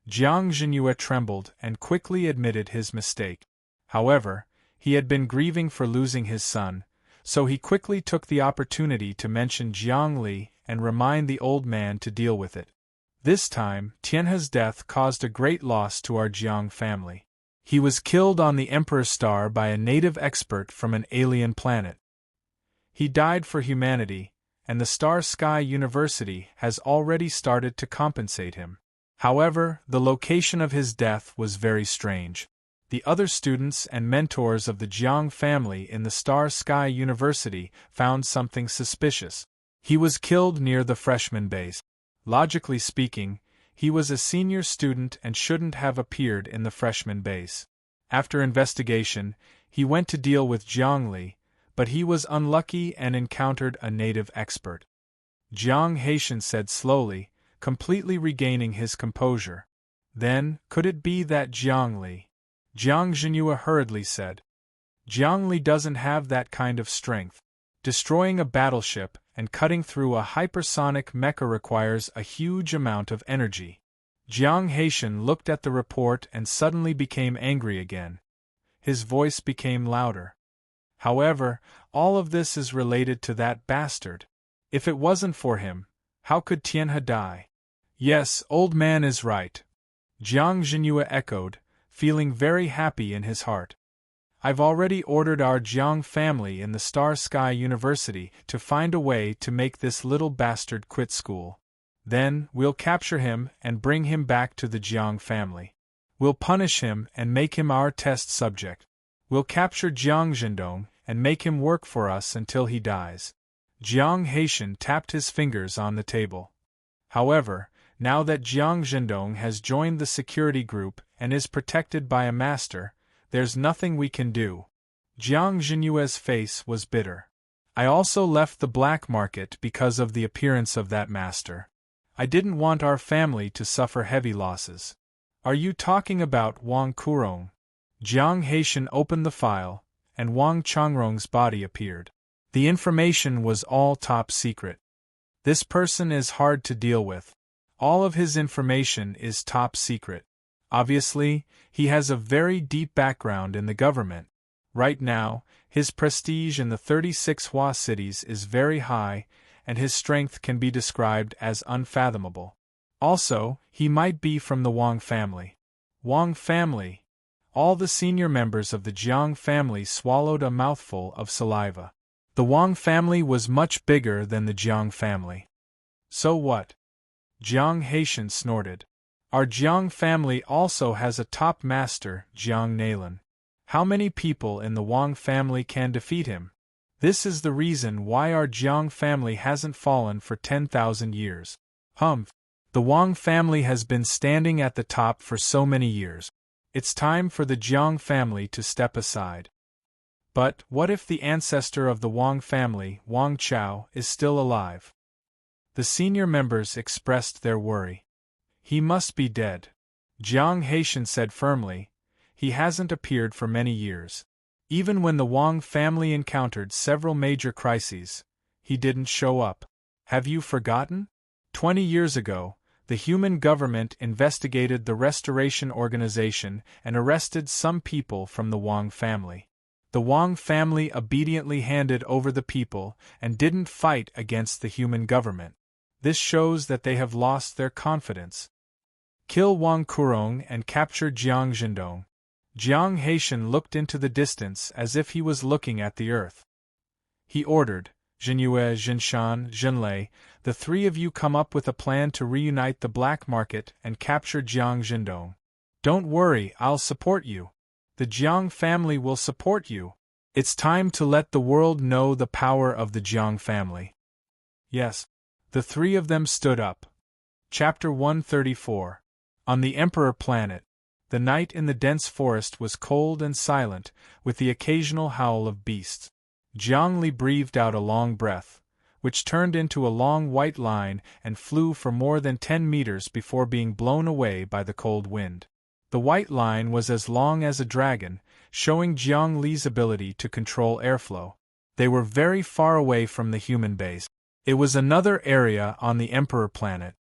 Jiang Zhenyue trembled and quickly admitted his mistake. However, he had been grieving for losing his son, so he quickly took the opportunity to mention Jiang Li and remind the old man to deal with it. This time, Tianhe's death caused a great loss to our Jiang family. He was killed on the Emperor's Star by a native expert from an alien planet. He died for humanity, and the Star Sky University has already started to compensate him. However, the location of his death was very strange. The other students and mentors of the Jiang family in the Star Sky University found something suspicious. He was killed near the freshman base. Logically speaking, he was a senior student and shouldn't have appeared in the freshman base. After investigation, he went to deal with Jiang Li, but he was unlucky and encountered a native expert. Jiang Haitian said slowly, completely regaining his composure. Then, could it be that Jiang Li? Jiang Zhenyue hurriedly said. Jiang Li doesn't have that kind of strength. Destroying a battleship and cutting through a hypersonic mecha requires a huge amount of energy. Jiang Haitian looked at the report and suddenly became angry again. His voice became louder. However, all of this is related to that bastard. If it wasn't for him, how could Tianhe die? Yes, old man is right. Jiang Zhenyue echoed, feeling very happy in his heart. I've already ordered our Jiang family in the Star Sky University to find a way to make this little bastard quit school. Then, we'll capture him and bring him back to the Jiang family. We'll punish him and make him our test subject. We'll capture Jiang Zhendong and make him work for us until he dies. Jiang Haitian tapped his fingers on the table. However, now that Jiang Zhendong has joined the security group and is protected by a master, there's nothing we can do. Jiang Zhenyue's face was bitter. I also left the black market because of the appearance of that master. I didn't want our family to suffer heavy losses. Are you talking about Wang Kurong? Jiang Haitian opened the file, and Wang Changrong's body appeared. The information was all top secret. This person is hard to deal with. All of his information is top secret. Obviously, he has a very deep background in the government. Right now, his prestige in the 36 Hua cities is very high, and his strength can be described as unfathomable. Also, he might be from the Wang family. Wang family. All the senior members of the Jiang family swallowed a mouthful of saliva. The Wang family was much bigger than the Jiang family. So what? Jiang Haitian snorted. Our Jiang family also has a top master, Jiang Nailan. How many people in the Wang family can defeat him? This is the reason why our Jiang family hasn't fallen for 10,000 years. The Wang family has been standing at the top for so many years. It's time for the Jiang family to step aside. But what if the ancestor of the Wang family, Wang Chao, is still alive? The senior members expressed their worry. He must be dead. Jiang Haitian said firmly. He hasn't appeared for many years. Even when the Wang family encountered several major crises, he didn't show up. Have you forgotten? 20 years ago, The human government investigated the restoration organization and arrested some people from the Wang family. The Wang family obediently handed over the people and didn't fight against the human government. This shows that they have lost their confidence. Kill Wang Kurong and capture Jiang Zhendong. Jiang Haitian looked into the distance as if he was looking at the earth. He ordered, Zhenyue, Zhenshan, Zhenlei, the three of you come up with a plan to reunite the black market and capture Jiang Zhendong. Don't worry, I'll support you. The Jiang family will support you. It's time to let the world know the power of the Jiang family. Yes. The three of them stood up. Chapter 134. On the Emperor Planet. The night in the dense forest was cold and silent, with the occasional howl of beasts. Jiang Li breathed out a long breath, which turned into a long white line and flew for more than 10 meters before being blown away by the cold wind. The white line was as long as a dragon, showing Jiang Li's ability to control airflow. They were very far away from the human base. It was another area on the Emperor Planet.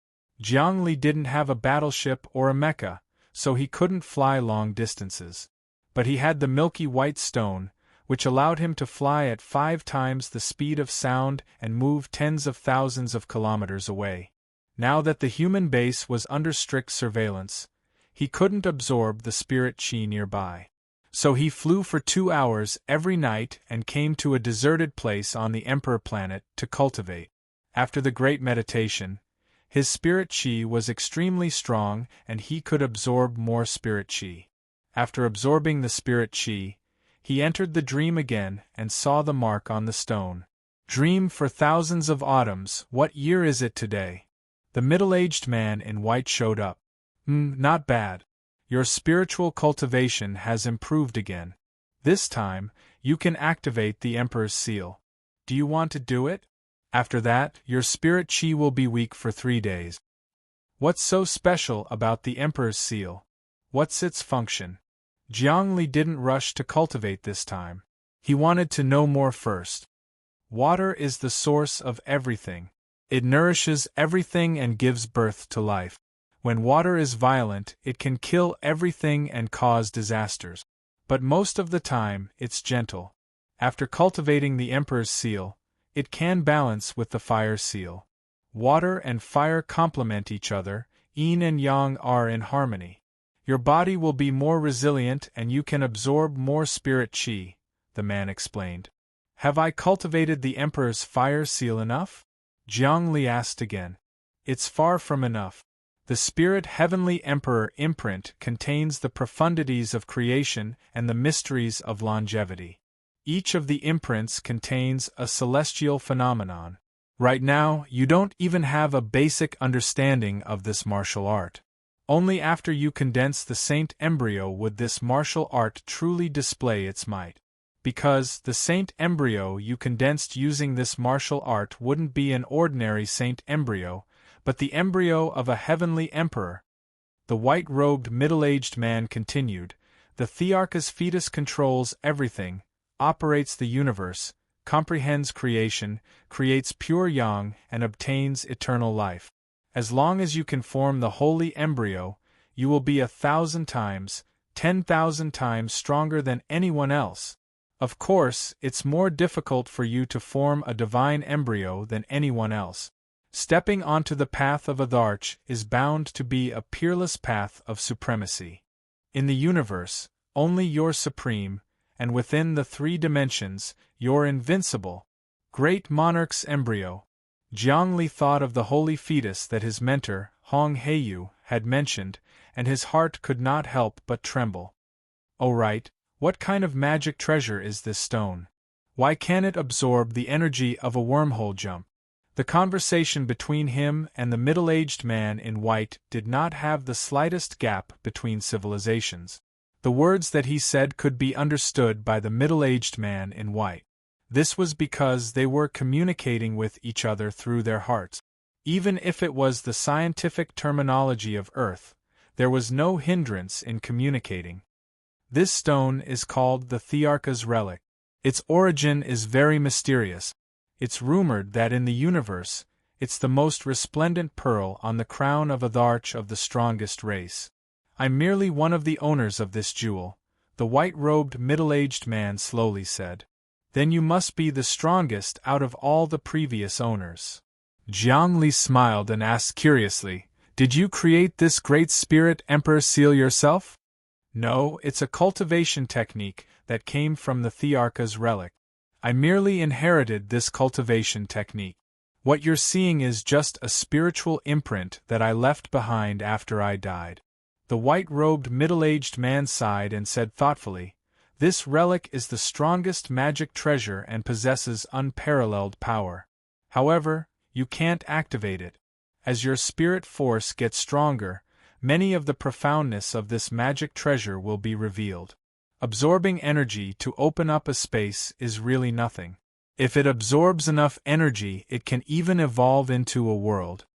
Jiang Li didn't have a battleship or a mecha, so he couldn't fly long distances. But he had the milky white stone, which allowed him to fly at 5 times the speed of sound and move tens of thousands of kilometers away. Now that the human base was under strict surveillance, he couldn't absorb the spirit chi nearby. So he flew for 2 hours every night and came to a deserted place on the Emperor Planet to cultivate. After the great meditation, his spirit chi was extremely strong and he could absorb more spirit chi. After absorbing the spirit chi, he entered the dream again and saw the mark on the stone. Dream for thousands of autumns, what year is it today? The middle-aged man in white showed up. Not bad. Your spiritual cultivation has improved again. This time, you can activate the Emperor's seal. Do you want to do it? After that, your spirit chi will be weak for 3 days. What's so special about the Emperor's seal? What's its function? Jiang Li didn't rush to cultivate this time. He wanted to know more first. Water is the source of everything. It nourishes everything and gives birth to life. When water is violent, it can kill everything and cause disasters. But most of the time, it's gentle. After cultivating the Emperor's seal, it can balance with the fire seal. Water and fire complement each other, yin and yang are in harmony. Your body will be more resilient and you can absorb more spirit chi, the man explained. Have I cultivated the Emperor's fire seal enough? Jiang Li asked again. It's far from enough. The Spirit Heavenly Emperor imprint contains the profundities of creation and the mysteries of longevity. Each of the imprints contains a celestial phenomenon. Right now, you don't even have a basic understanding of this martial art. Only after you condense the saint embryo would this martial art truly display its might. Because the saint embryo you condensed using this martial art wouldn't be an ordinary saint embryo, but the embryo of a heavenly emperor. The white-robed middle-aged man continued, the Thearcha's fetus controls everything, operates the universe, comprehends creation, creates pure yang, and obtains eternal life. As long as you can form the holy embryo, you will be 1,000 times, 10,000 times stronger than anyone else. Of course, it's more difficult for you to form a divine embryo than anyone else. Stepping onto the path of Atharch is bound to be a peerless path of supremacy. In the universe, only you're supreme, and within the 3 dimensions, you're invincible. Great monarch's embryo. Jiang Li thought of the holy fetus that his mentor, Hong Heiyu, had mentioned, and his heart could not help but tremble. Oh right, what kind of magic treasure is this stone? Why can't it absorb the energy of a wormhole jump? The conversation between him and the middle-aged man in white did not have the slightest gap between civilizations. The words that he said could be understood by the middle-aged man in white. This was because they were communicating with each other through their hearts. Even if it was the scientific terminology of Earth, there was no hindrance in communicating. This stone is called the Thearcha's relic. Its origin is very mysterious. It's rumored that in the universe, It's the most resplendent pearl on the crown of a arch of the strongest race. I'm merely one of the owners of this jewel, the white-robed middle-aged man slowly said. Then you must be the strongest out of all the previous owners. Jiang Li smiled and asked curiously, Did you create this great spirit emperor seal yourself? No, it's a cultivation technique that came from the Thearka's relic. I merely inherited this cultivation technique. What you're seeing is just a spiritual imprint that I left behind after I died. The white-robed middle-aged man sighed and said thoughtfully, This relic is the strongest magic treasure and possesses unparalleled power. However, you can't activate it. As your spirit force gets stronger, many of the profoundness of this magic treasure will be revealed. Absorbing energy to open up a space is really nothing. If it absorbs enough energy, it can even evolve into a world.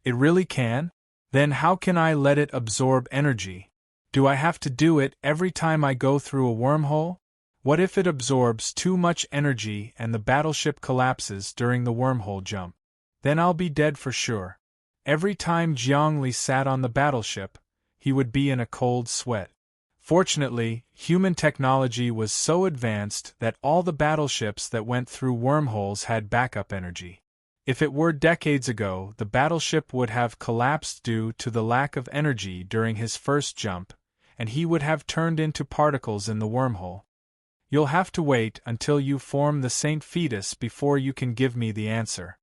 It really can? Then how can I let it absorb energy? Do I have to do it every time I go through a wormhole? What if it absorbs too much energy and the battleship collapses during the wormhole jump? Then I'll be dead for sure. Every time Jiang Li sat on the battleship, he would be in a cold sweat. Fortunately, human technology was so advanced that all the battleships that went through wormholes had backup energy. If it were decades ago, the battleship would have collapsed due to the lack of energy during his first jump, and he would have turned into particles in the wormhole. You'll have to wait until you form the Saint Fetus before you can give me the answer.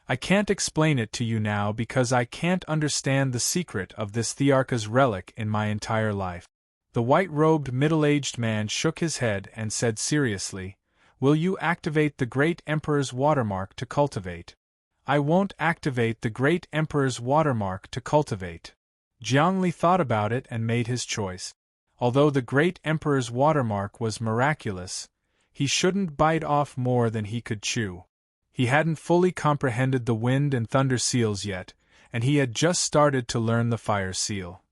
I can't explain it to you now because I can't understand the secret of this Thearka's relic in my entire life. The white-robed middle-aged man shook his head and said seriously, Will you activate the Great Emperor's watermark to cultivate? I won't activate the Great Emperor's watermark to cultivate. Jiang Li thought about it and made his choice. Although the Great Emperor's watermark was miraculous, he shouldn't bite off more than he could chew. He hadn't fully comprehended the wind and thunder seals yet, and he had just started to learn the fire seal.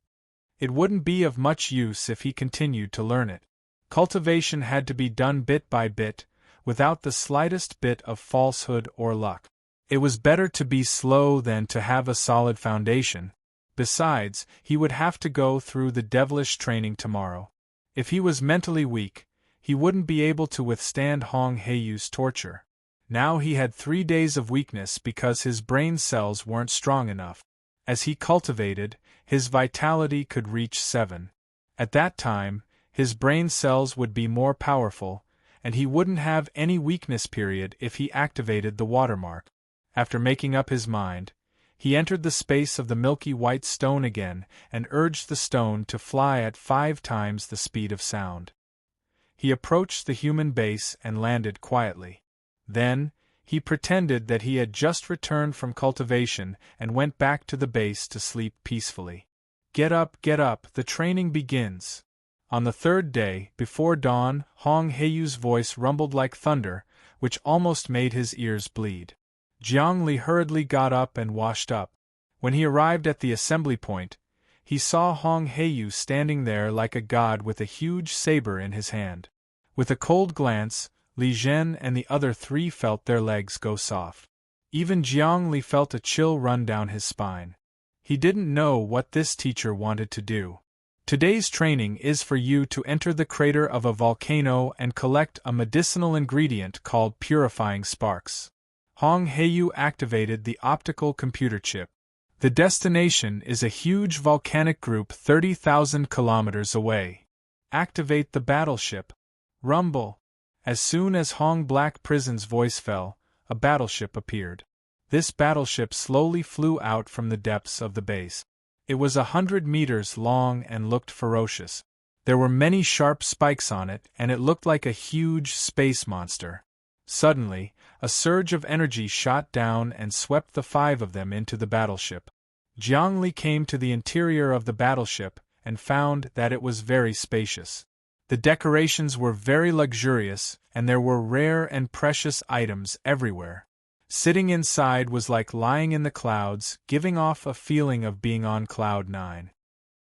It wouldn't be of much use if he continued to learn it. Cultivation had to be done bit by bit, without the slightest bit of falsehood or luck. It was better to be slow than to have a solid foundation. Besides, he would have to go through the devilish training tomorrow. If he was mentally weak, he wouldn't be able to withstand Hong Heiyu's torture. Now he had 3 days of weakness because his brain cells weren't strong enough. As he cultivated, his vitality could reach 7. At that time, his brain cells would be more powerful, and he wouldn't have any weakness period if he activated the watermark. After making up his mind, he entered the space of the milky white stone again and urged the stone to fly at 5 times the speed of sound. He approached the human base and landed quietly. Then, he pretended that he had just returned from cultivation and went back to the base to sleep peacefully. Get up, the training begins. On the 3rd day, before dawn, Hong Heiyu's voice rumbled like thunder, which almost made his ears bleed. Jiang Li hurriedly got up and washed up. When he arrived at the assembly point, he saw Hong Heiyu standing there like a god with a huge saber in his hand. With a cold glance, Li Zhen and the other 3 felt their legs go soft. Even Jiang Li felt a chill run down his spine. He didn't know what this teacher wanted to do. Today's training is for you to enter the crater of a volcano and collect a medicinal ingredient called purifying sparks. Hong Heiyu activated the optical computer chip. The destination is a huge volcanic group 30,000 kilometers away. Activate the battleship. Rumble. As soon as Hong Black Prison's voice fell, a battleship appeared. This battleship slowly flew out from the depths of the base. It was 100 meters long and looked ferocious. There were many sharp spikes on it, and it looked like a huge space monster. Suddenly, a surge of energy shot down and swept the 5 of them into the battleship. Jiang Li came to the interior of the battleship and found that it was very spacious. The decorations were very luxurious, and there were rare and precious items everywhere. Sitting inside was like lying in the clouds, giving off a feeling of being on cloud 9.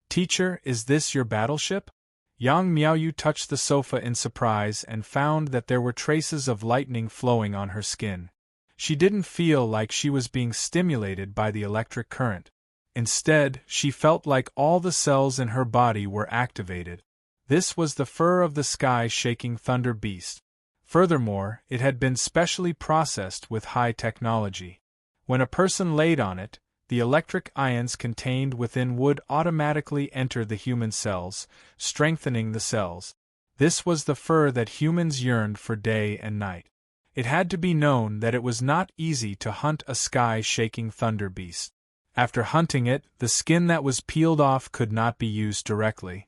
Teacher, is this your battleship? Yang Miaoyu touched the sofa in surprise and found that there were traces of lightning flowing on her skin. She didn't feel like she was being stimulated by the electric current. Instead, she felt like all the cells in her body were activated. This was the fur of the sky-shaking thunder beast. Furthermore, it had been specially processed with high technology. When a person laid on it, the electric ions contained within would automatically enter the human cells, strengthening the cells. This was the fur that humans yearned for day and night. It had to be known that it was not easy to hunt a sky-shaking thunder beast. After hunting it, the skin that was peeled off could not be used directly.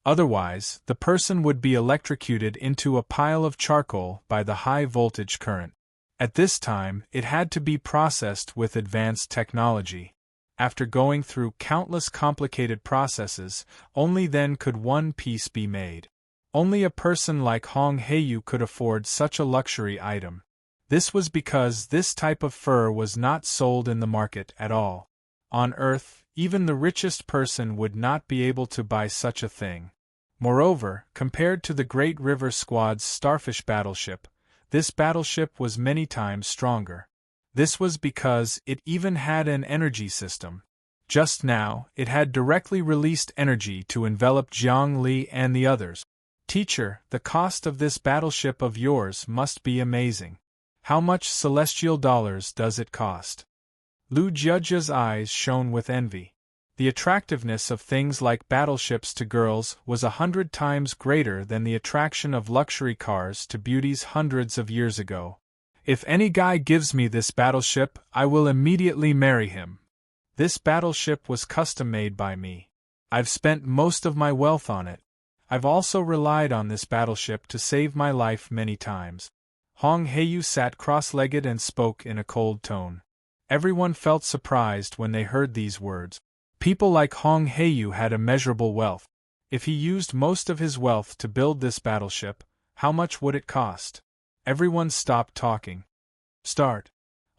Otherwise, the person would be electrocuted into a pile of charcoal by the high-voltage current. At this time, it had to be processed with advanced technology. After going through countless complicated processes, only then could one piece be made. Only a person like Hong Heiyu could afford such a luxury item. This was because this type of fur was not sold in the market at all. On Earth, even the richest person would not be able to buy such a thing. Moreover, compared to the Great River Squad's starfish battleship, this battleship was many times stronger. This was because it even had an energy system. Just now, it had directly released energy to envelop Jiang Li and the others. Teacher, the cost of this battleship of yours must be amazing. How much celestial dollars does it cost? Lu Jiajia's eyes shone with envy. The attractiveness of things like battleships to girls was 100 times greater than the attraction of luxury cars to beauties hundreds of years ago. If any guy gives me this battleship, I will immediately marry him. This battleship was custom-made by me. I've spent most of my wealth on it. I've also relied on this battleship to save my life many times. Hong Heiyu sat cross-legged and spoke in a cold tone. Everyone felt surprised when they heard these words. People like Hong Heiyu had immeasurable wealth. If he used most of his wealth to build this battleship, how much would it cost? Everyone stopped talking. Start.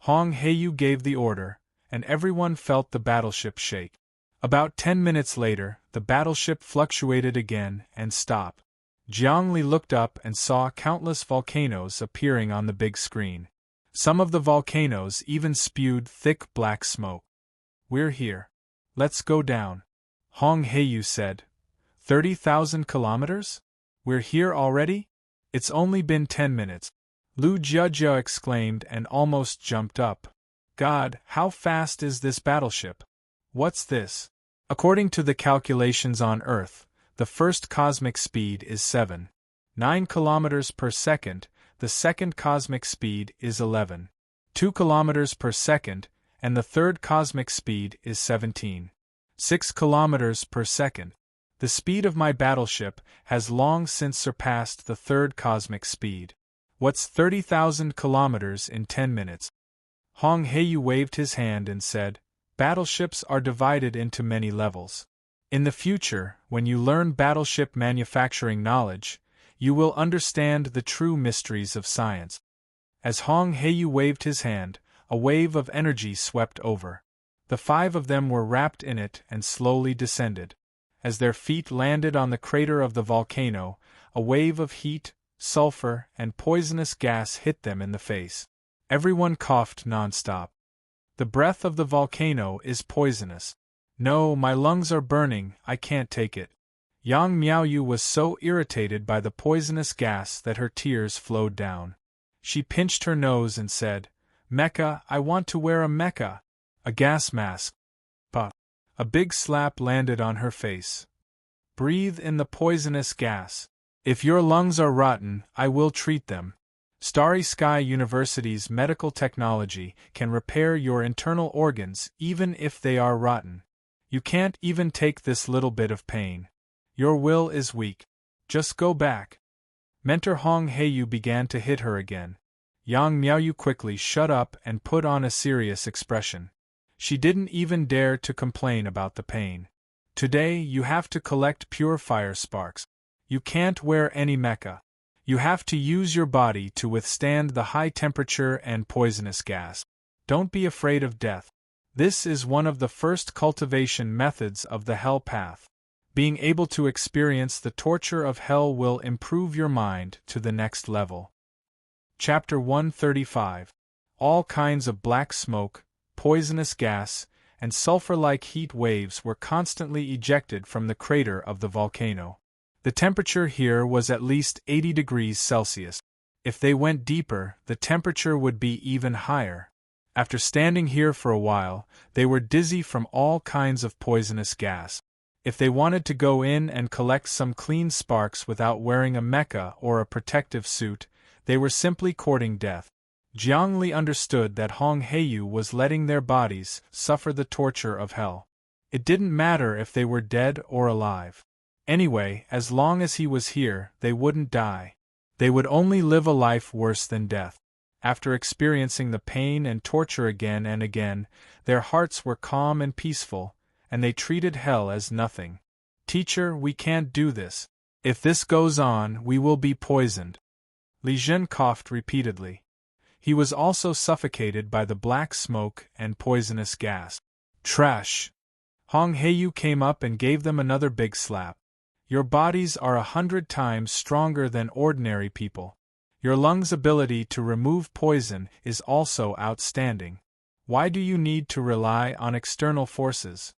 Hong Heiyu gave the order, and everyone felt the battleship shake. About 10 minutes later, the battleship fluctuated again and stopped. Jiang Li looked up and saw countless volcanoes appearing on the big screen. Some of the volcanoes even spewed thick black smoke. We're here. Let's go down. Hong Heiyu said. 30,000 kilometers? We're here already? It's only been 10 minutes. Lu Jiajia exclaimed and almost jumped up. God, how fast is this battleship? What's this? According to the calculations on Earth, the first cosmic speed is 7.9 kilometers per second, the second cosmic speed is 11.2 kilometers per second, and the third cosmic speed is 17.6 kilometers per second. The speed of my battleship has long since surpassed the third cosmic speed. What's 30,000 kilometers in 10 minutes? Hong Heiyu waved his hand and said, battleships are divided into many levels. In the future, when you learn battleship manufacturing knowledge, you will understand the true mysteries of science. As Hong Heiyu waved his hand, a wave of energy swept over. The 5 of them were wrapped in it and slowly descended. As their feet landed on the crater of the volcano, a wave of heat, sulfur, and poisonous gas hit them in the face. Everyone coughed non-stop. The breath of the volcano is poisonous. No, my lungs are burning, I can't take it. Yang Miaoyu was so irritated by the poisonous gas that her tears flowed down. She pinched her nose and said, Mecha, I want to wear a mecha. A gas mask. Puff. A big slap landed on her face. Breathe in the poisonous gas. If your lungs are rotten, I will treat them. Starry Sky University's medical technology can repair your internal organs even if they are rotten. You can't even take this little bit of pain. Your will is weak. Just go back. Mentor Hong Heiyu began to hit her again. Yang Miaoyu quickly shut up and put on a serious expression. She didn't even dare to complain about the pain. Today you have to collect pure fire sparks. You can't wear any mecha. You have to use your body to withstand the high temperature and poisonous gas. Don't be afraid of death. This is one of the first cultivation methods of the Hell Path. Being able to experience the torture of hell will improve your mind to the next level. Chapter 135. All kinds of black smoke, poisonous gas, and sulfur-like heat waves were constantly ejected from the crater of the volcano. The temperature here was at least 80 degrees Celsius. If they went deeper, the temperature would be even higher. After standing here for a while, they were dizzy from all kinds of poisonous gas. If they wanted to go in and collect some clean sparks without wearing a mecha or a protective suit, they were simply courting death. Jiang Li understood that Hong Heiyu was letting their bodies suffer the torture of hell. It didn't matter if they were dead or alive. Anyway, as long as he was here, they wouldn't die. They would only live a life worse than death. After experiencing the pain and torture again and again, their hearts were calm and peaceful, and they treated hell as nothing. "Teacher, we can't do this. If this goes on, we will be poisoned." Li Zhen coughed repeatedly. He was also suffocated by the black smoke and poisonous gas. "Trash!" Hong Heiyu came up and gave them another big slap. "Your bodies are 100 times stronger than ordinary people. Your lungs' ability to remove poison is also outstanding. Why do you need to rely on external forces?"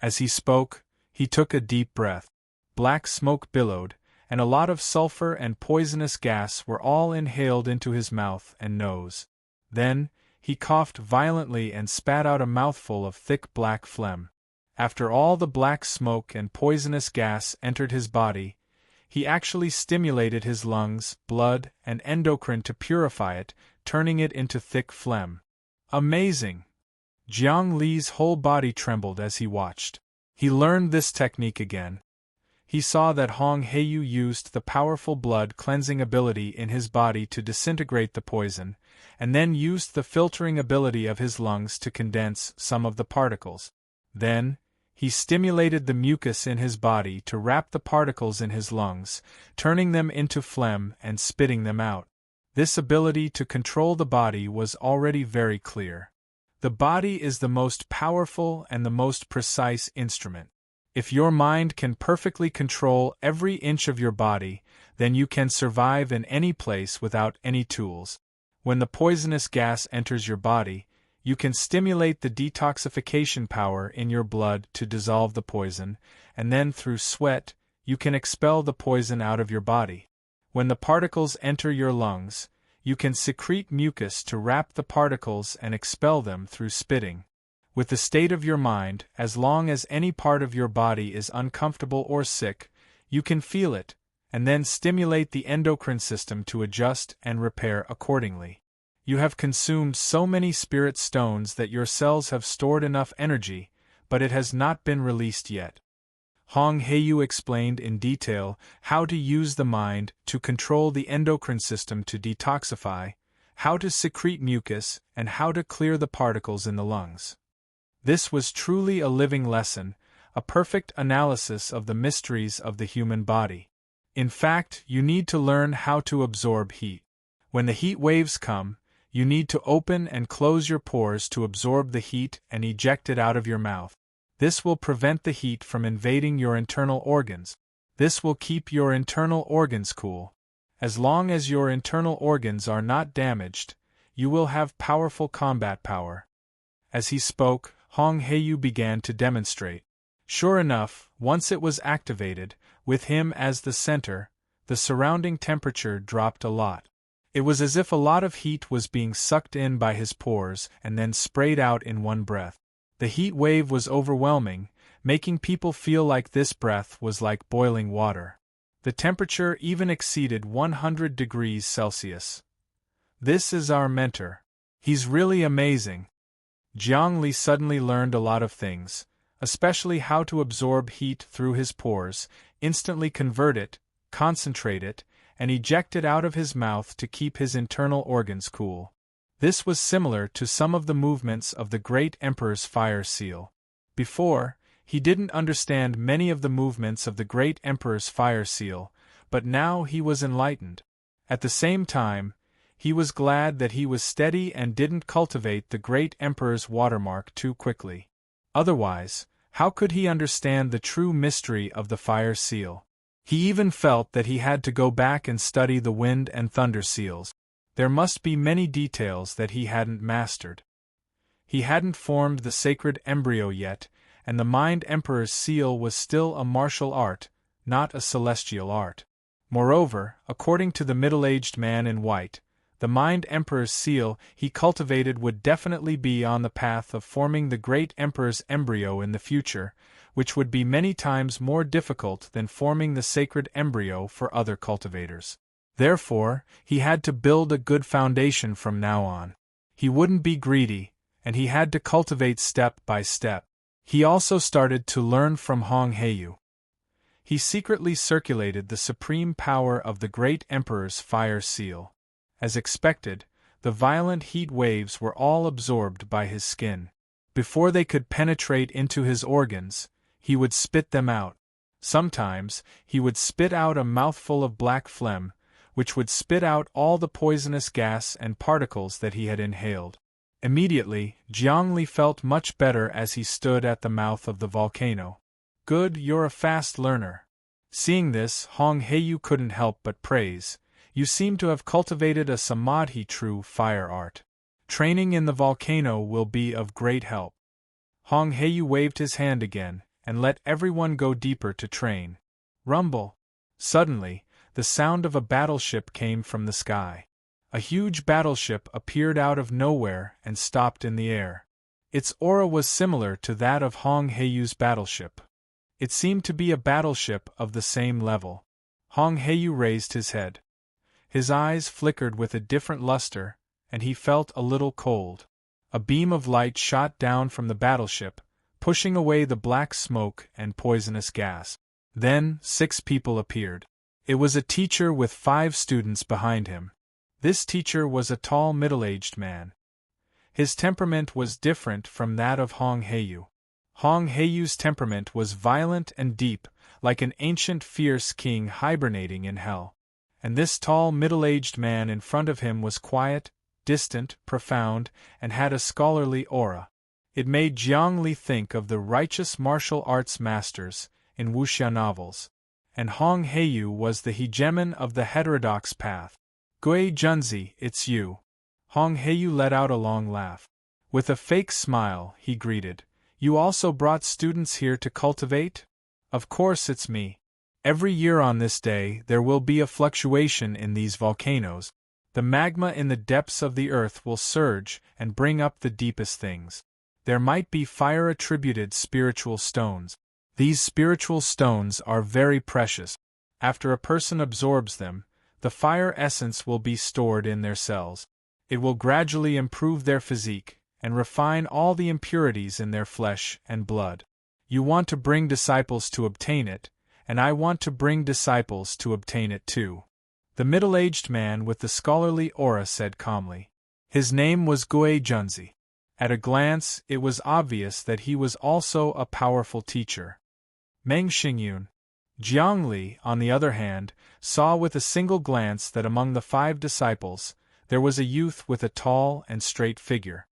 As he spoke, he took a deep breath. Black smoke billowed, and a lot of sulfur and poisonous gas were all inhaled into his mouth and nose. Then, he coughed violently and spat out a mouthful of thick black phlegm. After all the black smoke and poisonous gas entered his body, he actually stimulated his lungs, blood, and endocrine to purify it, turning it into thick phlegm. Amazing! Jiang Li's whole body trembled as he watched. He learned this technique again. He saw that Hong Heiyu used the powerful blood-cleansing ability in his body to disintegrate the poison, and then used the filtering ability of his lungs to condense some of the particles. Then, he stimulated the mucus in his body to wrap the particles in his lungs, turning them into phlegm and spitting them out. This ability to control the body was already very clear. The body is the most powerful and the most precise instrument. If your mind can perfectly control every inch of your body, then you can survive in any place without any tools. When the poisonous gas enters your body, you can stimulate the detoxification power in your blood to dissolve the poison, and then through sweat, you can expel the poison out of your body. When the particles enter your lungs, you can secrete mucus to wrap the particles and expel them through spitting. With the state of your mind, as long as any part of your body is uncomfortable or sick, you can feel it, and then stimulate the endocrine system to adjust and repair accordingly. You have consumed so many spirit stones that your cells have stored enough energy, but it has not been released yet. Hong Heiyu explained in detail how to use the mind to control the endocrine system to detoxify, how to secrete mucus, and how to clear the particles in the lungs. This was truly a living lesson, a perfect analysis of the mysteries of the human body. In fact, you need to learn how to absorb heat. When the heat waves come, you need to open and close your pores to absorb the heat and eject it out of your mouth. This will prevent the heat from invading your internal organs. This will keep your internal organs cool. As long as your internal organs are not damaged, you will have powerful combat power. As he spoke, Hong Heiyu began to demonstrate. Sure enough, once it was activated, with him as the center, the surrounding temperature dropped a lot. It was as if a lot of heat was being sucked in by his pores and then sprayed out in one breath. The heat wave was overwhelming, making people feel like this breath was like boiling water. The temperature even exceeded 100 degrees Celsius. This is our mentor. He's really amazing. Jiang Li suddenly learned a lot of things, especially how to absorb heat through his pores, instantly convert it, concentrate it, and eject it out of his mouth to keep his internal organs cool. This was similar to some of the movements of the great Emperor's fire seal. Before, he didn't understand many of the movements of the great Emperor's fire seal, but now he was enlightened. At the same time, he was glad that he was steady and didn't cultivate the great Emperor's watermark too quickly. Otherwise, how could he understand the true mystery of the fire seal? He even felt that he had to go back and study the wind and thunder seals. There must be many details that he hadn't mastered. He hadn't formed the sacred embryo yet, and the Mind Emperor's seal was still a martial art, not a celestial art. Moreover, according to the middle-aged man in white, the Mind Emperor's seal he cultivated would definitely be on the path of forming the great Emperor's embryo in the future, which would be many times more difficult than forming the sacred embryo for other cultivators. Therefore, he had to build a good foundation from now on. He wouldn't be greedy, and he had to cultivate step by step. He also started to learn from Hong Heiyu. He secretly circulated the supreme power of the great Emperor's fire seal. As expected, the violent heat waves were all absorbed by his skin. Before they could penetrate into his organs, he would spit them out. Sometimes, he would spit out a mouthful of black phlegm, which would spit out all the poisonous gas and particles that he had inhaled. Immediately, Jiangli felt much better as he stood at the mouth of the volcano. "Good, you're a fast learner." Seeing this, Hong Heiyu couldn't help but praise. "You seem to have cultivated a samadhi true fire art. Training in the volcano will be of great help." Hong Heiyu waved his hand again, and let everyone go deeper to train. Rumble! Suddenly, the sound of a battleship came from the sky. A huge battleship appeared out of nowhere and stopped in the air. Its aura was similar to that of Hong Heiyu's battleship. It seemed to be a battleship of the same level. Hong Heiyu raised his head. His eyes flickered with a different luster, and he felt a little cold. A beam of light shot down from the battleship, pushing away the black smoke and poisonous gas. Then, 6 people appeared. It was a teacher with 5 students behind him. This teacher was a tall middle-aged man. His temperament was different from that of Hong Heiyu. Hong Heiyu's temperament was violent and deep, like an ancient fierce king hibernating in hell. And this tall middle-aged man in front of him was quiet, distant, profound, and had a scholarly aura. It made Jiangli think of the righteous martial arts masters in wuxia novels. And Hong Heiyu was the hegemon of the heterodox path. "Gui Junzi, it's you." Hong Heiyu let out a long laugh. With a fake smile, he greeted, "You also brought students here to cultivate?" "Of course it's me. Every year on this day there will be a fluctuation in these volcanoes. The magma in the depths of the earth will surge and bring up the deepest things. There might be fire-attributed spiritual stones. These spiritual stones are very precious. After a person absorbs them, the fire essence will be stored in their cells. It will gradually improve their physique and refine all the impurities in their flesh and blood. You want to bring disciples to obtain it, and I want to bring disciples to obtain it too." The middle-aged man with the scholarly aura said calmly. His name was Gui Junzi. At a glance, it was obvious that he was also a powerful teacher. Meng Xingyun. Jiangli, on the other hand, saw with a single glance that among the 5 disciples, there was a youth with a tall and straight figure.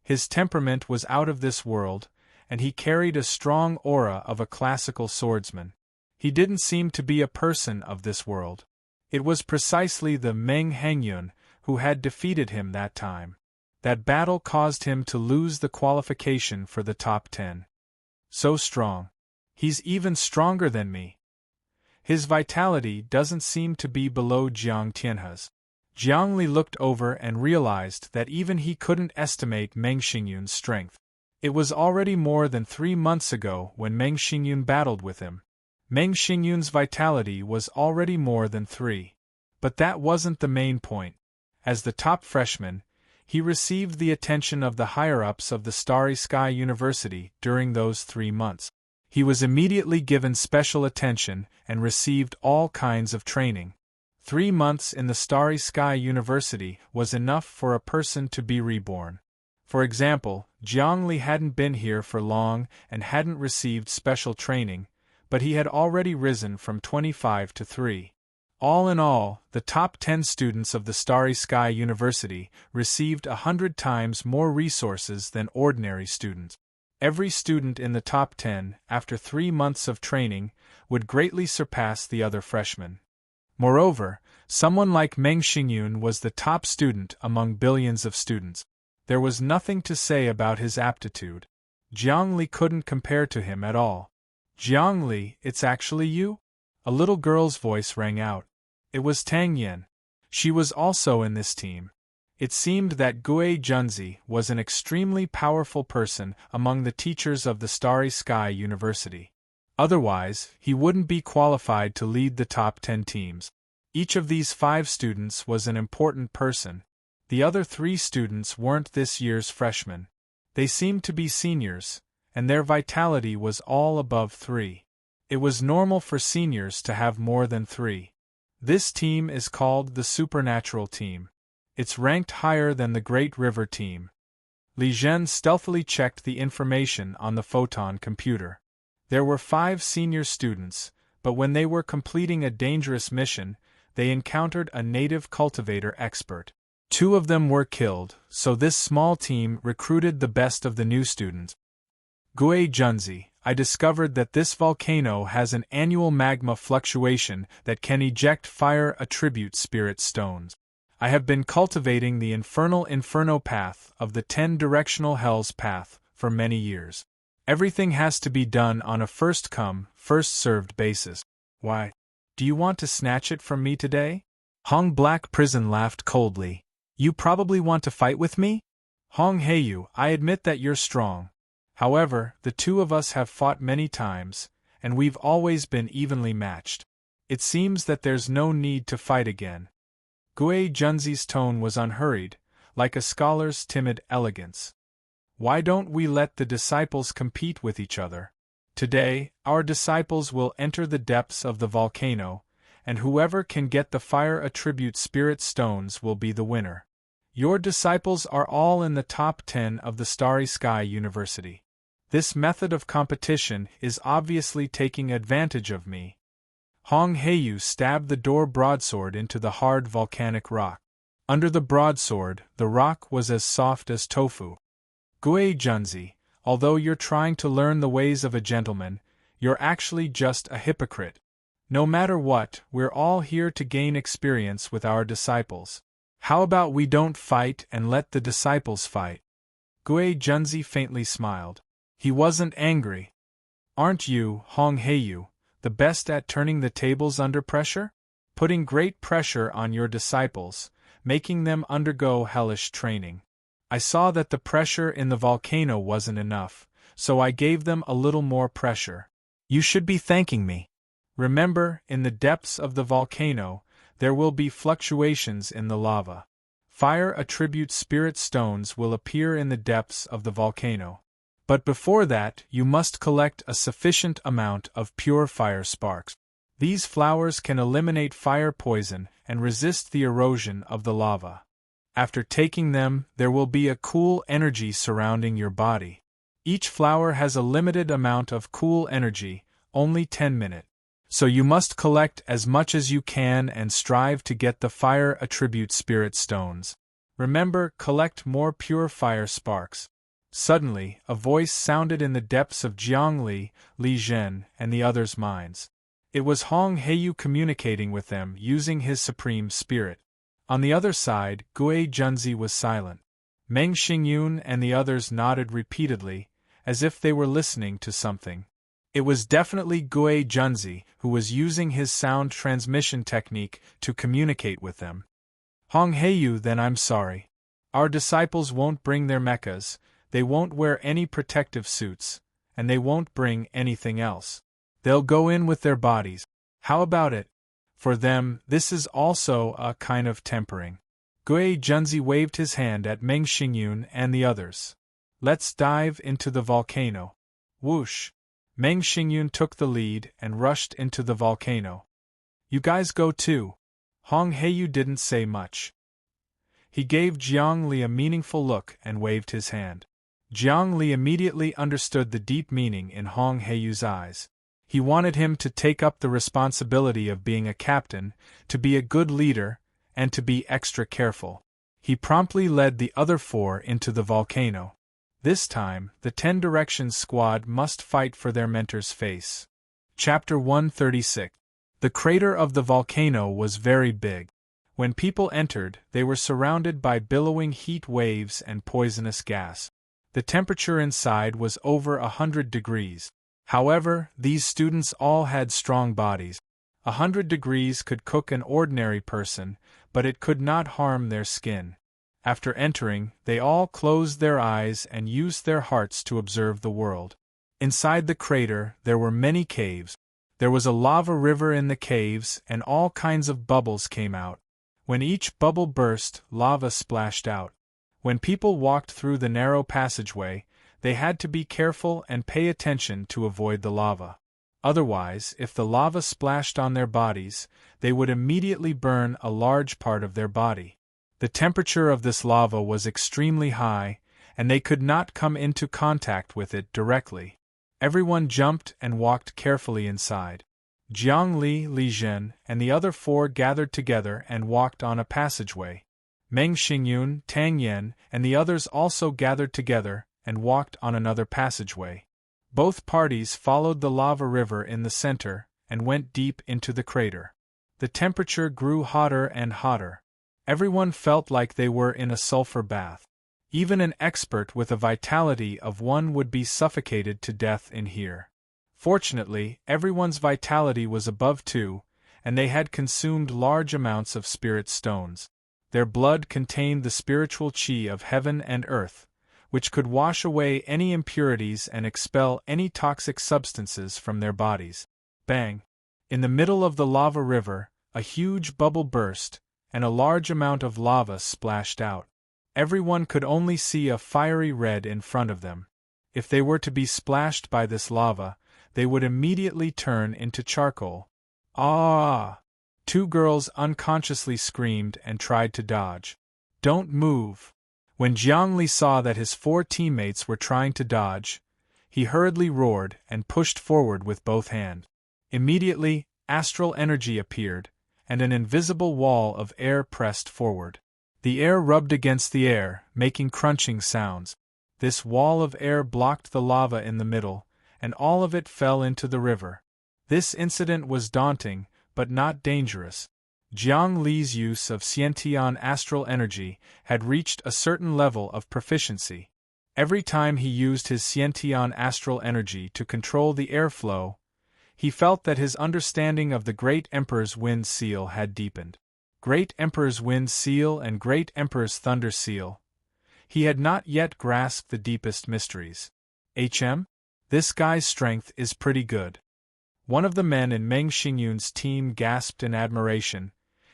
His temperament was out of this world, and he carried a strong aura of a classical swordsman. He didn't seem to be a person of this world. It was precisely the Meng Hengyun who had defeated him that time. That battle caused him to lose the qualification for the top 10. So strong. He's even stronger than me. His vitality doesn't seem to be below Jiang Tianhe's. Jiangli looked over and realized that even he couldn't estimate Meng Xingyun's strength. It was already more than 3 months ago when Meng Xingyun battled with him. Meng Xingyun's vitality was already more than 3. But that wasn't the main point. As the top freshman, he received the attention of the higher-ups of the Starry Sky University during those 3 months. He was immediately given special attention and received all kinds of training. 3 months in the Starry Sky University was enough for a person to be reborn. For example, Jiangli hadn't been here for long and hadn't received special training, but he had already risen from 25 to 3. All in all, the top 10 students of the Starry Sky University received 100 times more resources than ordinary students. Every student in the top 10, after 3 months of training, would greatly surpass the other freshmen. Moreover, someone like Meng Xingyun was the top student among billions of students. There was nothing to say about his aptitude. Jiang Li couldn't compare to him at all. Jiang Li, it's actually you? A little girl's voice rang out. It was Tang Yin. She was also in this team. It seemed that Gui Junzi was an extremely powerful person among the teachers of the Starry Sky University. Otherwise, he wouldn't be qualified to lead the top 10 teams. Each of these 5 students was an important person. The other 3 students weren't this year's freshmen. They seemed to be seniors, and their vitality was all above 3. It was normal for seniors to have more than 3. This team is called the Supernatural Team. It's ranked higher than the Great River Team. Li Zhen stealthily checked the information on the photon computer. There were 5 senior students, but when they were completing a dangerous mission, they encountered a native cultivator expert. 2 of them were killed, so this small team recruited the best of the new students. Gui Junzi, I discovered that this volcano has an annual magma fluctuation that can eject fire attribute spirit stones. I have been cultivating the infernal inferno path of the 10-directional hell's path for many years. Everything has to be done on a first-come, first-served basis. Why? Do you want to snatch it from me today? Hong Black Prison laughed coldly. You probably want to fight with me? Hong Heiyu, I admit that you're strong. However, the 2 of us have fought many times, and we've always been evenly matched. It seems that there's no need to fight again. Gui Junzi's tone was unhurried, like a scholar's timid elegance. Why don't we let the disciples compete with each other? Today, our disciples will enter the depths of the volcano, and whoever can get the fire attribute spirit stones will be the winner. Your disciples are all in the top 10 of the Starry Sky University. This method of competition is obviously taking advantage of me. Hong Heiyu stabbed the door broadsword into the hard volcanic rock. Under the broadsword, the rock was as soft as tofu. Gui Junzi, although you're trying to learn the ways of a gentleman, you're actually just a hypocrite. No matter what, we're all here to gain experience with our disciples. How about we don't fight and let the disciples fight? Gui Junzi faintly smiled. He wasn't angry. Aren't you, Hong Heiyu, the best at turning the tables under pressure? Putting great pressure on your disciples, making them undergo hellish training. I saw that the pressure in the volcano wasn't enough, so I gave them a little more pressure. You should be thanking me. Remember, in the depths of the volcano, there will be fluctuations in the lava. Fire attribute spirit stones will appear in the depths of the volcano. But before that, you must collect a sufficient amount of pure fire sparks. These flowers can eliminate fire poison and resist the erosion of the lava. After taking them, there will be a cool energy surrounding your body. Each flower has a limited amount of cool energy, only 10 minutes. So you must collect as much as you can and strive to get the fire attribute spirit stones. Remember, collect more pure fire sparks. Suddenly, a voice sounded in the depths of Jiang Li, Li Zhen, and the others' minds. It was Hong Heiyu communicating with them using his supreme spirit. On the other side, Gui Junzi was silent. Meng Xingyun and the others nodded repeatedly, as if they were listening to something. It was definitely Gui Junzi who was using his sound transmission technique to communicate with them. Hong Heiyu, then I'm sorry. Our disciples won't bring their mechas, they won't wear any protective suits, and they won't bring anything else. They'll go in with their bodies. How about it? For them, this is also a kind of tempering. Gui Junzi waved his hand at Meng Xingyun and the others. Let's dive into the volcano. Whoosh! Meng Xingyun took the lead and rushed into the volcano. You guys go too. Hong Heiyu didn't say much. He gave Jiang Li a meaningful look and waved his hand. Jiang Li immediately understood the deep meaning in Hong Heiyu's eyes. He wanted him to take up the responsibility of being a captain, to be a good leader, and to be extra careful. He promptly led the other 4 into the volcano. This time, the 10 Directions squad must fight for their mentor's face. Chapter 136. The crater of the volcano was very big. When people entered, they were surrounded by billowing heat waves and poisonous gas. The temperature inside was over 100 degrees. However, these students all had strong bodies. 100 degrees could cook an ordinary person, but it could not harm their skin. After entering, they all closed their eyes and used their hearts to observe the world. Inside the crater, there were many caves. There was a lava river in the caves, and all kinds of bubbles came out. When each bubble burst, lava splashed out. When people walked through the narrow passageway, they had to be careful and pay attention to avoid the lava. Otherwise, if the lava splashed on their bodies, they would immediately burn a large part of their body. The temperature of this lava was extremely high, and they could not come into contact with it directly. Everyone jumped and walked carefully inside. Jiang Li, Li Zhen, and the other four gathered together and walked on a passageway. Meng Xingyun, Tang Yan, and the others also gathered together and walked on another passageway. Both parties followed the lava river in the center and went deep into the crater. The temperature grew hotter and hotter. Everyone felt like they were in a sulfur bath. Even an expert with a vitality of 1 would be suffocated to death in here. Fortunately, everyone's vitality was above 2, and they had consumed large amounts of spirit stones. Their blood contained the spiritual qi of heaven and earth, which could wash away any impurities and expel any toxic substances from their bodies. Bang! In the middle of the lava river, a huge bubble burst, and a large amount of lava splashed out. Everyone could only see a fiery red in front of them. If they were to be splashed by this lava, they would immediately turn into charcoal. Ah! 2 girls unconsciously screamed and tried to dodge. Don't move! When Jiang Li saw that his 4 teammates were trying to dodge, he hurriedly roared and pushed forward with both hands. Immediately, astral energy appeared, and an invisible wall of air pressed forward. The air rubbed against the air, making crunching sounds. This wall of air blocked the lava in the middle, and all of it fell into the river. This incident was daunting, but not dangerous. Jiang Li's use of Xiantian astral energy had reached a certain level of proficiency. Every time he used his Xiantian astral energy to control the airflow, he felt that his understanding of the Great Emperor's Wind Seal had deepened. Great Emperor's Wind Seal and Great Emperor's Thunder Seal. He had not yet grasped the deepest mysteries. This guy's strength is pretty good. One of the men in Meng Xingyun's team gasped in admiration,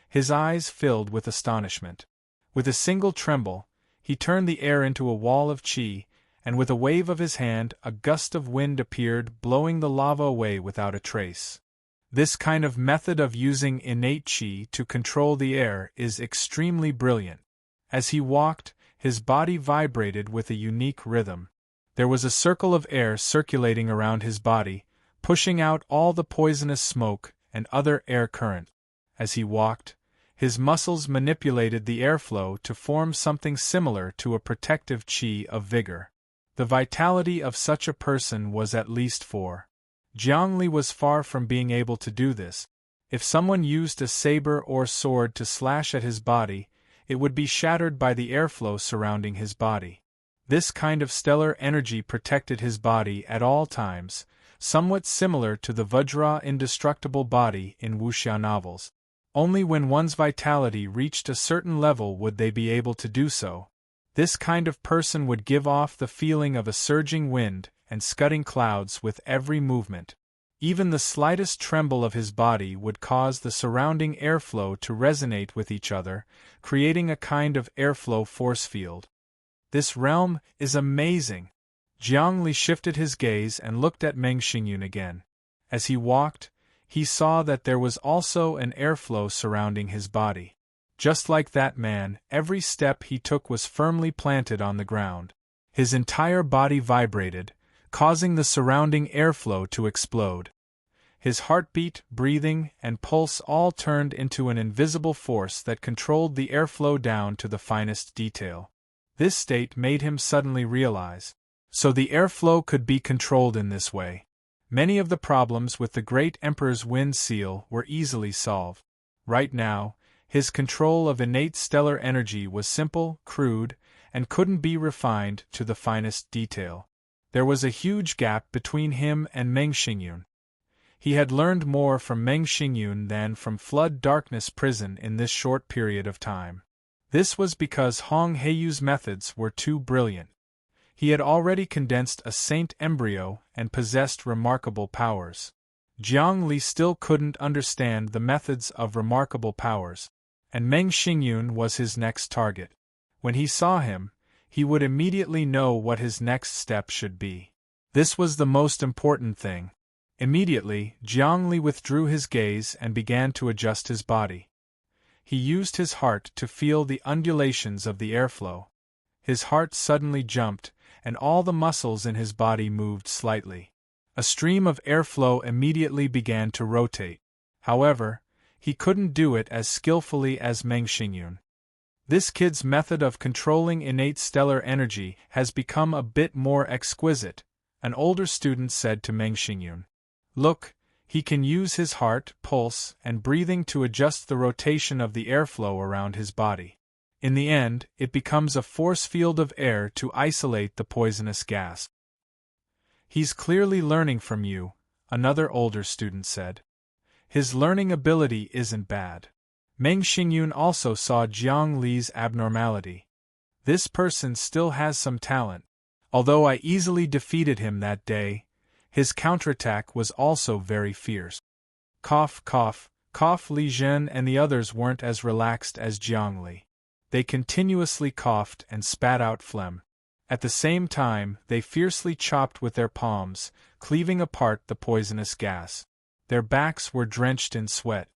his eyes filled with astonishment. With a single tremble, he turned the air into a wall of qi, and with a wave of his hand a gust of wind appeared, blowing the lava away without a trace. This kind of method of using innate qi to control the air is extremely brilliant. As he walked, his body vibrated with a unique rhythm. There was a circle of air circulating around his body, pushing out all the poisonous smoke and other air currents. As he walked, his muscles manipulated the airflow to form something similar to a protective qi of vigor. The vitality of such a person was at least 4. Jiang Li was far from being able to do this. If someone used a saber or sword to slash at his body, it would be shattered by the airflow surrounding his body. This kind of stellar energy protected his body at all times, somewhat similar to the Vajra indestructible body in wuxia novels. Only when one's vitality reached a certain level would they be able to do so. This kind of person would give off the feeling of a surging wind and scudding clouds with every movement. Even the slightest tremble of his body would cause the surrounding airflow to resonate with each other, creating a kind of airflow force field. This realm is amazing. Jiang Li shifted his gaze and looked at Meng Xingyun again. As he walked, he saw that there was also an airflow surrounding his body. Just like that man, every step he took was firmly planted on the ground. His entire body vibrated, causing the surrounding airflow to explode. His heartbeat, breathing, and pulse all turned into an invisible force that controlled the airflow down to the finest detail. This state made him suddenly realize. So the airflow could be controlled in this way. Many of the problems with the great Emperor's wind seal were easily solved. Right now, his control of innate stellar energy was simple, crude, and couldn't be refined to the finest detail. There was a huge gap between him and Meng Xingyun. He had learned more from Meng Xingyun than from Flood Darkness Prison in this short period of time. This was because Hong Heiyu's methods were too brilliant. He had already condensed a saint embryo and possessed remarkable powers. Jiang Li still couldn't understand the methods of remarkable powers, and Meng Xingyun was his next target. When he saw him, he would immediately know what his next step should be. This was the most important thing. Immediately, Jiang Li withdrew his gaze and began to adjust his body. He used his heart to feel the undulations of the airflow. His heart suddenly jumped, and all the muscles in his body moved slightly. A stream of airflow immediately began to rotate. However, he couldn't do it as skillfully as Meng Xingyun. This kid's method of controlling innate stellar energy has become a bit more exquisite, an older student said to Meng Xingyun. Look, he can use his heart, pulse, and breathing to adjust the rotation of the airflow around his body. In the end, it becomes a force field of air to isolate the poisonous gas. He's clearly learning from you, another older student said. His learning ability isn't bad. Meng Xingyun also saw Jiang Li's abnormality. This person still has some talent. Although I easily defeated him that day, his counterattack was also very fierce. Cough, cough, cough. Li Zhen and the others weren't as relaxed as Jiang Li. They continuously coughed and spat out phlegm. At the same time, they fiercely chopped with their palms, cleaving apart the poisonous gas. Their backs were drenched in sweat.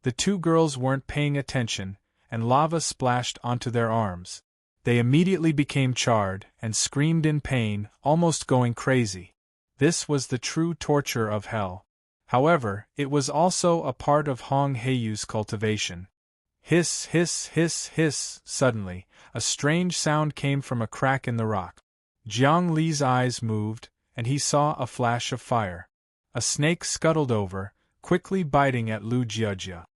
The two girls weren't paying attention, and lava splashed onto their arms. They immediately became charred and screamed in pain, almost going crazy. This was the true torture of hell. However, it was also a part of Hong Heiyu's cultivation. Hiss, hiss, hiss, hiss. Suddenly, a strange sound came from a crack in the rock. Jiang Li's eyes moved, and he saw a flash of fire. A snake scuttled over, quickly biting at Lu Jiajia.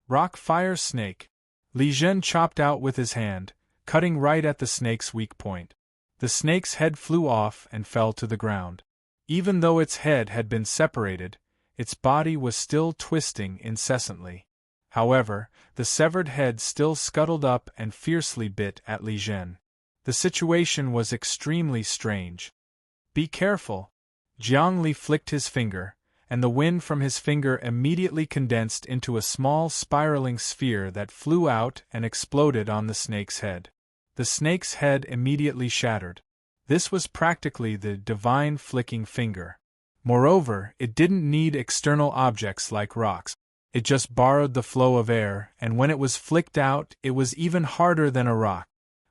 Rock fire snake. Li Zhen chopped out with his hand, cutting right at the snake's weak point. The snake's head flew off and fell to the ground. Even though its head had been separated, its body was still twisting incessantly. However, the severed head still scuttled up and fiercely bit at Li Zhen. The situation was extremely strange. Be careful! Jiang Li flicked his finger, and the wind from his finger immediately condensed into a small spiraling sphere that flew out and exploded on the snake's head. The snake's head immediately shattered. This was practically the divine flicking finger. Moreover, it didn't need external objects like rocks. It just borrowed the flow of air, and when it was flicked out, it was even harder than a rock.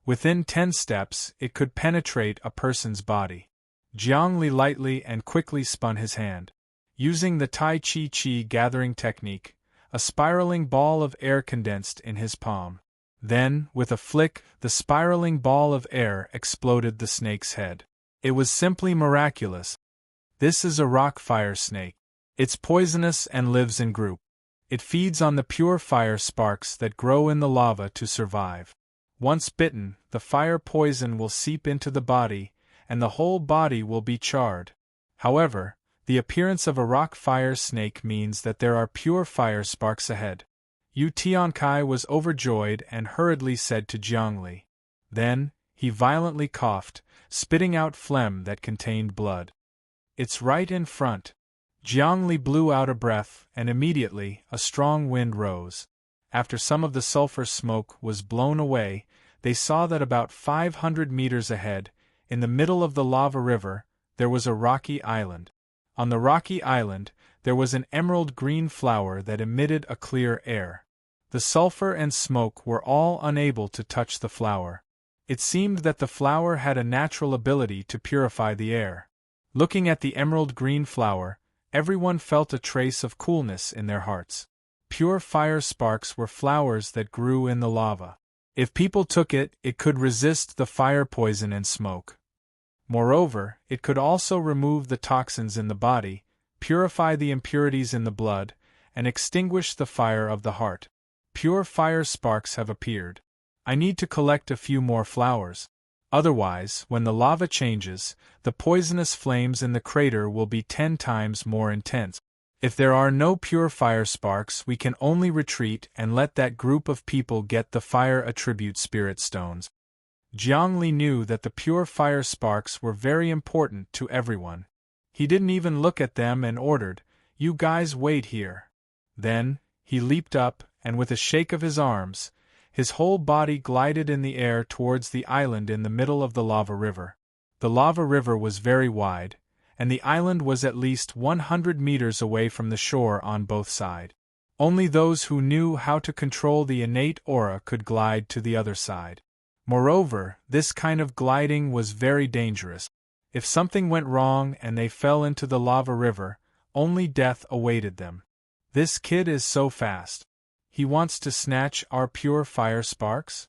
Within 10 steps, it could penetrate a person's body. Jiang Li lightly and quickly spun his hand. Using the Tai Chi gathering technique, a spiraling ball of air condensed in his palm. Then, with a flick, the spiraling ball of air exploded the snake's head. It was simply miraculous. This is a rock fire snake. It's poisonous and lives in groups. It feeds on the pure fire sparks that grow in the lava to survive. Once bitten, the fire poison will seep into the body, and the whole body will be charred. However, the appearance of a rock fire snake means that there are pure fire sparks ahead. Yu Tiankai was overjoyed and hurriedly said to Jiang Li. Then, he violently coughed, spitting out phlegm that contained blood. It's right in front. Jiang Li blew out a breath, and immediately, a strong wind rose. After some of the sulfur smoke was blown away, they saw that about 500 meters ahead, in the middle of the lava river, there was a rocky island. On the rocky island, there was an emerald green flower that emitted a clear air. The sulfur and smoke were all unable to touch the flower. It seemed that the flower had a natural ability to purify the air. Looking at the emerald green flower, everyone felt a trace of coolness in their hearts. Pure fire sparks were flowers that grew in the lava. If people took it, it could resist the fire poison and smoke. Moreover, it could also remove the toxins in the body, purify the impurities in the blood, and extinguish the fire of the heart. Pure fire sparks have appeared. I need to collect a few more flowers. Otherwise, when the lava changes, the poisonous flames in the crater will be 10 times more intense. If there are no pure fire sparks, we can only retreat and let that group of people get the fire attribute spirit stones. Jiangli knew that the pure fire sparks were very important to everyone. He didn't even look at them and ordered, "You guys wait here." Then, he leaped up, and with a shake of his arms, his whole body glided in the air towards the island in the middle of the lava river. The lava river was very wide, and the island was at least 100 meters away from the shore on both sides. Only those who knew how to control the innate aura could glide to the other side. Moreover, this kind of gliding was very dangerous. If something went wrong and they fell into the lava river, only death awaited them. This kid is so fast. He wants to snatch our pure fire sparks?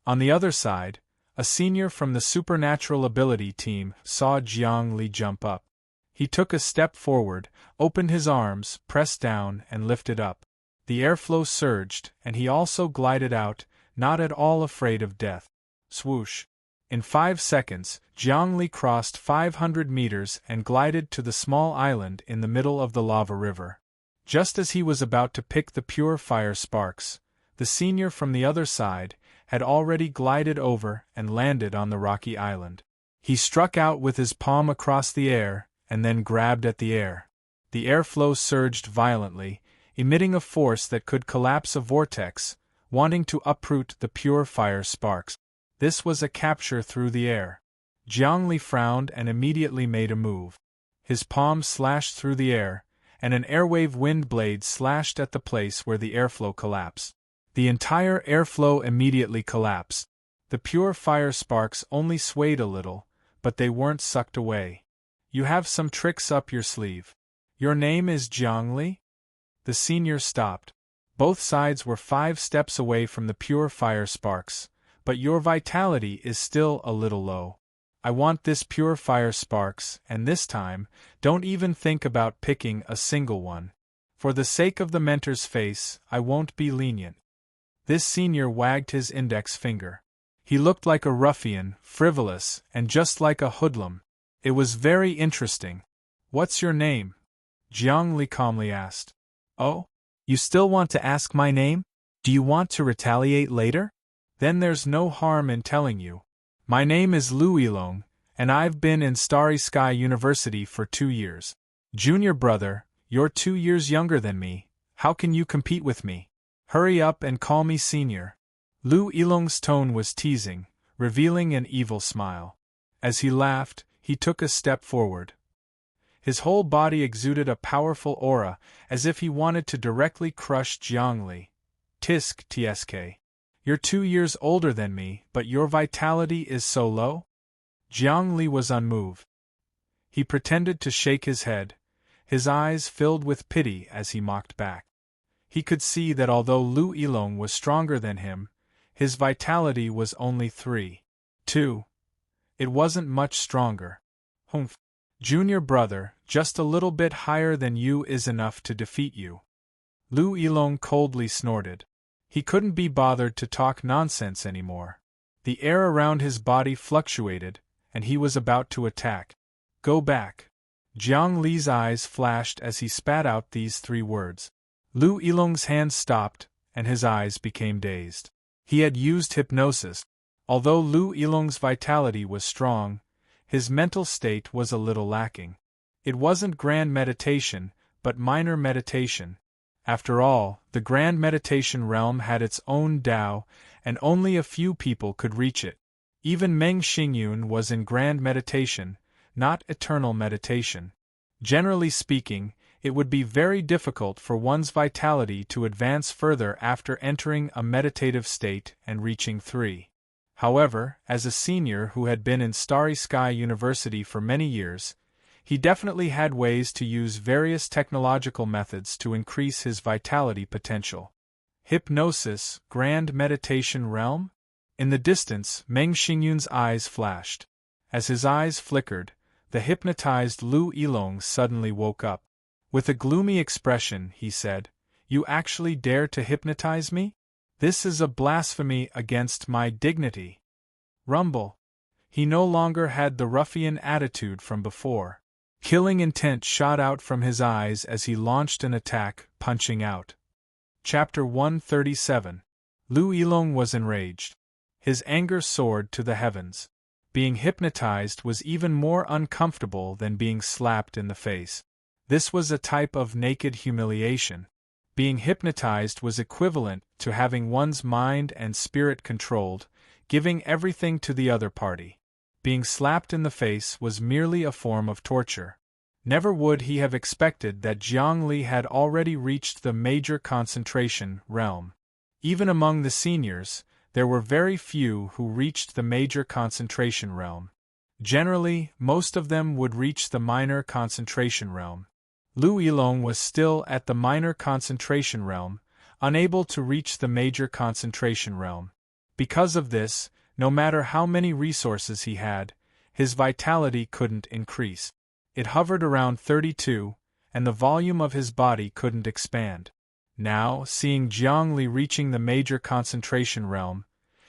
On the other side, a senior from the supernatural ability team saw Jiang Li jump up. He took a step forward, opened his arms, pressed down, and lifted up. The airflow surged, and he also glided out, not at all afraid of death. Swoosh! In 5 seconds, Jiang Li crossed 500 meters and glided to the small island in the middle of the lava river. Just as he was about to pick the pure fire sparks, the senior from the other side had already glided over and landed on the rocky island. He struck out with his palm across the air, and then grabbed at the air. The airflow surged violently, emitting a force that could collapse a vortex, wanting to uproot the pure fire sparks. This was a capture through the air. Jiang Li frowned and immediately made a move. His palm slashed through the air, and an airwave wind blade slashed at the place where the airflow collapsed. The entire airflow immediately collapsed. The pure fire sparks only swayed a little, but they weren't sucked away. You have some tricks up your sleeve. Your name is Jiang Li? The senior stopped. Both sides were 5 steps away from the pure fire sparks, but your vitality is still a little low. I want this pure fire sparks, and this time, don't even think about picking a single one. For the sake of the mentor's face, I won't be lenient. This senior wagged his index finger. He looked like a ruffian, frivolous, and just like a hoodlum. It was very interesting. What's your name? Jiang Li calmly asked. Oh? You still want to ask my name? Do you want to retaliate later? Then there's no harm in telling you. My name is Lu Yilong, and I've been in Starry Sky University for 2 years. Junior brother, you're 2 years younger than me. How can you compete with me? Hurry up and call me senior. Lu Yilong's tone was teasing, revealing an evil smile. As he laughed, he took a step forward. His whole body exuded a powerful aura, as if he wanted to directly crush Jiang Li. Tisk tsk. You're 2 years older than me, but your vitality is so low? Jiang Li was unmoved. He pretended to shake his head, his eyes filled with pity as he mocked back. He could see that although Lu Yilong was stronger than him, his vitality was only 3.2. It wasn't much stronger. Humph. Junior brother, just a little bit higher than you is enough to defeat you. Lu Yilong coldly snorted. He couldn't be bothered to talk nonsense anymore. The air around his body fluctuated, and he was about to attack. Go back. Jiang Li's eyes flashed as he spat out these 3 words. Lu Yilong's hands stopped, and his eyes became dazed. He had used hypnosis. Although Lu Yilong's vitality was strong, his mental state was a little lacking. It wasn't grand meditation, but minor meditation. After all, the grand meditation realm had its own Tao, and only a few people could reach it. Even Meng Xingyun was in grand meditation, not eternal meditation. Generally speaking, it would be very difficult for one's vitality to advance further after entering a meditative state and reaching 3. However, as a senior who had been in Starry Sky University for many years, he definitely had ways to use various technological methods to increase his vitality potential. Hypnosis, grand meditation realm? In the distance, Meng Xingyun's eyes flashed. As his eyes flickered, the hypnotized Lu Yilong suddenly woke up. With a gloomy expression, he said, "You actually dare to hypnotize me? This is a blasphemy against my dignity." Rumble. He no longer had the ruffian attitude from before. Killing intent shot out from his eyes as he launched an attack, punching out. Chapter 137. Lu Yilong was enraged. His anger soared to the heavens. Being hypnotized was even more uncomfortable than being slapped in the face. This was a type of naked humiliation. Being hypnotized was equivalent to having one's mind and spirit controlled, giving everything to the other party. Being slapped in the face was merely a form of torture. Never would he have expected that Jiang Li had already reached the major concentration realm. Even among the seniors, there were very few who reached the major concentration realm. Generally, most of them would reach the minor concentration realm. Lu Yilong was still at the minor concentration realm, unable to reach the major concentration realm. Because of this, no matter how many resources he had, his vitality couldn't increase. It hovered around 32, and the volume of his body couldn't expand. Now, seeing Jiang Li reaching the major concentration realm,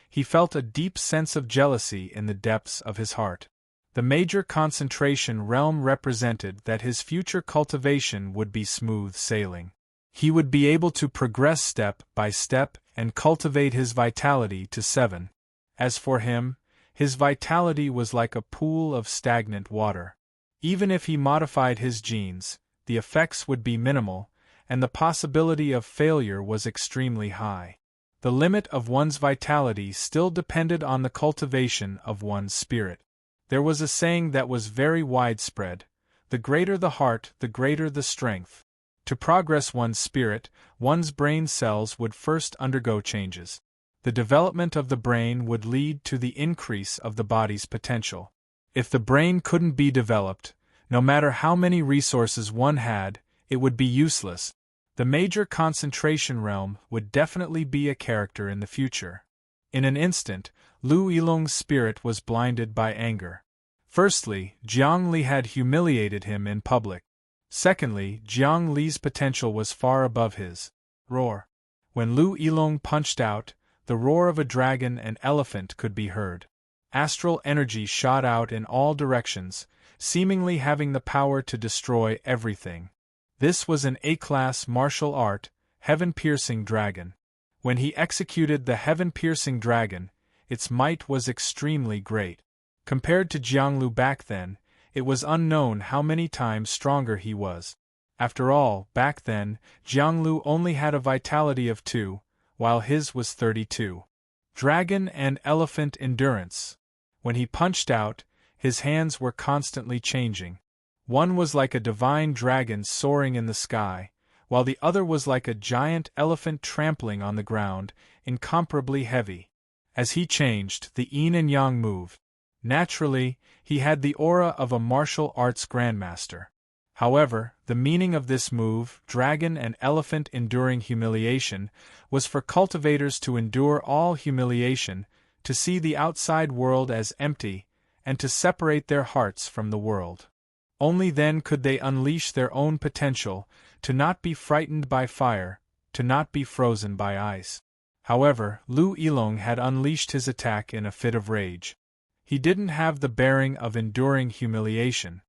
he felt a deep sense of jealousy in the depths of his heart. The major concentration realm represented that his future cultivation would be smooth sailing. He would be able to progress step by step and cultivate his vitality to 7. As for him, his vitality was like a pool of stagnant water. Even if he modified his genes, the effects would be minimal, and the possibility of failure was extremely high. The limit of one's vitality still depended on the cultivation of one's spirit. There was a saying that was very widespread: the greater the heart, the greater the strength. To progress one's spirit, one's brain cells would first undergo changes. The development of the brain would lead to the increase of the body's potential. If the brain couldn't be developed, no matter how many resources one had, it would be useless. The major concentration realm would definitely be a character in the future. In an instant, Lu Yilong's spirit was blinded by anger. Firstly, Jiang Li had humiliated him in public. Secondly, Jiang Li's potential was far above his. Roar. When Lu Yilong punched out, the roar of a dragon and elephant could be heard. Astral energy shot out in all directions, seemingly having the power to destroy everything. This was an A-class martial art, heaven-piercing dragon. When he executed the heaven-piercing dragon, its might was extremely great. Compared to Jianglu back then, it was unknown how many times stronger he was. After all, back then, Jianglu only had a vitality of 2, while his was 32. Dragon and elephant endurance. When he punched out, his hands were constantly changing. One was like a divine dragon soaring in the sky, while the other was like a giant elephant trampling on the ground, incomparably heavy. As he changed, the yin and yang moved. Naturally, he had the aura of a martial arts grandmaster. However, the meaning of this move, dragon and elephant enduring humiliation, was for cultivators to endure all humiliation, to see the outside world as empty, and to separate their hearts from the world. Only then could they unleash their own potential, to not be frightened by fire, to not be frozen by ice. However, Lu Yilong had unleashed his attack in a fit of rage. He didn't have the bearing of enduring humiliation.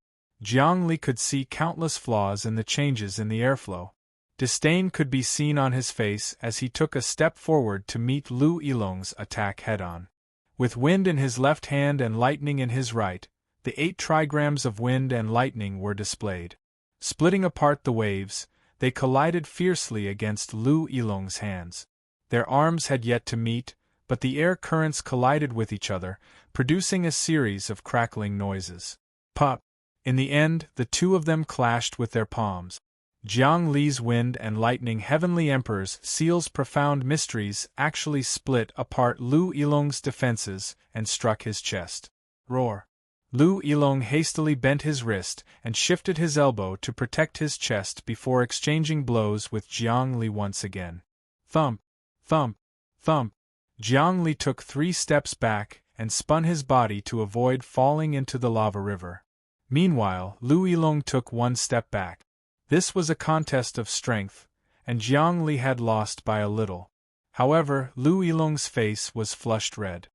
Jiang Li could see countless flaws in the changes in the airflow. Disdain could be seen on his face as he took a step forward to meet Lu Yilong's attack head-on. With wind in his left hand and lightning in his right, the 8 trigrams of wind and lightning were displayed. Splitting apart the waves, they collided fiercely against Lu Yilong's hands. Their arms had yet to meet, but the air currents collided with each other, producing a series of crackling noises. Pop! In the end, the two of them clashed with their palms. Jiang Li's wind and lightning heavenly emperor's seals profound mysteries actually split apart Lu Yilong's defenses and struck his chest. Roar! Lu Yilong hastily bent his wrist and shifted his elbow to protect his chest before exchanging blows with Jiang Li once again. Thump! Thump! Thump! Jiang Li took 3 steps back and spun his body to avoid falling into the lava river. Meanwhile, Lu Yilong took 1 step back. This was a contest of strength, and Jiang Li had lost by a little. However, Lu Yilong's face was flushed red.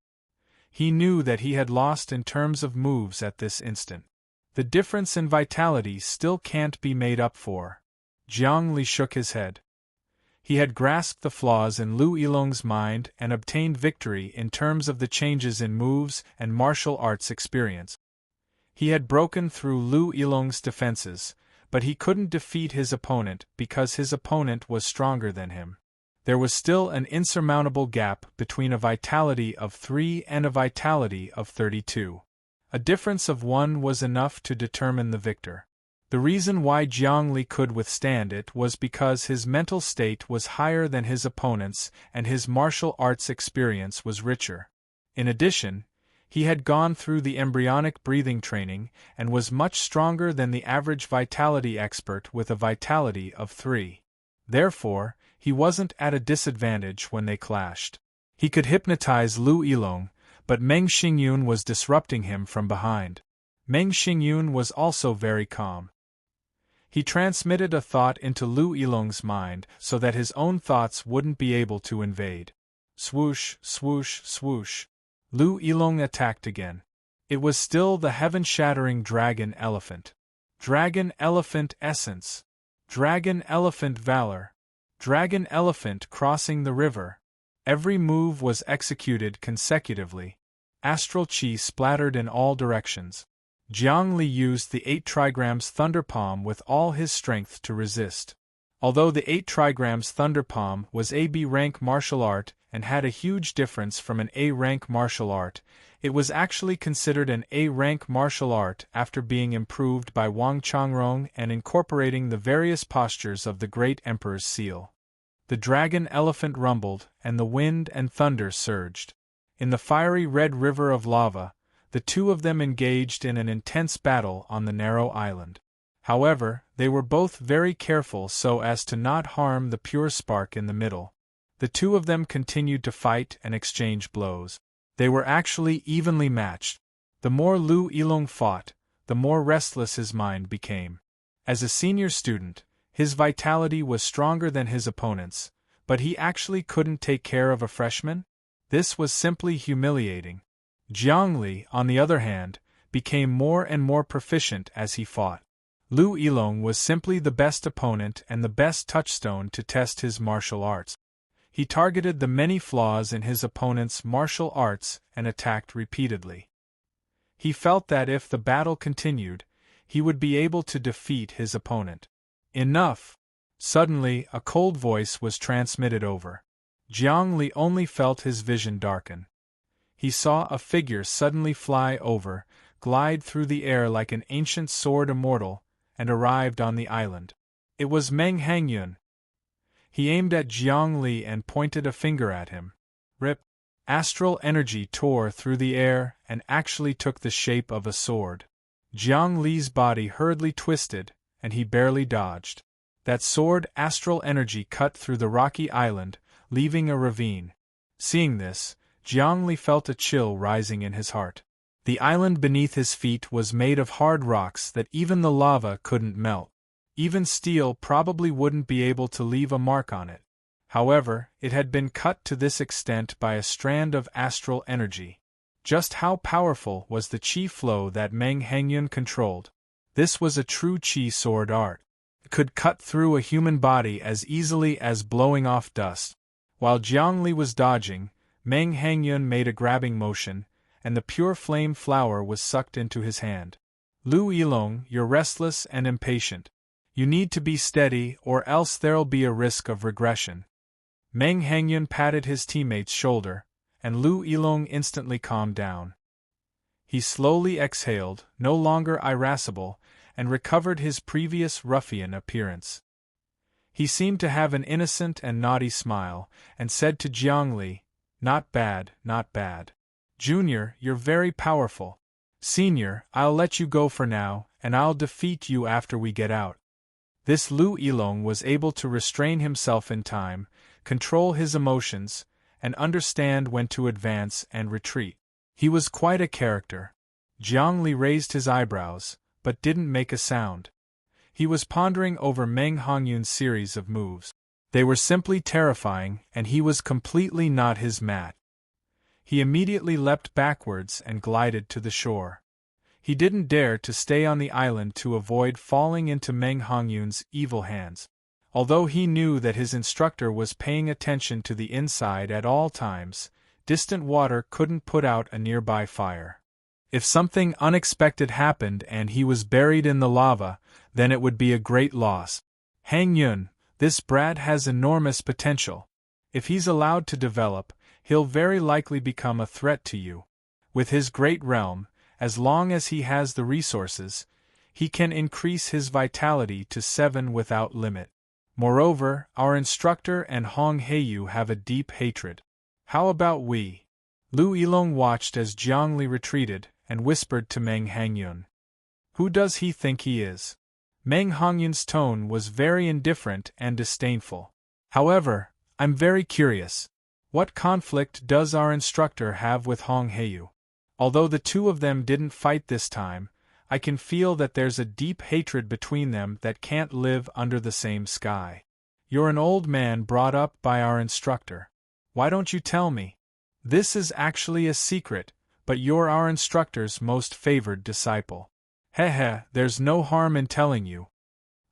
He knew that he had lost in terms of moves at this instant. The difference in vitality still can't be made up for. Jiang Li shook his head. He had grasped the flaws in Lu Yilong's mind and obtained victory in terms of the changes in moves and martial arts experience. He had broken through Lu Yilong's defenses, but he couldn't defeat his opponent because his opponent was stronger than him. There was still an insurmountable gap between a vitality of 3 and a vitality of 32. A difference of 1 was enough to determine the victor. The reason why Jiang Li could withstand it was because his mental state was higher than his opponent's and his martial arts experience was richer. In addition, he had gone through the embryonic breathing training and was much stronger than the average vitality expert with a vitality of 3. Therefore, he wasn't at a disadvantage when they clashed. He could hypnotize Lu Yilong, but Meng Xingyun was disrupting him from behind. Meng Xingyun was also very calm. He transmitted a thought into Lu Yilong's mind so that his own thoughts wouldn't be able to invade. Swoosh, swoosh, swoosh. Lu Yilong attacked again. It was still the heaven-shattering dragon elephant. Dragon elephant essence. Dragon elephant valor. Dragon elephant crossing the river. Every move was executed consecutively. Astral chi splattered in all directions. Jiang Li used the 8 trigrams Thunder Palm with all his strength to resist. Although the 8 trigrams Thunder Palm was a B rank martial art and had a huge difference from an A rank martial art, it was actually considered an A rank martial art after being improved by Wang Changrong and incorporating the various postures of the Great Emperor's seal. The dragon elephant rumbled, and the wind and thunder surged. In the fiery red river of lava, the two of them engaged in an intense battle on the narrow island. However, they were both very careful so as to not harm the pure spark in the middle. The two of them continued to fight and exchange blows. They were actually evenly matched. The more Lu Yilong fought, the more restless his mind became. As a senior student, his vitality was stronger than his opponent's, but he actually couldn't take care of a freshman? This was simply humiliating. Jiang Li, on the other hand, became more and more proficient as he fought. Lu Yilong was simply the best opponent and the best touchstone to test his martial arts. He targeted the many flaws in his opponent's martial arts and attacked repeatedly. He felt that if the battle continued, he would be able to defeat his opponent. Enough! Suddenly, a cold voice was transmitted over. Jiang Li only felt his vision darken. He saw a figure suddenly fly over, glide through the air like an ancient sword immortal, and arrived on the island. It was Meng Hangyun. He aimed at Jiang Li and pointed a finger at him. Rip! Astral energy tore through the air and actually took the shape of a sword. Jiang Li's body hurriedly twisted, and he barely dodged. That sword astral energy cut through the rocky island, leaving a ravine. Seeing this, Jiang Li felt a chill rising in his heart. The island beneath his feet was made of hard rocks that even the lava couldn't melt. Even steel probably wouldn't be able to leave a mark on it. However, it had been cut to this extent by a strand of astral energy. Just how powerful was the chi flow that Meng Hangyun controlled? This was a true chi sword art. It could cut through a human body as easily as blowing off dust. While Jiang Li was dodging, Meng Hangyun made a grabbing motion, and the pure flame flower was sucked into his hand. Lu Yilong, you're restless and impatient. You need to be steady or else there'll be a risk of regression. Meng Hangyun patted his teammate's shoulder, and Lu Yilong instantly calmed down. He slowly exhaled, no longer irascible, and recovered his previous ruffian appearance. He seemed to have an innocent and naughty smile, and said to Jiang Li, "Not bad, not bad. Junior, you're very powerful. Senior, I'll let you go for now, and I'll defeat you after we get out." This Lu Yilong was able to restrain himself in time, control his emotions, and understand when to advance and retreat. He was quite a character. Jiang Li raised his eyebrows, but didn't make a sound. He was pondering over Meng Hongyun's series of moves. They were simply terrifying, and he was completely not his match. He immediately leapt backwards and glided to the shore. He didn't dare to stay on the island to avoid falling into Meng Hongyun's evil hands. Although he knew that his instructor was paying attention to the inside at all times, distant water couldn't put out a nearby fire. If something unexpected happened and he was buried in the lava, then it would be a great loss. Hongyun, this brat has enormous potential. If he's allowed to develop, he'll very likely become a threat to you. With his great realm, as long as he has the resources, he can increase his vitality to 7 without limit. Moreover, our instructor and Hong Heiyu have a deep hatred. How about we? Lu Yilong watched as Jiangli retreated, and whispered to Meng Hongyun. Who does he think he is? Meng Hongyun's tone was very indifferent and disdainful. However, I'm very curious. What conflict does our instructor have with Hong Heiyu? Although the two of them didn't fight this time, I can feel that there's a deep hatred between them that can't live under the same sky. You're an old man brought up by our instructor. Why don't you tell me? This is actually a secret, but you're our instructor's most favored disciple. Heh, there's no harm in telling you.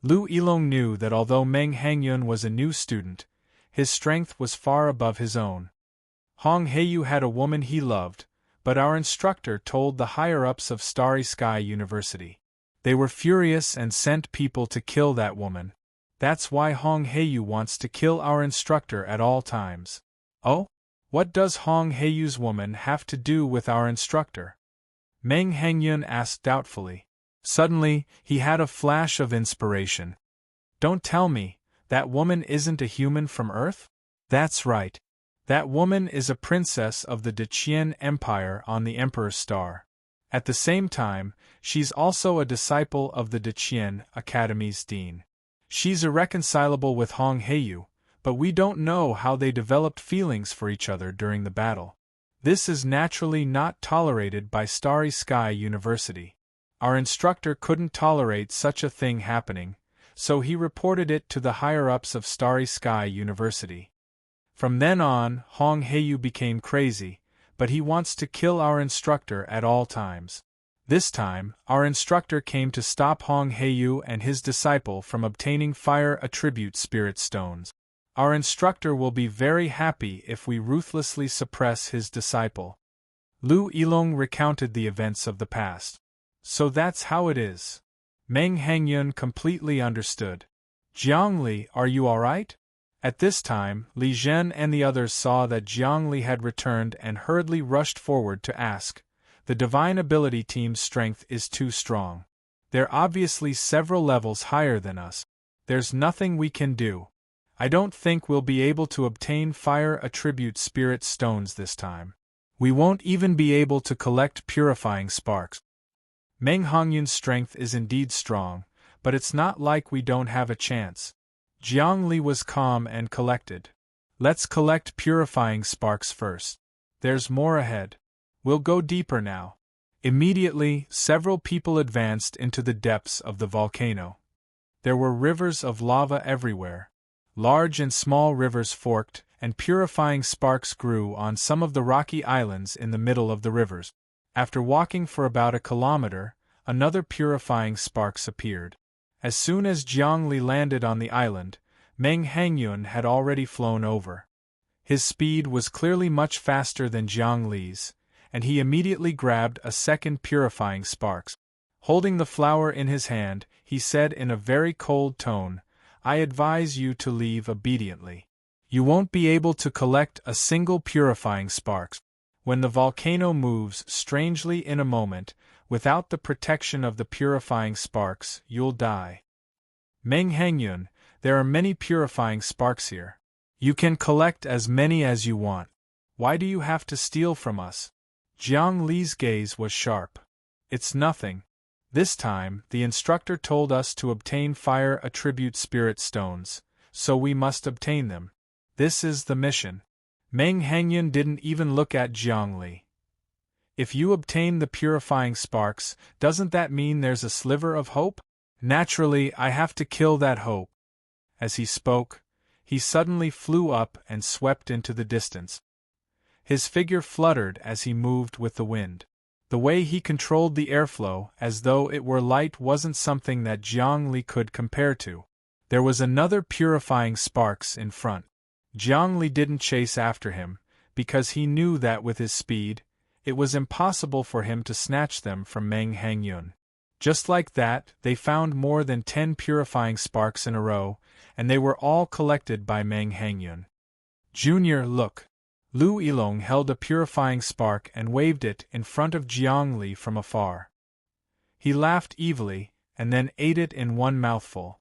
Lu Yilong knew that although Meng Hongyun was a new student, his strength was far above his own. Hong Heiyu had a woman he loved, but our instructor told the higher-ups of Starry Sky University. They were furious and sent people to kill that woman. That's why Hong Heiyu wants to kill our instructor at all times. Oh? What does Hong Heiyu's woman have to do with our instructor? Meng Hongyun asked doubtfully. Suddenly, he had a flash of inspiration. Don't tell me, that woman isn't a human from Earth? That's right. That woman is a princess of the Deqian Empire on the Emperor's Star. At the same time, she's also a disciple of the Deqian Academy's dean. She's irreconcilable with Hong Heiyu, but we don't know how they developed feelings for each other during the battle. This is naturally not tolerated by Starry Sky University. Our instructor couldn't tolerate such a thing happening, so he reported it to the higher-ups of Starry Sky University. From then on, Hong Heiyu became crazy, but he wants to kill our instructor at all times. This time, our instructor came to stop Hong Heiyu and his disciple from obtaining fire attribute spirit stones. Our instructor will be very happy if we ruthlessly suppress his disciple. Lu Yilong recounted the events of the past. So that's how it is. Meng Hongyun completely understood. Jiangli, are you alright? At this time, Li Zhen and the others saw that Jiangli had returned and hurriedly rushed forward to ask. The Divine Ability Team's strength is too strong. They're obviously several levels higher than us. There's nothing we can do. I don't think we'll be able to obtain fire attribute spirit stones this time. We won't even be able to collect purifying sparks. Meng Hongyun's strength is indeed strong, but it's not like we don't have a chance. Jiangli was calm and collected. Let's collect purifying sparks first. There's more ahead. We'll go deeper now. Immediately, several people advanced into the depths of the volcano. There were rivers of lava everywhere. Large and small rivers forked, and purifying sparks grew on some of the rocky islands in the middle of the rivers. After walking for about a kilometer, another purifying sparks appeared. As soon as Jiangli landed on the island, Meng Hongyun had already flown over. His speed was clearly much faster than Jiangli's, and he immediately grabbed a second purifying sparks. Holding the flower in his hand, he said in a very cold tone, I advise you to leave obediently. You won't be able to collect a single purifying sparks. When the volcano moves strangely in a moment, without the protection of the purifying sparks, you'll die. Meng Hongyun, there are many purifying sparks here. You can collect as many as you want. Why do you have to steal from us? Jiang Li's gaze was sharp. It's nothing. This time, the instructor told us to obtain fire attribute spirit stones, so we must obtain them. This is the mission. Meng Hongyun didn't even look at Jiang Li. If you obtain the purifying sparks, doesn't that mean there's a sliver of hope? Naturally, I have to kill that hope. As he spoke, he suddenly flew up and swept into the distance. His figure fluttered as he moved with the wind. The way he controlled the airflow, as though it were light, wasn't something that Jiang Li could compare to. There was another purifying sparks in front. Jiang Li didn't chase after him, because he knew that with his speed, it was impossible for him to snatch them from Meng Hangyun. Just like that, they found more than 10 purifying sparks in a row, and they were all collected by Meng Hangyun. Junior, look! Lu Yilong held a purifying spark and waved it in front of Jiang Li from afar. He laughed evilly, and then ate it in one mouthful.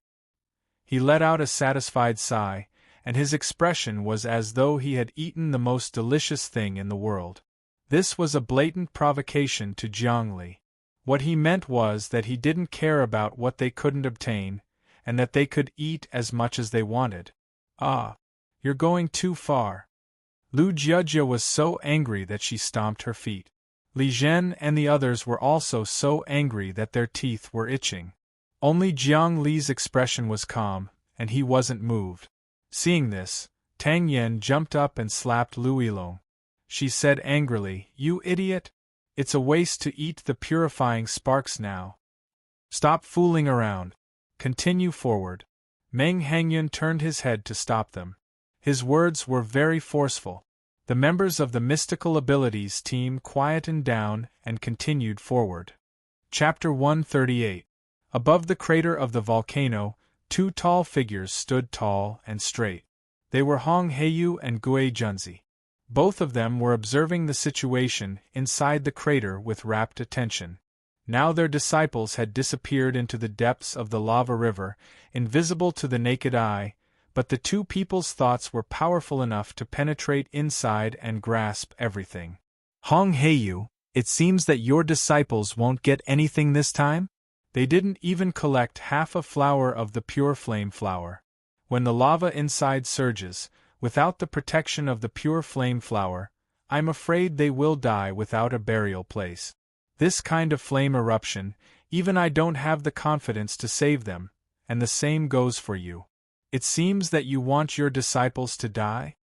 He let out a satisfied sigh, and his expression was as though he had eaten the most delicious thing in the world. This was a blatant provocation to Jiang Li. What he meant was that he didn't care about what they couldn't obtain, and that they could eat as much as they wanted. Ah, you're going too far. Lu Jiajia was so angry that she stomped her feet. Li Zhen and the others were also so angry that their teeth were itching. Only Jiang Li's expression was calm, and he wasn't moved. Seeing this, Tang Yen jumped up and slapped Lu Yilong. She said angrily, "You idiot! It's a waste to eat the purifying sparks now. Stop fooling around. Continue forward." Meng Hangyun turned his head to stop them. His words were very forceful. The members of the Mystical Abilities team quietened down and continued forward. Chapter 138. Above the crater of the volcano, two tall figures stood tall and straight. They were Hong Heiyu and Gui Junzi. Both of them were observing the situation inside the crater with rapt attention. Now their disciples had disappeared into the depths of the lava river, invisible to the naked eye, but the two people's thoughts were powerful enough to penetrate inside and grasp everything. "Hong Heiyu, it seems that your disciples won't get anything this time? They didn't even collect half a flower of the pure flame flower. When the lava inside surges, without the protection of the pure flame flower, I'm afraid they will die without a burial place. This kind of flame eruption, even I don't have the confidence to save them, and the same goes for you. It seems that you want your disciples to die?"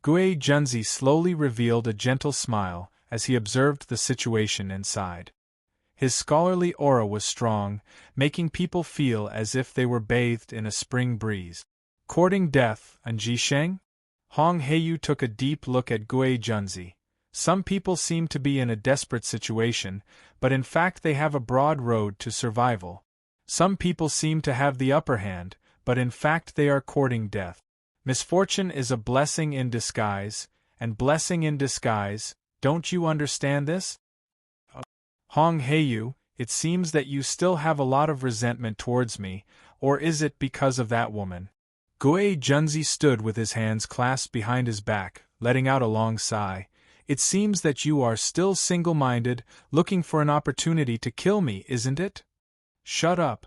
Gui Junzi slowly revealed a gentle smile as he observed the situation inside. His scholarly aura was strong, making people feel as if they were bathed in a spring breeze. "Courting death, and Jisheng?" Hong Heiyu took a deep look at Gui Junzi. "Some people seem to be in a desperate situation, but in fact they have a broad road to survival. Some people seem to have the upper hand, but in fact they are courting death. Misfortune is a blessing in disguise, and blessing in disguise, don't you understand this?" "Hong Heiyu, it seems that you still have a lot of resentment towards me, or is it because of that woman?" Gui Junzi stood with his hands clasped behind his back, letting out a long sigh. "It seems that you are still single-minded, looking for an opportunity to kill me, isn't it?" "Shut up."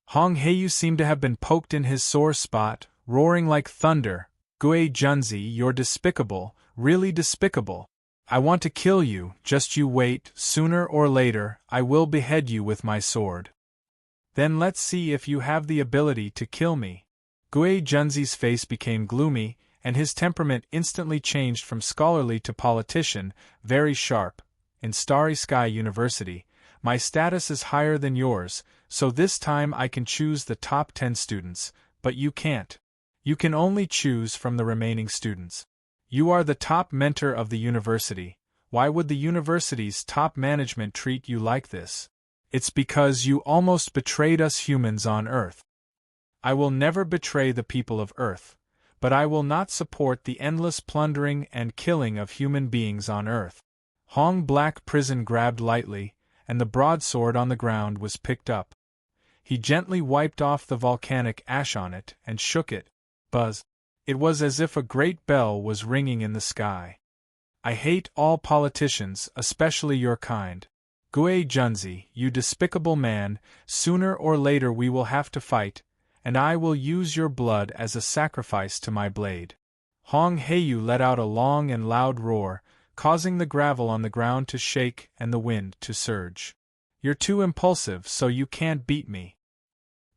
Hong Heiyu seemed to have been poked in his sore spot, roaring like thunder. "Gui Junzi, you're despicable, really despicable. I want to kill you, just you wait, sooner or later, I will behead you with my sword. Then let's see if you have the ability to kill me." Gui Junzi's face became gloomy, and his temperament instantly changed from scholarly to politician, very sharp. "In Starry Sky University, my status is higher than yours, so this time I can choose the top 10 students, but you can't. You can only choose from the remaining students. You are the top mentor of the university. Why would the university's top management treat you like this? It's because you almost betrayed us humans on Earth. I will never betray the people of Earth, but I will not support the endless plundering and killing of human beings on Earth." Hong Black Prison grabbed lightly, and the broadsword on the ground was picked up. He gently wiped off the volcanic ash on it and shook it. Buzz! It was as if a great bell was ringing in the sky. "I hate all politicians, especially your kind. Gui Junzi, you despicable man, sooner or later we will have to fight, and I will use your blood as a sacrifice to my blade." Hong Heiyu let out a long and loud roar, causing the gravel on the ground to shake and the wind to surge. "You're too impulsive, so you can't beat me."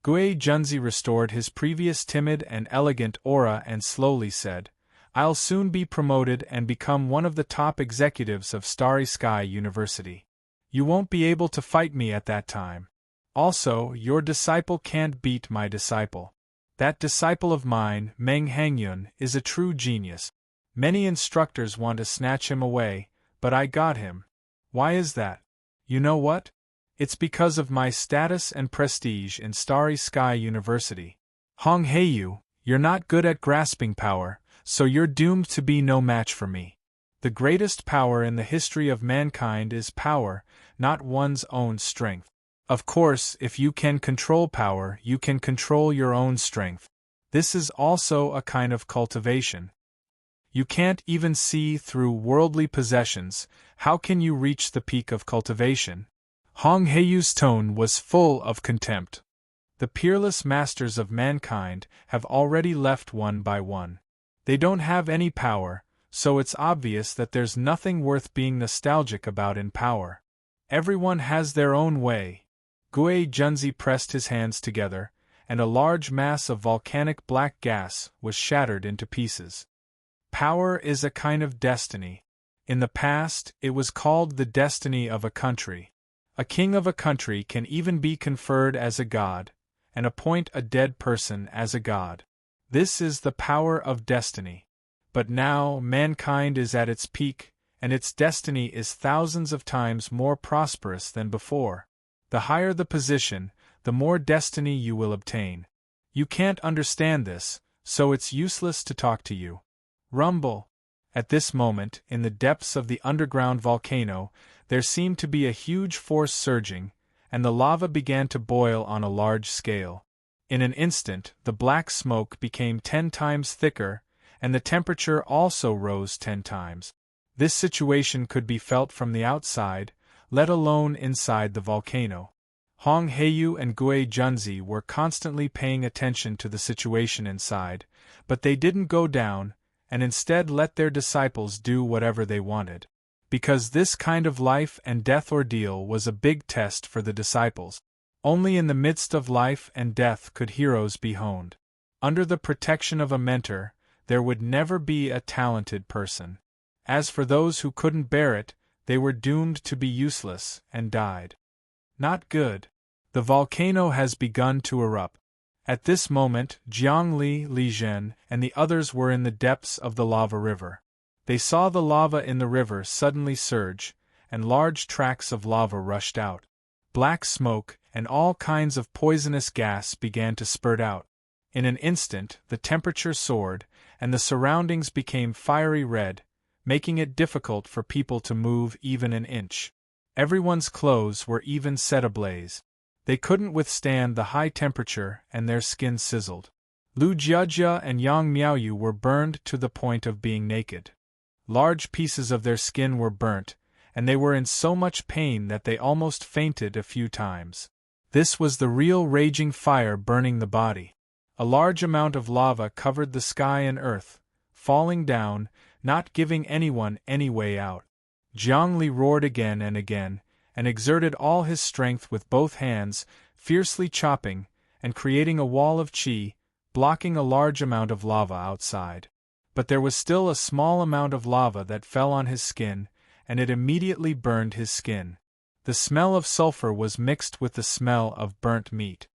Gui Junzi restored his previous timid and elegant aura and slowly said, "I'll soon be promoted and become one of the top executives of Starry Sky University. You won't be able to fight me at that time. Also, your disciple can't beat my disciple. That disciple of mine, Meng Hangyun, is a true genius. Many instructors want to snatch him away, but I got him. Why is that? You know what? It's because of my status and prestige in Starry Sky University. Hong Heiyu, you're not good at grasping power, so you're doomed to be no match for me. The greatest power in the history of mankind is power, not one's own strength. Of course, if you can control power, you can control your own strength. This is also a kind of cultivation. You can't even see through worldly possessions, how can you reach the peak of cultivation?" Hong Heiyu's tone was full of contempt. The peerless masters of mankind have already left one by one. They don't have any power, so it's obvious that there's nothing worth being nostalgic about in power. Everyone has their own way. Gui Junzi pressed his hands together, and a large mass of volcanic black gas was shattered into pieces. Power is a kind of destiny. In the past, it was called the destiny of a country. A king of a country can even be conferred as a god, and appoint a dead person as a god. This is the power of destiny. But now mankind is at its peak, and its destiny is thousands of times more prosperous than before. The higher the position, the more destiny you will obtain. You can't understand this, so it's useless to talk to you. Rumble. At this moment, in the depths of the underground volcano, there seemed to be a huge force surging, and the lava began to boil on a large scale. In an instant, the black smoke became 10 times thicker, and the temperature also rose 10 times. This situation could be felt from the outside, let alone inside the volcano. Hong Heiyu and Gui Junzi were constantly paying attention to the situation inside, but they didn't go down, and instead let their disciples do whatever they wanted. Because this kind of life and death ordeal was a big test for the disciples. Only in the midst of life and death could heroes be honed. Under the protection of a mentor, there would never be a talented person. As for those who couldn't bear it, they were doomed to be useless and died. Not good. The volcano has begun to erupt. At this moment, Jiangli, Li Zhen, and the others were in the depths of the lava river. They saw the lava in the river suddenly surge, and large tracts of lava rushed out. Black smoke and all kinds of poisonous gas began to spurt out. In an instant, the temperature soared, and the surroundings became fiery red, making it difficult for people to move even an inch. Everyone's clothes were even set ablaze. They couldn't withstand the high temperature, and their skin sizzled. Lu Jiajia and Yang Miaoyu were burned to the point of being naked. Large pieces of their skin were burnt, and they were in so much pain that they almost fainted a few times. This was the real raging fire burning the body. A large amount of lava covered the sky and earth, falling down, not giving anyone any way out. Jiangli roared again, and exerted all his strength with both hands, fiercely chopping, and creating a wall of qi, blocking a large amount of lava outside. But there was still a small amount of lava that fell on his skin, and it immediately burned his skin. The smell of sulfur was mixed with the smell of burnt meat.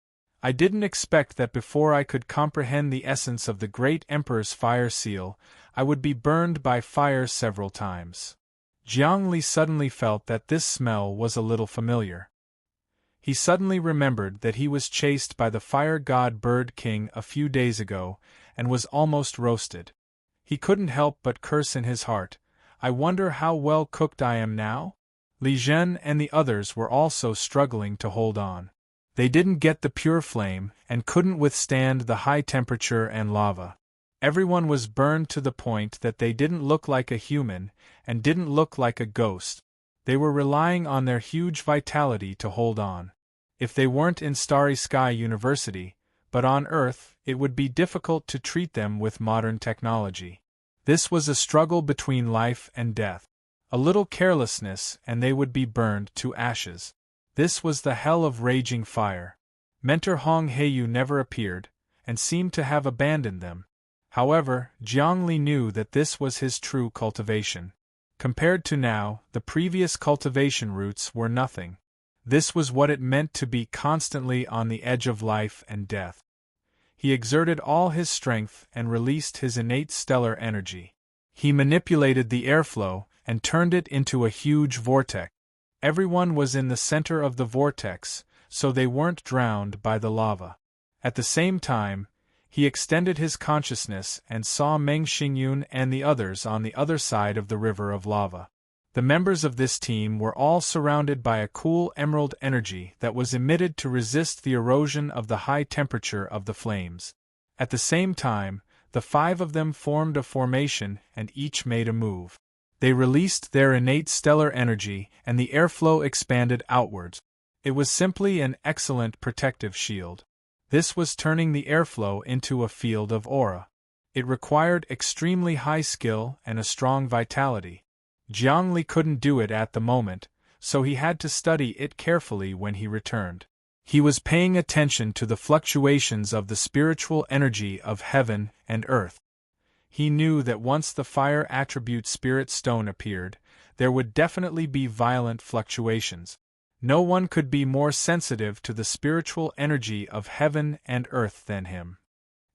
I didn't expect that before I could comprehend the essence of the great Emperor's fire seal, I would be burned by fire several times. Jiangli suddenly felt that this smell was a little familiar. He suddenly remembered that he was chased by the fire god Bird King a few days ago, and was almost roasted. He couldn't help but curse in his heart, "I wonder how well cooked I am now?" Li Zhen and the others were also struggling to hold on. They didn't get the pure flame, and couldn't withstand the high temperature and lava. Everyone was burned to the point that they didn't look like a human, and didn't look like a ghost. They were relying on their huge vitality to hold on. If they weren't in Starry Sky University, but on Earth, it would be difficult to treat them with modern technology. This was a struggle between life and death. A little carelessness and they would be burned to ashes. This was the hell of raging fire. Mentor Hong Heiyu never appeared, and seemed to have abandoned them. However, Jiangli knew that this was his true cultivation. Compared to now, the previous cultivation routes were nothing. This was what it meant to be constantly on the edge of life and death. He exerted all his strength and released his innate stellar energy. He manipulated the airflow and turned it into a huge vortex. Everyone was in the center of the vortex, so they weren't drowned by the lava. At the same time, he extended his consciousness and saw Meng Xingyun and the others on the other side of the river of lava. The members of this team were all surrounded by a cool emerald energy that was emitted to resist the erosion of the high temperature of the flames. At the same time, the 5 of them formed a formation and each made a move. They released their innate stellar energy and the airflow expanded outwards. It was simply an excellent protective shield. This was turning the airflow into a field of aura. It required extremely high skill and a strong vitality. Jiangli couldn't do it at the moment, so he had to study it carefully when he returned. He was paying attention to the fluctuations of the spiritual energy of heaven and earth. He knew that once the fire attribute spirit stone appeared, there would definitely be violent fluctuations. No one could be more sensitive to the spiritual energy of heaven and earth than him.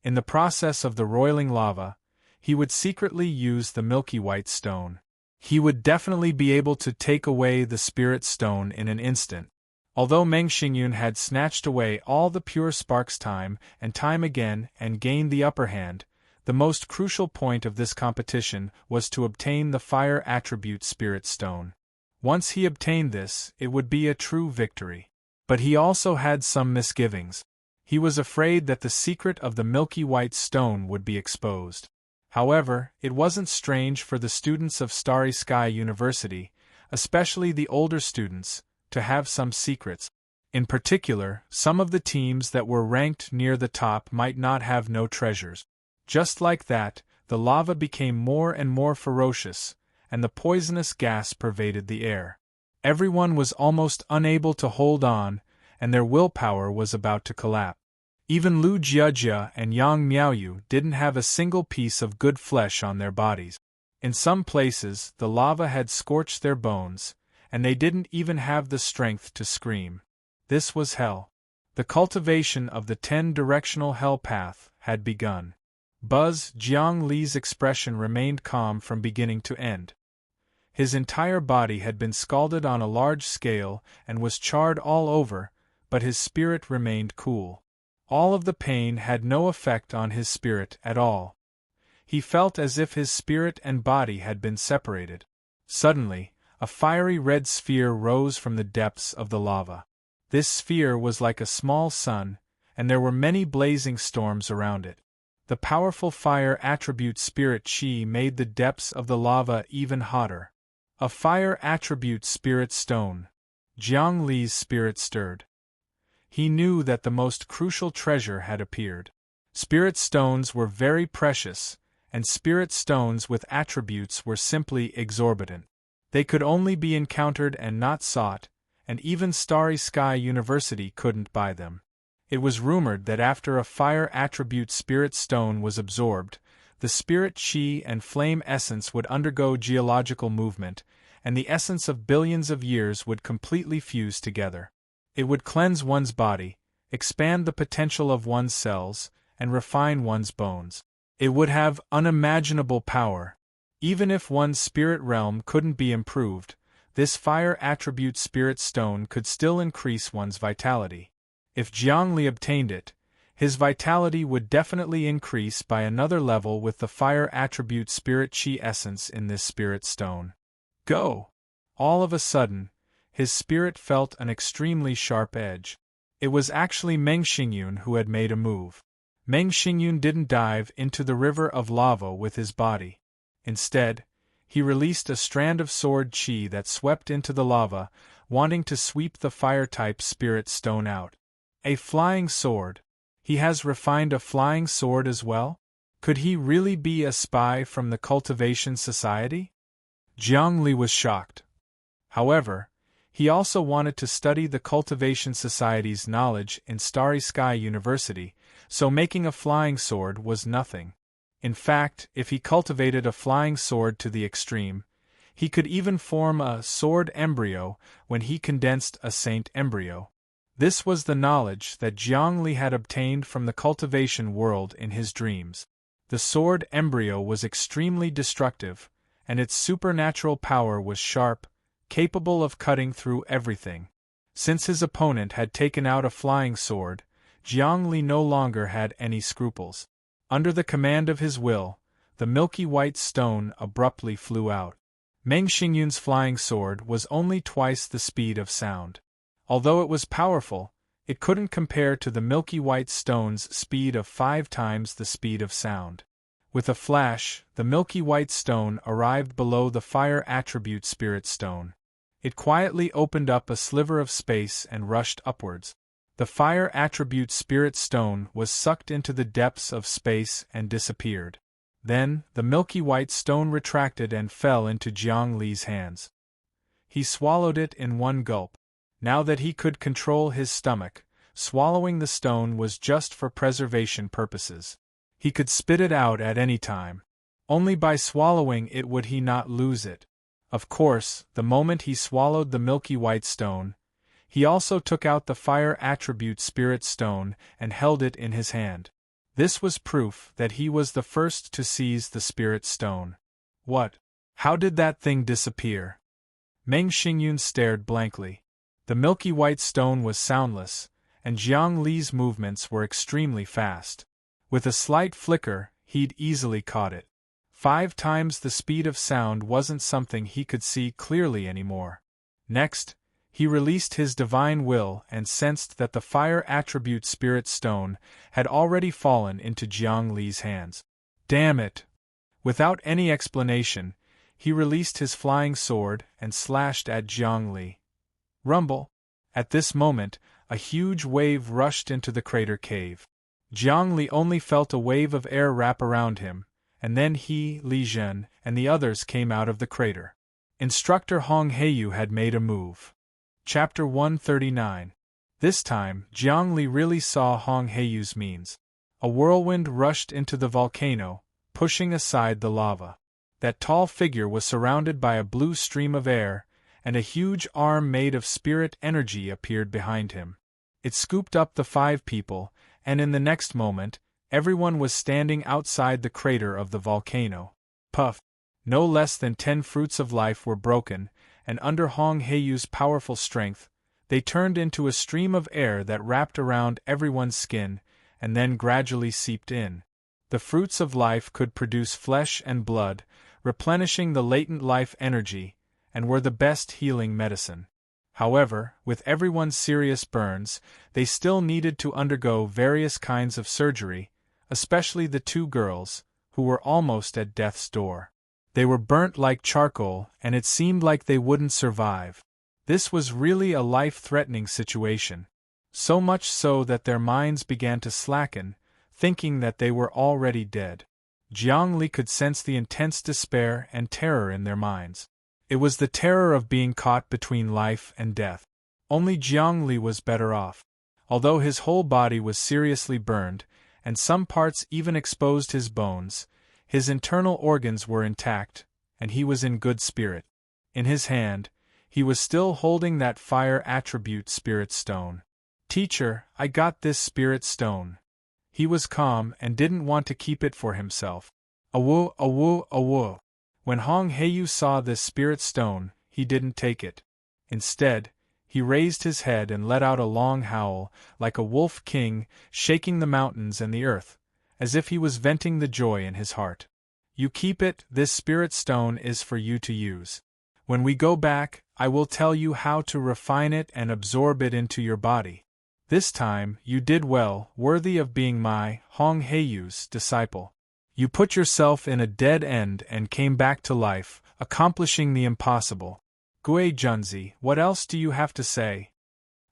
In the process of the roiling lava, he would secretly use the milky white stone. He would definitely be able to take away the spirit stone in an instant. Although Meng Xingyun had snatched away all the pure sparks time and time again and gained the upper hand, the most crucial point of this competition was to obtain the fire attribute spirit stone. Once he obtained this, it would be a true victory. But he also had some misgivings. He was afraid that the secret of the milky white stone would be exposed. However, it wasn't strange for the students of Starry Sky University, especially the older students, to have some secrets. In particular, some of the teams that were ranked near the top might not have no treasures. Just like that, the lava became more and more ferocious, and the poisonous gas pervaded the air. Everyone was almost unable to hold on, and their willpower was about to collapse. Even Lu Jiajia and Yang Miaoyu didn't have a single piece of good flesh on their bodies. In some places, the lava had scorched their bones, and they didn't even have the strength to scream. This was hell. The cultivation of the 10-directional hell path had begun. Buzz Jiangli's expression remained calm from beginning to end. His entire body had been scalded on a large scale and was charred all over, but his spirit remained cool. All of the pain had no effect on his spirit at all. He felt as if his spirit and body had been separated. Suddenly, a fiery red sphere rose from the depths of the lava. This sphere was like a small sun, and there were many blazing storms around it. The powerful fire attribute spirit chi made the depths of the lava even hotter. A fire attribute spirit stone. Jiangli's spirit stirred. He knew that the most crucial treasure had appeared. Spirit stones were very precious, and spirit stones with attributes were simply exorbitant. They could only be encountered and not sought, and even Starry Sky University couldn't buy them. It was rumored that after a fire attribute spirit stone was absorbed, the spirit chi and flame essence would undergo geological movement, and the essence of billions of years would completely fuse together. It would cleanse one's body, expand the potential of one's cells, and refine one's bones. It would have unimaginable power. Even if one's spirit realm couldn't be improved, this fire attribute spirit stone could still increase one's vitality. If Jiangli obtained it, his vitality would definitely increase by another level with the fire attribute spirit chi essence in this spirit stone. Go! All of a sudden, his spirit felt an extremely sharp edge. It was actually Meng Xingyun who had made a move. Meng Xingyun didn't dive into the river of lava with his body. Instead, he released a strand of sword chi that swept into the lava, wanting to sweep the fire-type spirit stone out. A flying sword. He has refined a flying sword as well? Could he really be a spy from the Cultivation Society? Jiangli was shocked. However, He also wanted to study the Cultivation Society's knowledge in Starry Sky University, so making a flying sword was nothing. In fact, if he cultivated a flying sword to the extreme, he could even form a sword embryo when he condensed a saint embryo. This was the knowledge that Zhongli had obtained from the cultivation world in his dreams. The sword embryo was extremely destructive, and its supernatural power was sharp, capable of cutting through everything. Since his opponent had taken out a flying sword, Zhongli no longer had any scruples. Under the command of his will, the milky white stone abruptly flew out. Meng Xingyun's flying sword was only twice the speed of sound. Although it was powerful, it couldn't compare to the milky white stone's speed of 5 times the speed of sound. With a flash, the milky white stone arrived below the fire attribute spirit stone. It quietly opened up a sliver of space and rushed upwards. The fire attribute spirit stone was sucked into the depths of space and disappeared. Then, the milky white stone retracted and fell into Jiang Li's hands. He swallowed it in one gulp. Now that he could control his stomach, swallowing the stone was just for preservation purposes. He could spit it out at any time. Only by swallowing it would he not lose it. Of course, the moment he swallowed the milky white stone, he also took out the fire attribute spirit stone and held it in his hand. This was proof that he was the first to seize the spirit stone. What? How did that thing disappear? Meng Xingyun stared blankly. The milky white stone was soundless, and Jiang Li's movements were extremely fast. With a slight flicker, he'd easily caught it. 5 times the speed of sound wasn't something he could see clearly anymore. Next, he released his divine will and sensed that the fire attribute spirit stone had already fallen into Jiang Li's hands. Damn it! Without any explanation, he released his flying sword and slashed at Jiang Li. Rumble! At this moment, a huge wave rushed into the crater cave. Jiang Li only felt a wave of air wrap around him, and then he, Li Zhen, and the others came out of the crater. Instructor Hong Heiyu had made a move. Chapter 139. This time, Jiang Li really saw Hong Heiyu's means. A whirlwind rushed into the volcano, pushing aside the lava. That tall figure was surrounded by a blue stream of air, and a huge arm made of spirit energy appeared behind him. It scooped up the 5 people, and in the next moment, everyone was standing outside the crater of the volcano. Puff! No less than 10 fruits of life were broken, and under Hong Heiyu's powerful strength, they turned into a stream of air that wrapped around everyone's skin, and then gradually seeped in. The fruits of life could produce flesh and blood, replenishing the latent life energy, and were the best healing medicine. However, with everyone's serious burns, they still needed to undergo various kinds of surgery, especially the 2 girls, who were almost at death's door. They were burnt like charcoal, and it seemed like they wouldn't survive. This was really a life-threatening situation. So much so that their minds began to slacken, thinking that they were already dead. Jiang Li could sense the intense despair and terror in their minds. It was the terror of being caught between life and death. Only Jiang Li was better off. Although his whole body was seriously burned, and some parts even exposed his bones, his internal organs were intact, and he was in good spirit. In his hand, he was still holding that fire attribute spirit stone. "Teacher, I got this spirit stone." He was calm and didn't want to keep it for himself. Awoo, awoo, awoo. When Hong Heiyu saw this spirit stone, he didn't take it. Instead, he raised his head and let out a long howl, like a wolf king, shaking the mountains and the earth, as if he was venting the joy in his heart. "You keep it, this spirit stone is for you to use. When we go back, I will tell you how to refine it and absorb it into your body. This time, you did well, worthy of being my, Hong Heiyu's, disciple. You put yourself in a dead end and came back to life, accomplishing the impossible. Gui Junzi, what else do you have to say?"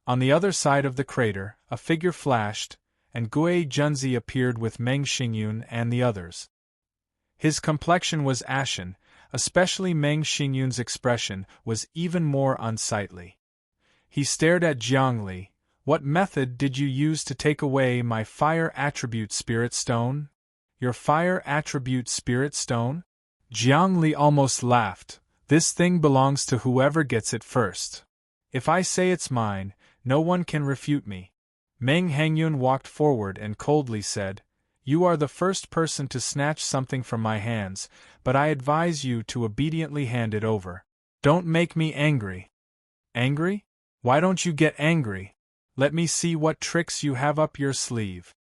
On the other side of the crater, a figure flashed, and Gui Junzi appeared with Meng Xingyun and the others. His complexion was ashen, especially Meng Xingyun's expression was even more unsightly. He stared at Jiangli. What method did you use to take away my fire attribute spirit stone? Your fire attribute spirit stone? Jiangli almost laughed. This thing belongs to whoever gets it first. If I say it's mine, no one can refute me. Meng Hangyun walked forward and coldly said, You are the first person to snatch something from my hands, but I advise you to obediently hand it over. Don't make me angry. Angry? Why don't you get angry? Let me see what tricks you have up your sleeve.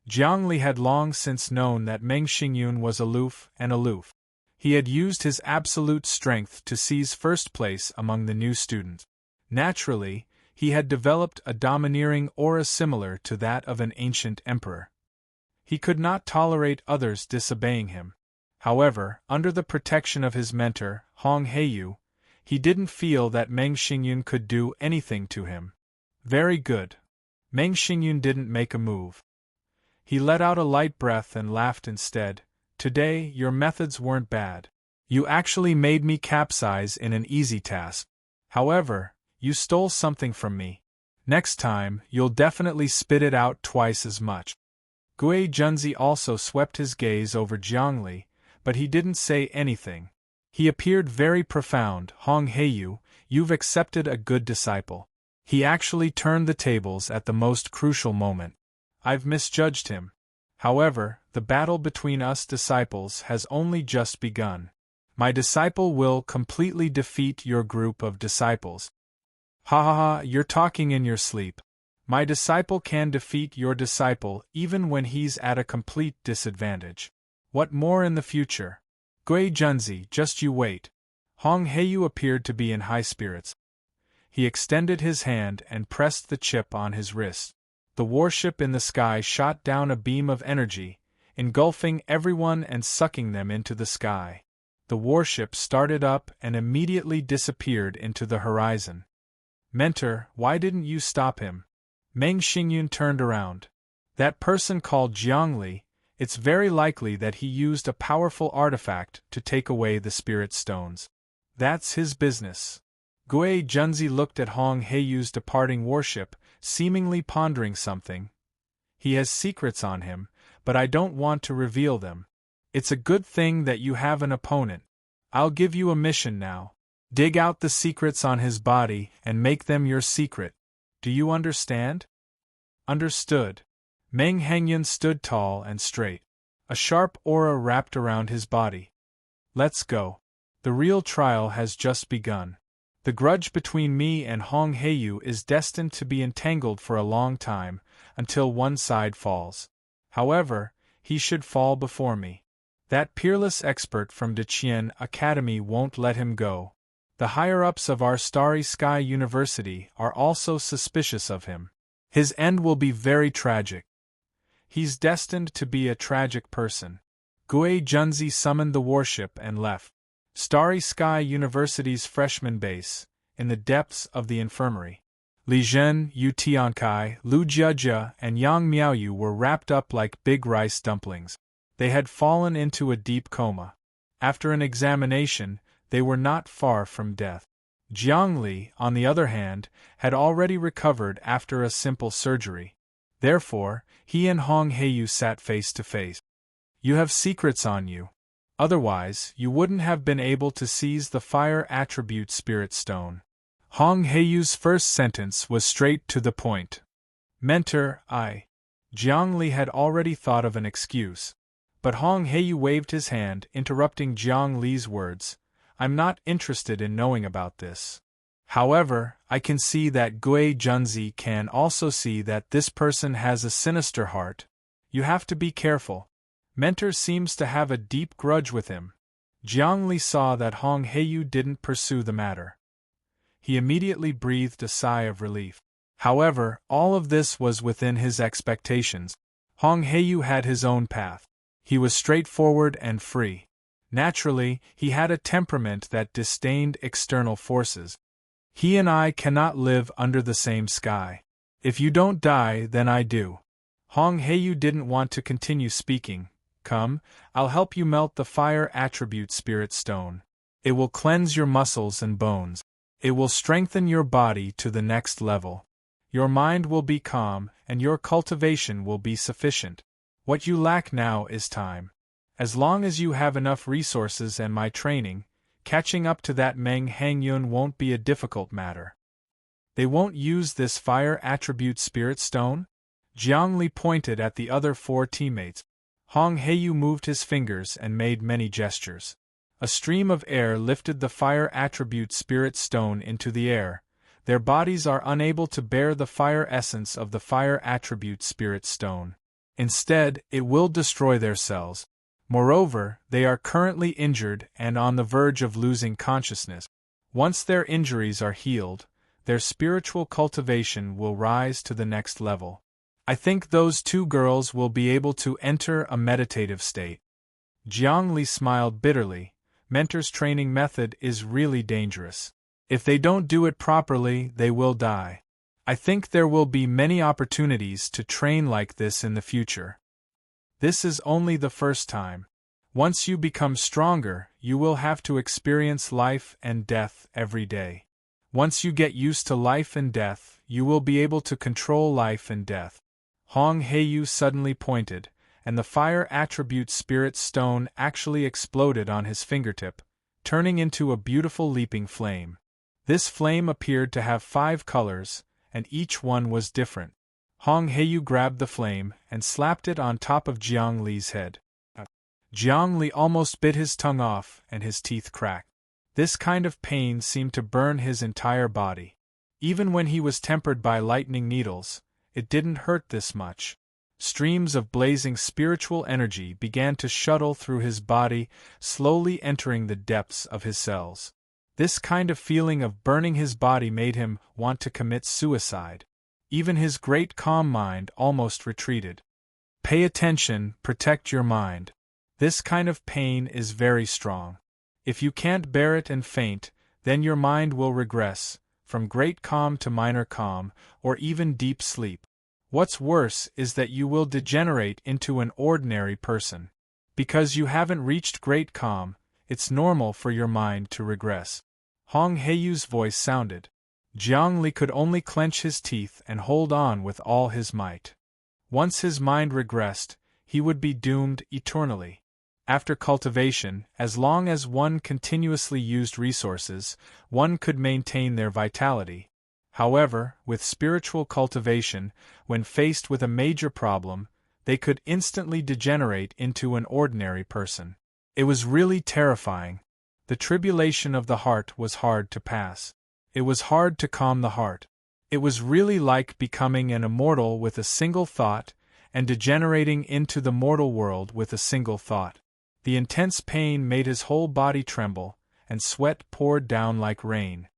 Jiangli had long since known that Meng Xingyun was aloof and aloof. He had used his absolute strength to seize first place among the new students. Naturally, he had developed a domineering aura similar to that of an ancient emperor. He could not tolerate others disobeying him. However, under the protection of his mentor, Hong Heiyu, he didn't feel that Meng Xingyun could do anything to him. Very good. Meng Xingyun didn't make a move. He let out a light breath and laughed instead. Today, your methods weren't bad. You actually made me capsize in an easy task. However, you stole something from me. Next time, you'll definitely spit it out twice as much. Gui Junzi also swept his gaze over Jiangli, but he didn't say anything. He appeared very profound. Hong Heiyu, you've accepted a good disciple. He actually turned the tables at the most crucial moment. I've misjudged him. However, the battle between us disciples has only just begun. My disciple will completely defeat your group of disciples. Ha ha ha, you're talking in your sleep. My disciple can defeat your disciple even when he's at a complete disadvantage. What more in the future? Gui Junzi, just you wait. Hong Heiyu appeared to be in high spirits. He extended his hand and pressed the chip on his wrist. The warship in the sky shot down a beam of energy, engulfing everyone and sucking them into the sky. The warship started up and immediately disappeared into the horizon. Mentor, why didn't you stop him? Meng Xingyun turned around. That person called Jiangli, it's very likely that he used a powerful artifact to take away the spirit stones. That's his business. Gui Junzi looked at Hong Heiyu's departing warship, seemingly pondering something. He has secrets on him, but I don't want to reveal them. It's a good thing that you have an opponent. I'll give you a mission now. Dig out the secrets on his body and make them your secret. Do you understand? Understood. Meng Hangyun stood tall and straight. A sharp aura wrapped around his body. Let's go. The real trial has just begun. The grudge between me and Hong Heiyu is destined to be entangled for a long time, until one side falls. However, he should fall before me. That peerless expert from Deqian Academy won't let him go. The higher-ups of our Starry Sky University are also suspicious of him. His end will be very tragic. He's destined to be a tragic person. Gui Junzi summoned the warship and left. Starry Sky University's freshman base, in the depths of the infirmary. Li Zhen, Yu Tiankai, Lu Jiajia, and Yang Miaoyu were wrapped up like big rice dumplings. They had fallen into a deep coma. After an examination, they were not far from death. Jiangli, on the other hand, had already recovered after a simple surgery. Therefore, he and Hong Heiyu sat face to face. You have secrets on you. Otherwise, you wouldn't have been able to seize the fire attribute spirit stone. Hong Heiyu's first sentence was straight to the point. Mentor, Jiangli had already thought of an excuse. But Hong Heiyu waved his hand, interrupting Jiangli's words. I'm not interested in knowing about this. However, I can see that Gui Junzi can also see that this person has a sinister heart. You have to be careful. Mentor seems to have a deep grudge with him. Jiangli saw that Hong Heiyu didn't pursue the matter. He immediately breathed a sigh of relief. However, all of this was within his expectations. Hong Heiyu had his own path. He was straightforward and free. Naturally, he had a temperament that disdained external forces. He and I cannot live under the same sky. If you don't die, then I do. Hong Heiyu didn't want to continue speaking. Come, I'll help you melt the fire attribute spirit stone. It will cleanse your muscles and bones. It will strengthen your body to the next level. Your mind will be calm, and your cultivation will be sufficient. What you lack now is time. As long as you have enough resources and my training, catching up to that Meng Hangyun won't be a difficult matter. They won't use this fire attribute spirit stone? Jiang Li pointed at the other 4 teammates. Hong Heiyu moved his fingers and made many gestures. A stream of air lifted the fire attribute spirit stone into the air. Their bodies are unable to bear the fire essence of the fire attribute spirit stone. Instead, it will destroy their cells. Moreover, they are currently injured and on the verge of losing consciousness. Once their injuries are healed, their spiritual cultivation will rise to the next level. I think those 2 girls will be able to enter a meditative state. Jiang Li smiled bitterly. Mentor's training method is really dangerous. If they don't do it properly, they will die. I think there will be many opportunities to train like this in the future. This is only the first time. Once you become stronger, you will have to experience life and death every day. Once you get used to life and death, you will be able to control life and death. Hong Heiyu suddenly pointed, and the fire attribute spirit stone actually exploded on his fingertip, turning into a beautiful leaping flame. This flame appeared to have 5 colors, and each one was different. Hong Heiyu grabbed the flame and slapped it on top of Jiang Li's head. Jiang Li almost bit his tongue off and his teeth cracked. This kind of pain seemed to burn his entire body. Even when he was tempered by lightning needles, it didn't hurt this much. Streams of blazing spiritual energy began to shuttle through his body, slowly entering the depths of his cells. This kind of feeling of burning his body made him want to commit suicide. Even his great calm mind almost retreated. Pay attention, protect your mind. This kind of pain is very strong. If you can't bear it and faint, then your mind will regress, from great calm to minor calm, or even deep sleep. What's worse is that you will degenerate into an ordinary person. Because you haven't reached great calm, it's normal for your mind to regress. Hong Heiyu's voice sounded. Jiang Li could only clench his teeth and hold on with all his might. Once his mind regressed, he would be doomed eternally. After cultivation, as long as one continuously used resources, one could maintain their vitality. However, with spiritual cultivation, when faced with a major problem, they could instantly degenerate into an ordinary person. It was really terrifying. The tribulation of the heart was hard to pass. It was hard to calm the heart. It was really like becoming an immortal with a single thought, and degenerating into the mortal world with a single thought. The intense pain made his whole body tremble, and sweat poured down like rain.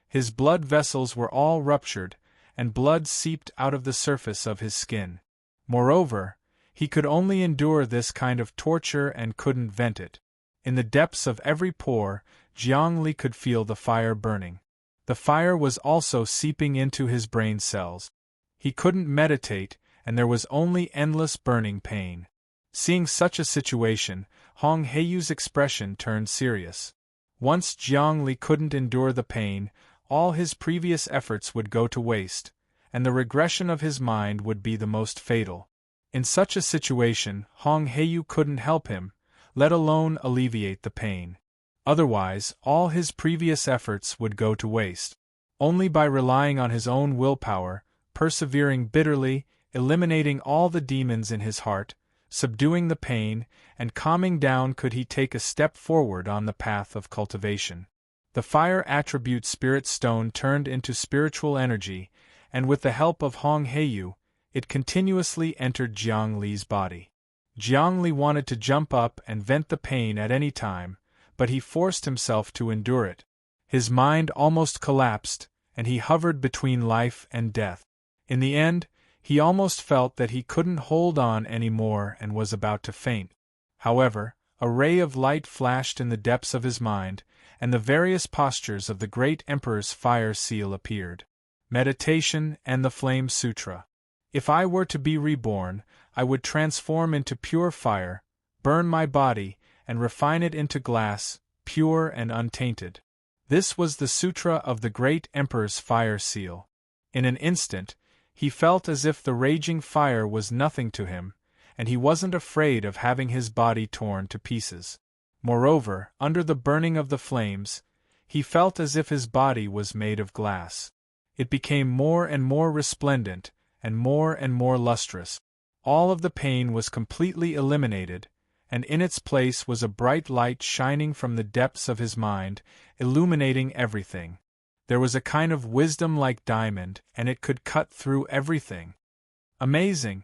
His blood vessels were all ruptured, and blood seeped out of the surface of his skin. Moreover, he could only endure this kind of torture and couldn't vent it. In the depths of every pore, Jiang Li could feel the fire burning. The fire was also seeping into his brain cells. He couldn't meditate, and there was only endless burning pain. Seeing such a situation, Hong Heiyu's expression turned serious. Once Jiang Li couldn't endure the pain, all his previous efforts would go to waste, and the regression of his mind would be the most fatal. In such a situation, Hong Heiyu couldn't help him, let alone alleviate the pain. Otherwise, all his previous efforts would go to waste. Only by relying on his own willpower, persevering bitterly, eliminating all the demons in his heart, subduing the pain, and calming down could he take a step forward on the path of cultivation. The fire attribute spirit stone turned into spiritual energy, and with the help of Hong Heiyu, it continuously entered Jiang Li's body. Jiang Li wanted to jump up and vent the pain at any time, but he forced himself to endure it. His mind almost collapsed, and he hovered between life and death. In the end, he almost felt that he couldn't hold on anymore and was about to faint. However, a ray of light flashed in the depths of his mind, and the various postures of the great Emperor's fire seal appeared. Meditation and the Flame Sutra. If I were to be reborn, I would transform into pure fire, burn my body, and refine it into glass, pure and untainted. This was the sutra of the great Emperor's fire seal. In an instant, he felt as if the raging fire was nothing to him, and he wasn't afraid of having his body torn to pieces. Moreover, under the burning of the flames, he felt as if his body was made of glass. It became more and more resplendent, and more lustrous. All of the pain was completely eliminated, and in its place was a bright light shining from the depths of his mind, illuminating everything. There was a kind of wisdom like diamond, and it could cut through everything. Amazing!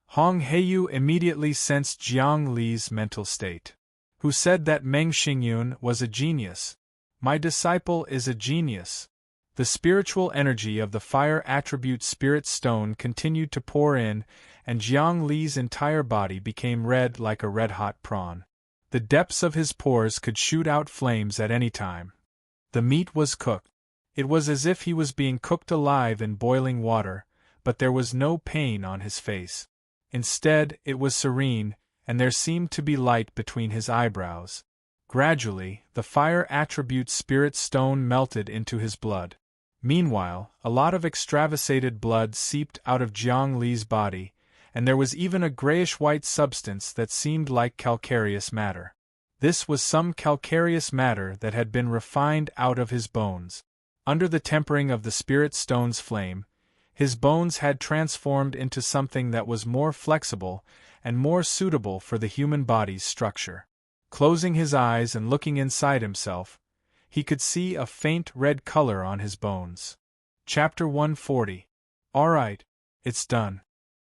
Hong Heiyu immediately sensed Jiang Li's mental state. Who said that Meng Xingyun was a genius? My disciple is a genius. The spiritual energy of the fire attribute spirit stone continued to pour in, and Jiang Li's entire body became red like a red-hot prawn. The depths of his pores could shoot out flames at any time. The meat was cooked. It was as if he was being cooked alive in boiling water, but there was no pain on his face. Instead, it was serene, and there seemed to be light between his eyebrows. Gradually, the fire attribute spirit stone melted into his blood. Meanwhile, a lot of extravasated blood seeped out of Jiang Li's body, and there was even a grayish-white substance that seemed like calcareous matter. This was some calcareous matter that had been refined out of his bones. Under the tempering of the spirit stone's flame, his bones had transformed into something that was more flexible and more suitable for the human body's structure. Closing his eyes and looking inside himself, he could see a faint red color on his bones. Chapter 140. All right, it's done.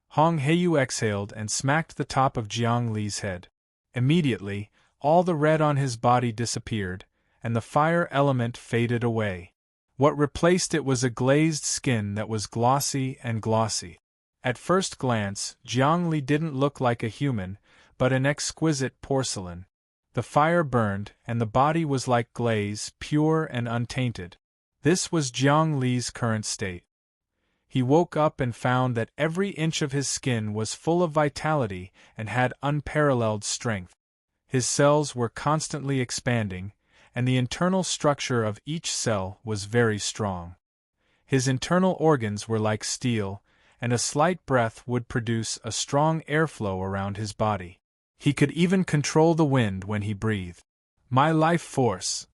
Hong Heiyu exhaled and smacked the top of Jiang Li's head. Immediately, all the red on his body disappeared, and the fire element faded away. What replaced it was a glazed skin that was glossy and glossy. At first glance, Jiang Li didn't look like a human, but an exquisite porcelain. The fire burned, and the body was like glaze, pure and untainted. This was Jiang Li's current state. He woke up and found that every inch of his skin was full of vitality and had unparalleled strength. His cells were constantly expanding, and the internal structure of each cell was very strong. His internal organs were like steel, and a slight breath would produce a strong airflow around his body. He could even control the wind when he breathed. My life force!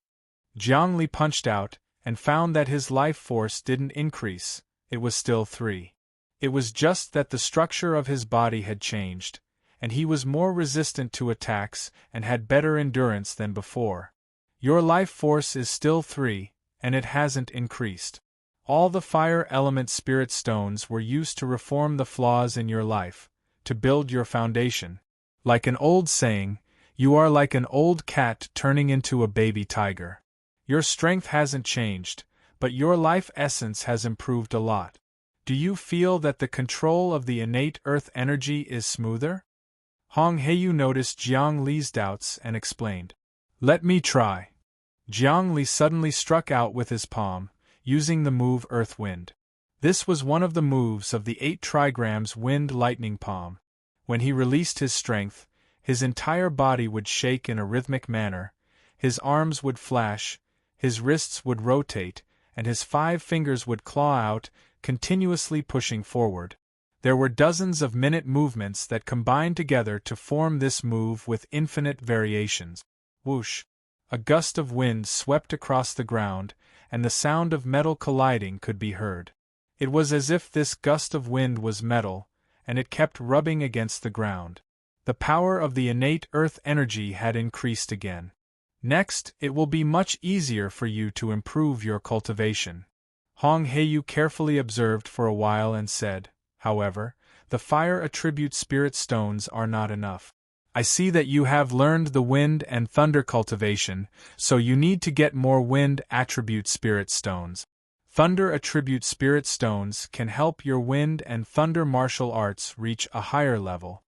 Jiang Li punched out, and found that his life force didn't increase, it was still 3. It was just that the structure of his body had changed, and he was more resistant to attacks and had better endurance than before. Your life force is still 3, and it hasn't increased. All the fire element spirit stones were used to reform the flaws in your life, to build your foundation. Like an old saying, you are like an old cat turning into a baby tiger. Your strength hasn't changed, but your life essence has improved a lot. Do you feel that the control of the innate earth energy is smoother? Hong Heiyu noticed Jiang Li's doubts and explained. Let me try. Jiang Li suddenly struck out with his palm, using the move Earth Wind. This was one of the moves of the 8 trigrams Wind Lightning Palm. When he released his strength, his entire body would shake in a rhythmic manner, his arms would flash, his wrists would rotate, and his 5 fingers would claw out, continuously pushing forward. There were dozens of minute movements that combined together to form this move with infinite variations. Whoosh! A gust of wind swept across the ground, and the sound of metal colliding could be heard. It was as if this gust of wind was metal, and it kept rubbing against the ground. The power of the innate earth energy had increased again. Next, it will be much easier for you to improve your cultivation. Hong Heiyu carefully observed for a while and said, however, the fire attribute spirit stones are not enough. I see that you have learned the wind and thunder cultivation, so you need to get more wind attribute spirit stones. Thunder attribute spirit stones can help your wind and thunder martial arts reach a higher level.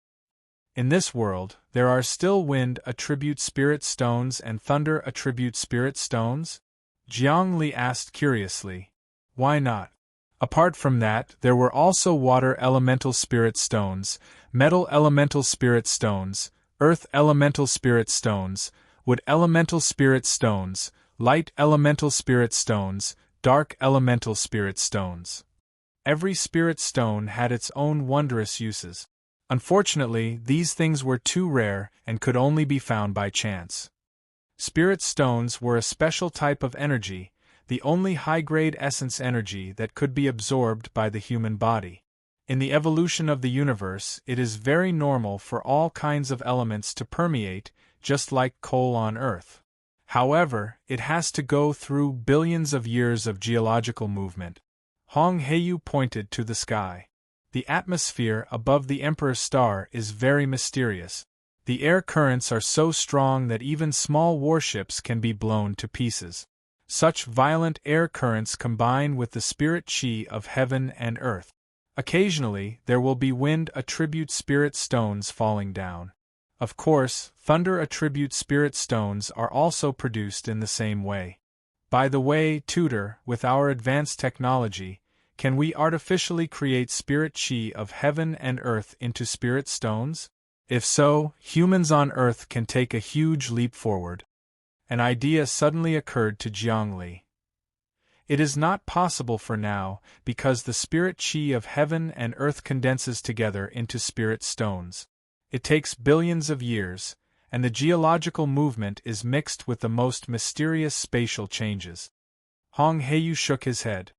In this world, there are still wind attribute spirit stones and thunder attribute spirit stones? Jiang Li asked curiously. Why not? Apart from that, there were also water elemental spirit stones, metal elemental spirit stones, earth elemental spirit stones, wood elemental spirit stones, light elemental spirit stones, dark elemental spirit stones. Every spirit stone had its own wondrous uses. Unfortunately, these things were too rare and could only be found by chance. Spirit stones were a special type of energy, the only high-grade essence energy that could be absorbed by the human body. In the evolution of the universe, it is very normal for all kinds of elements to permeate, just like coal on Earth. However, it has to go through billions of years of geological movement. Hong Heiyu pointed to the sky. The atmosphere above the Emperor Star is very mysterious. The air currents are so strong that even small warships can be blown to pieces. Such violent air currents combine with the spirit chi of heaven and earth. Occasionally, there will be wind attribute spirit stones falling down. Of course, thunder attribute spirit stones are also produced in the same way. By the way, tutor, with our advanced technology, can we artificially create spirit chi of heaven and earth into spirit stones? If so, humans on Earth can take a huge leap forward. An idea suddenly occurred to Jiang Li. It is not possible for now, because the spirit chi of heaven and earth condenses together into spirit stones. It takes billions of years, and the geological movement is mixed with the most mysterious spatial changes. Hong Heiyu shook his head.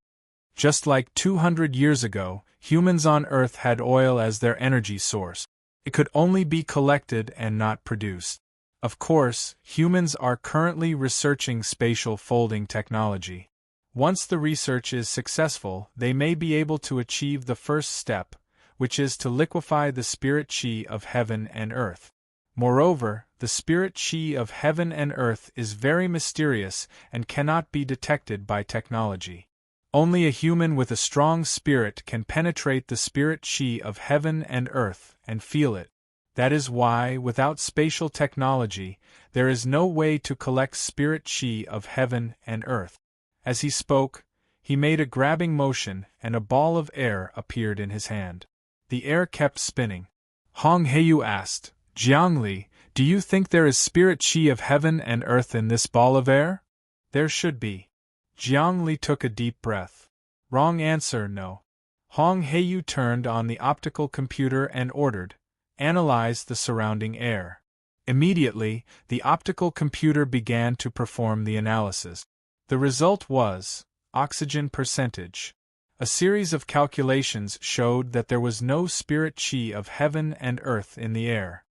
Just like 200 years ago, humans on Earth had oil as their energy source. It could only be collected and not produced. Of course, humans are currently researching spatial folding technology. Once the research is successful, they may be able to achieve the first step, which is to liquefy the spirit chi of heaven and earth. Moreover, the spirit chi of heaven and earth is very mysterious and cannot be detected by technology. Only a human with a strong spirit can penetrate the spirit chi of heaven and earth and feel it. That is why, without spatial technology, there is no way to collect spirit chi of heaven and earth. As he spoke, he made a grabbing motion and a ball of air appeared in his hand. The air kept spinning. Hong Heiyu asked, Jiang Li, do you think there is spirit chi of heaven and earth in this ball of air? There should be. Jiang Li took a deep breath. Wrong answer, no. Hong Heiyu turned on the optical computer and ordered, analyze the surrounding air. Immediately, the optical computer began to perform the analysis. The result was oxygen percentage. A series of calculations showed that there was no spirit chi of heaven and earth in the air.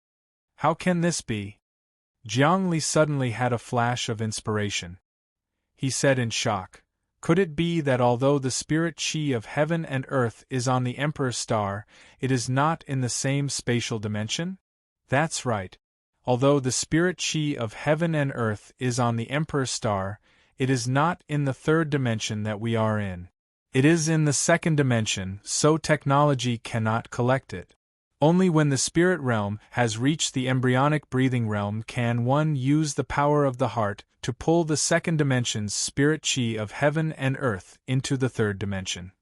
How can this be? Jiang Li suddenly had a flash of inspiration. He said in shock, could it be that although the spirit chi of heaven and earth is on the Emperor Star, it is not in the same spatial dimension? That's right. Although the spirit chi of heaven and earth is on the Emperor Star, it is not in the third dimension that we are in. It is in the second dimension, so technology cannot collect it. Only when the spirit realm has reached the embryonic breathing realm can one use the power of the heart to pull the second dimension's spirit chi of heaven and earth into the third dimension.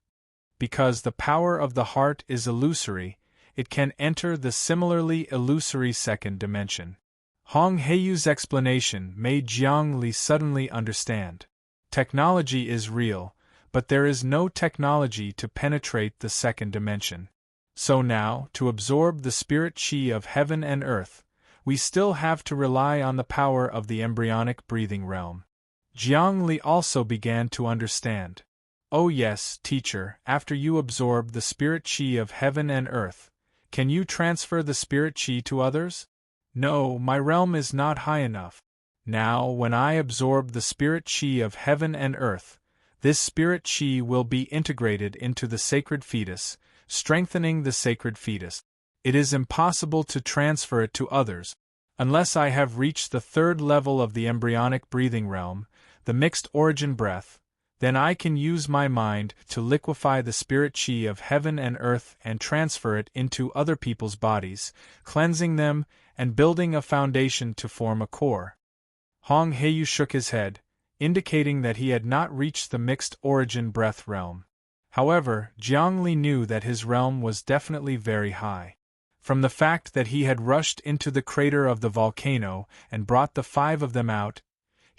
Because the power of the heart is illusory, it can enter the similarly illusory second dimension. Hong Heiyu's explanation made Jiang Li suddenly understand. Technology is real, but there is no technology to penetrate the second dimension. So now, to absorb the spirit chi of heaven and earth, we still have to rely on the power of the embryonic breathing realm. Jiang Li also began to understand. Oh yes, teacher, after you absorb the spirit chi of heaven and earth, can you transfer the spirit chi to others? No, my realm is not high enough. Now, when I absorb the spirit chi of heaven and earth, this spirit chi will be integrated into the sacred fetus, strengthening the sacred fetus. It is impossible to transfer it to others, unless I have reached the third level of the embryonic breathing realm, the mixed origin breath. Then I can use my mind to liquefy the spirit chi of heaven and earth and transfer it into other people's bodies, cleansing them and building a foundation to form a core. Hong Heiyu shook his head, indicating that he had not reached the mixed origin breath realm. However, Jiang Li knew that his realm was definitely very high. From the fact that he had rushed into the crater of the volcano and brought the 5 of them out,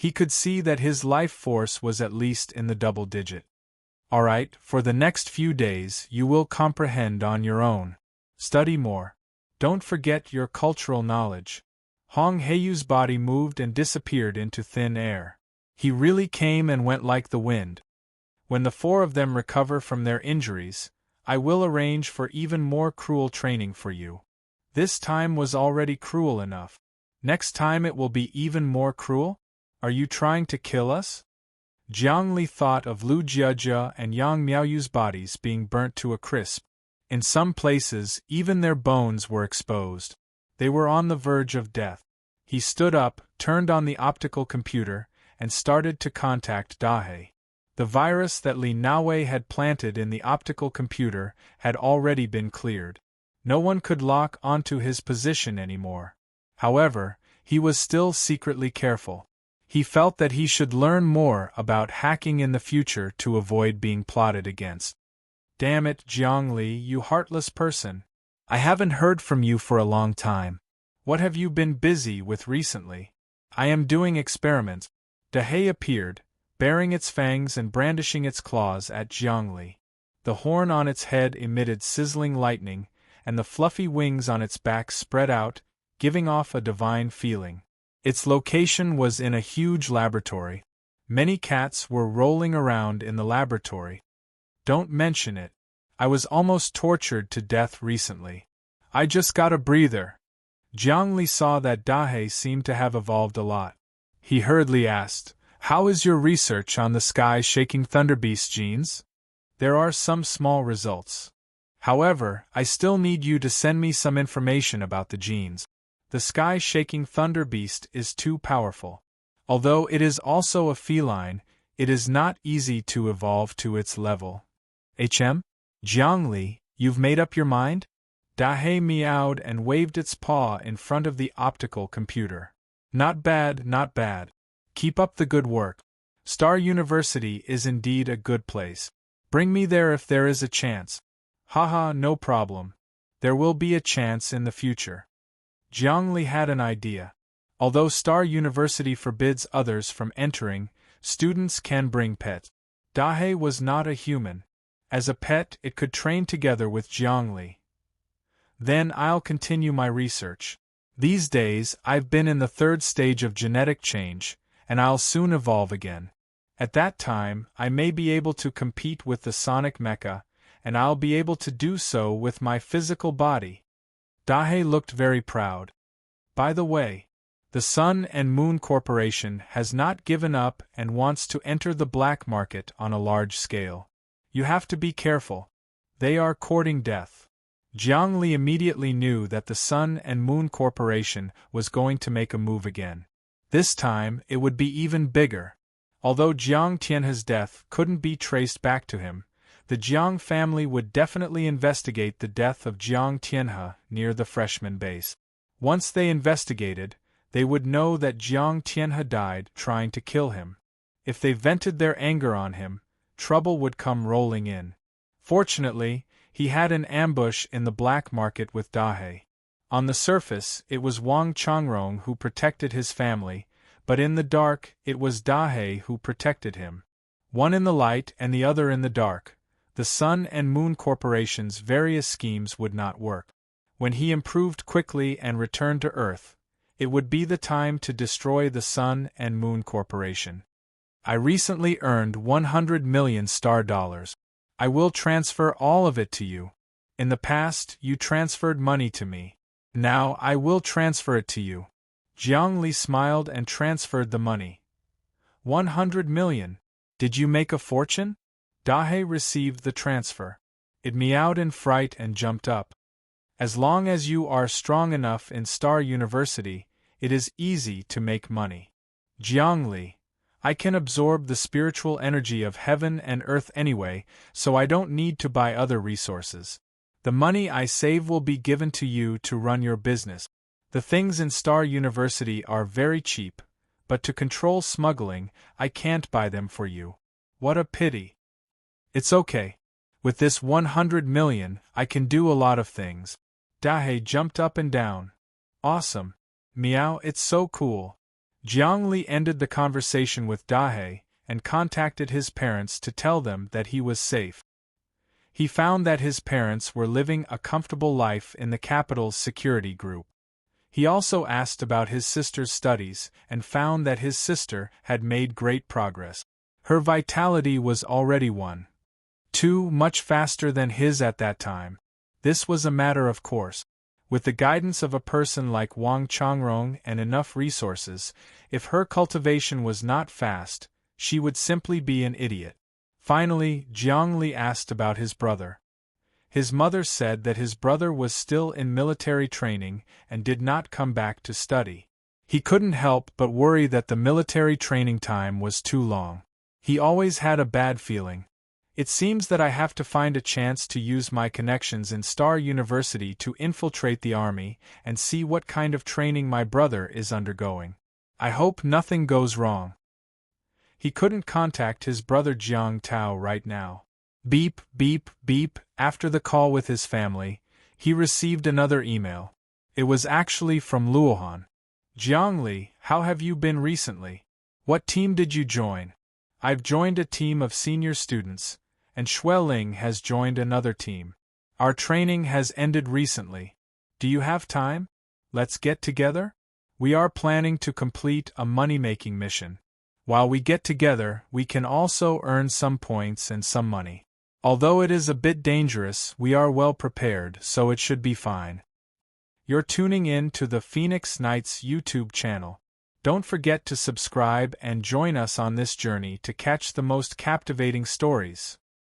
He could see that his life force was at least in the double digit. Alright, for the next few days you will comprehend on your own. Study more. Don't forget your cultural knowledge. Hong Heiyu's body moved and disappeared into thin air. He really came and went like the wind. When the four of them recover from their injuries, I will arrange for even more cruel training for you. This time was already cruel enough. Next time it will be even more cruel? Are you trying to kill us? Jiang Li thought of Lu Jiajia and Yang Miaoyu's bodies being burnt to a crisp. In some places, even their bones were exposed. They were on the verge of death. He stood up, turned on the optical computer, and started to contact Dahe. The virus that Li Naowei had planted in the optical computer had already been cleared. No one could lock onto his position anymore. However, he was still secretly careful. He felt that he should learn more about hacking in the future to avoid being plotted against. Damn it, Jiang Li, you heartless person. I haven't heard from you for a long time. What have you been busy with recently? I am doing experiments. Dahe appeared, baring its fangs and brandishing its claws at Jiang Li. The horn on its head emitted sizzling lightning, and the fluffy wings on its back spread out, giving off a divine feeling. Its location was in a huge laboratory. Many cats were rolling around in the laboratory. Don't mention it. I was almost tortured to death recently. I just got a breather. Jiang Li saw that Dahe seemed to have evolved a lot. He hurriedly asked, "How is your research on the sky-shaking thunderbeast genes?" "There are some small results. However, I still need you to send me some information about the genes. The sky-shaking thunderbeast is too powerful. Although it is also a feline, it is not easy to evolve to its level." Jiang Li, you've made up your mind? Dahe meowed and waved its paw in front of the optical computer. Not bad, not bad. Keep up the good work. Star University is indeed a good place. Bring me there if there is a chance. Haha, no problem. There will be a chance in the future. Jiang Li had an idea. Although Star University forbids others from entering, students can bring pets. Dahe was not a human. As a pet, it could train together with Jiang Li. Then I'll continue my research. These days, I've been in the third stage of genetic change, and I'll soon evolve again. At that time, I may be able to compete with the sonic mecha, and I'll be able to do so with my physical body. Dahe looked very proud. By the way, the Sun and Moon Corporation has not given up and wants to enter the black market on a large scale. You have to be careful. They are courting death. Jiang Li immediately knew that the Sun and Moon Corporation was going to make a move again. This time, it would be even bigger. Although Jiang Tianhe's death couldn't be traced back to him, the Jiang family would definitely investigate the death of Jiang Tianhe near the freshman base. Once they investigated, they would know that Jiang Tianhe died trying to kill him. If they vented their anger on him, trouble would come rolling in. Fortunately, he had an ambush in the black market with Dahe. On the surface, it was Wang Changrong who protected his family, but in the dark, it was Dahe who protected him. One in the light and the other in the dark. The Sun and Moon Corporation's various schemes would not work. When he improved quickly and returned to Earth, it would be the time to destroy the Sun and Moon Corporation. I recently earned 100 million star dollars. I will transfer all of it to you. In the past, you transferred money to me. Now I will transfer it to you. Jiang Li smiled and transferred the money. 100 million. Did you make a fortune? Dahe received the transfer. It meowed in fright and jumped up. As long as you are strong enough in Star University, it is easy to make money. Jiang Li, I can absorb the spiritual energy of heaven and earth anyway, so I don't need to buy other resources. The money I save will be given to you to run your business. The things in Star University are very cheap, but to control smuggling, I can't buy them for you. What a pity. It's okay. With this 100 million, I can do a lot of things. Dahe jumped up and down. Awesome. Meow, it's so cool. Jiangli ended the conversation with Dahe and contacted his parents to tell them that he was safe. He found that his parents were living a comfortable life in the capital's security group. He also asked about his sister's studies and found that his sister had made great progress. Her vitality was already 1.2 much faster than his at that time. This was a matter of course. With the guidance of a person like Wang Changrong and enough resources, if her cultivation was not fast, she would simply be an idiot. Finally, Jiangli asked about his brother. His mother said that his brother was still in military training and did not come back to study. He couldn't help but worry that the military training time was too long. He always had a bad feeling. It seems that I have to find a chance to use my connections in Star University to infiltrate the army and see what kind of training my brother is undergoing. I hope nothing goes wrong. He couldn't contact his brother Jiang Tao right now. Beep, beep, beep. After the call with his family, he received another email. It was actually from Luohan. Jiangli, how have you been recently? What team did you join? I've joined a team of senior students, and Xueling has joined another team. Our training has ended recently. Do you have time? Let's get together? We are planning to complete a money-making mission. While we get together, we can also earn some points and some money. Although it is a bit dangerous, we are well prepared, so it should be fine. You're tuning in to the Phoenix Knights YouTube channel. Don't forget to subscribe and join us on this journey to catch the most captivating stories.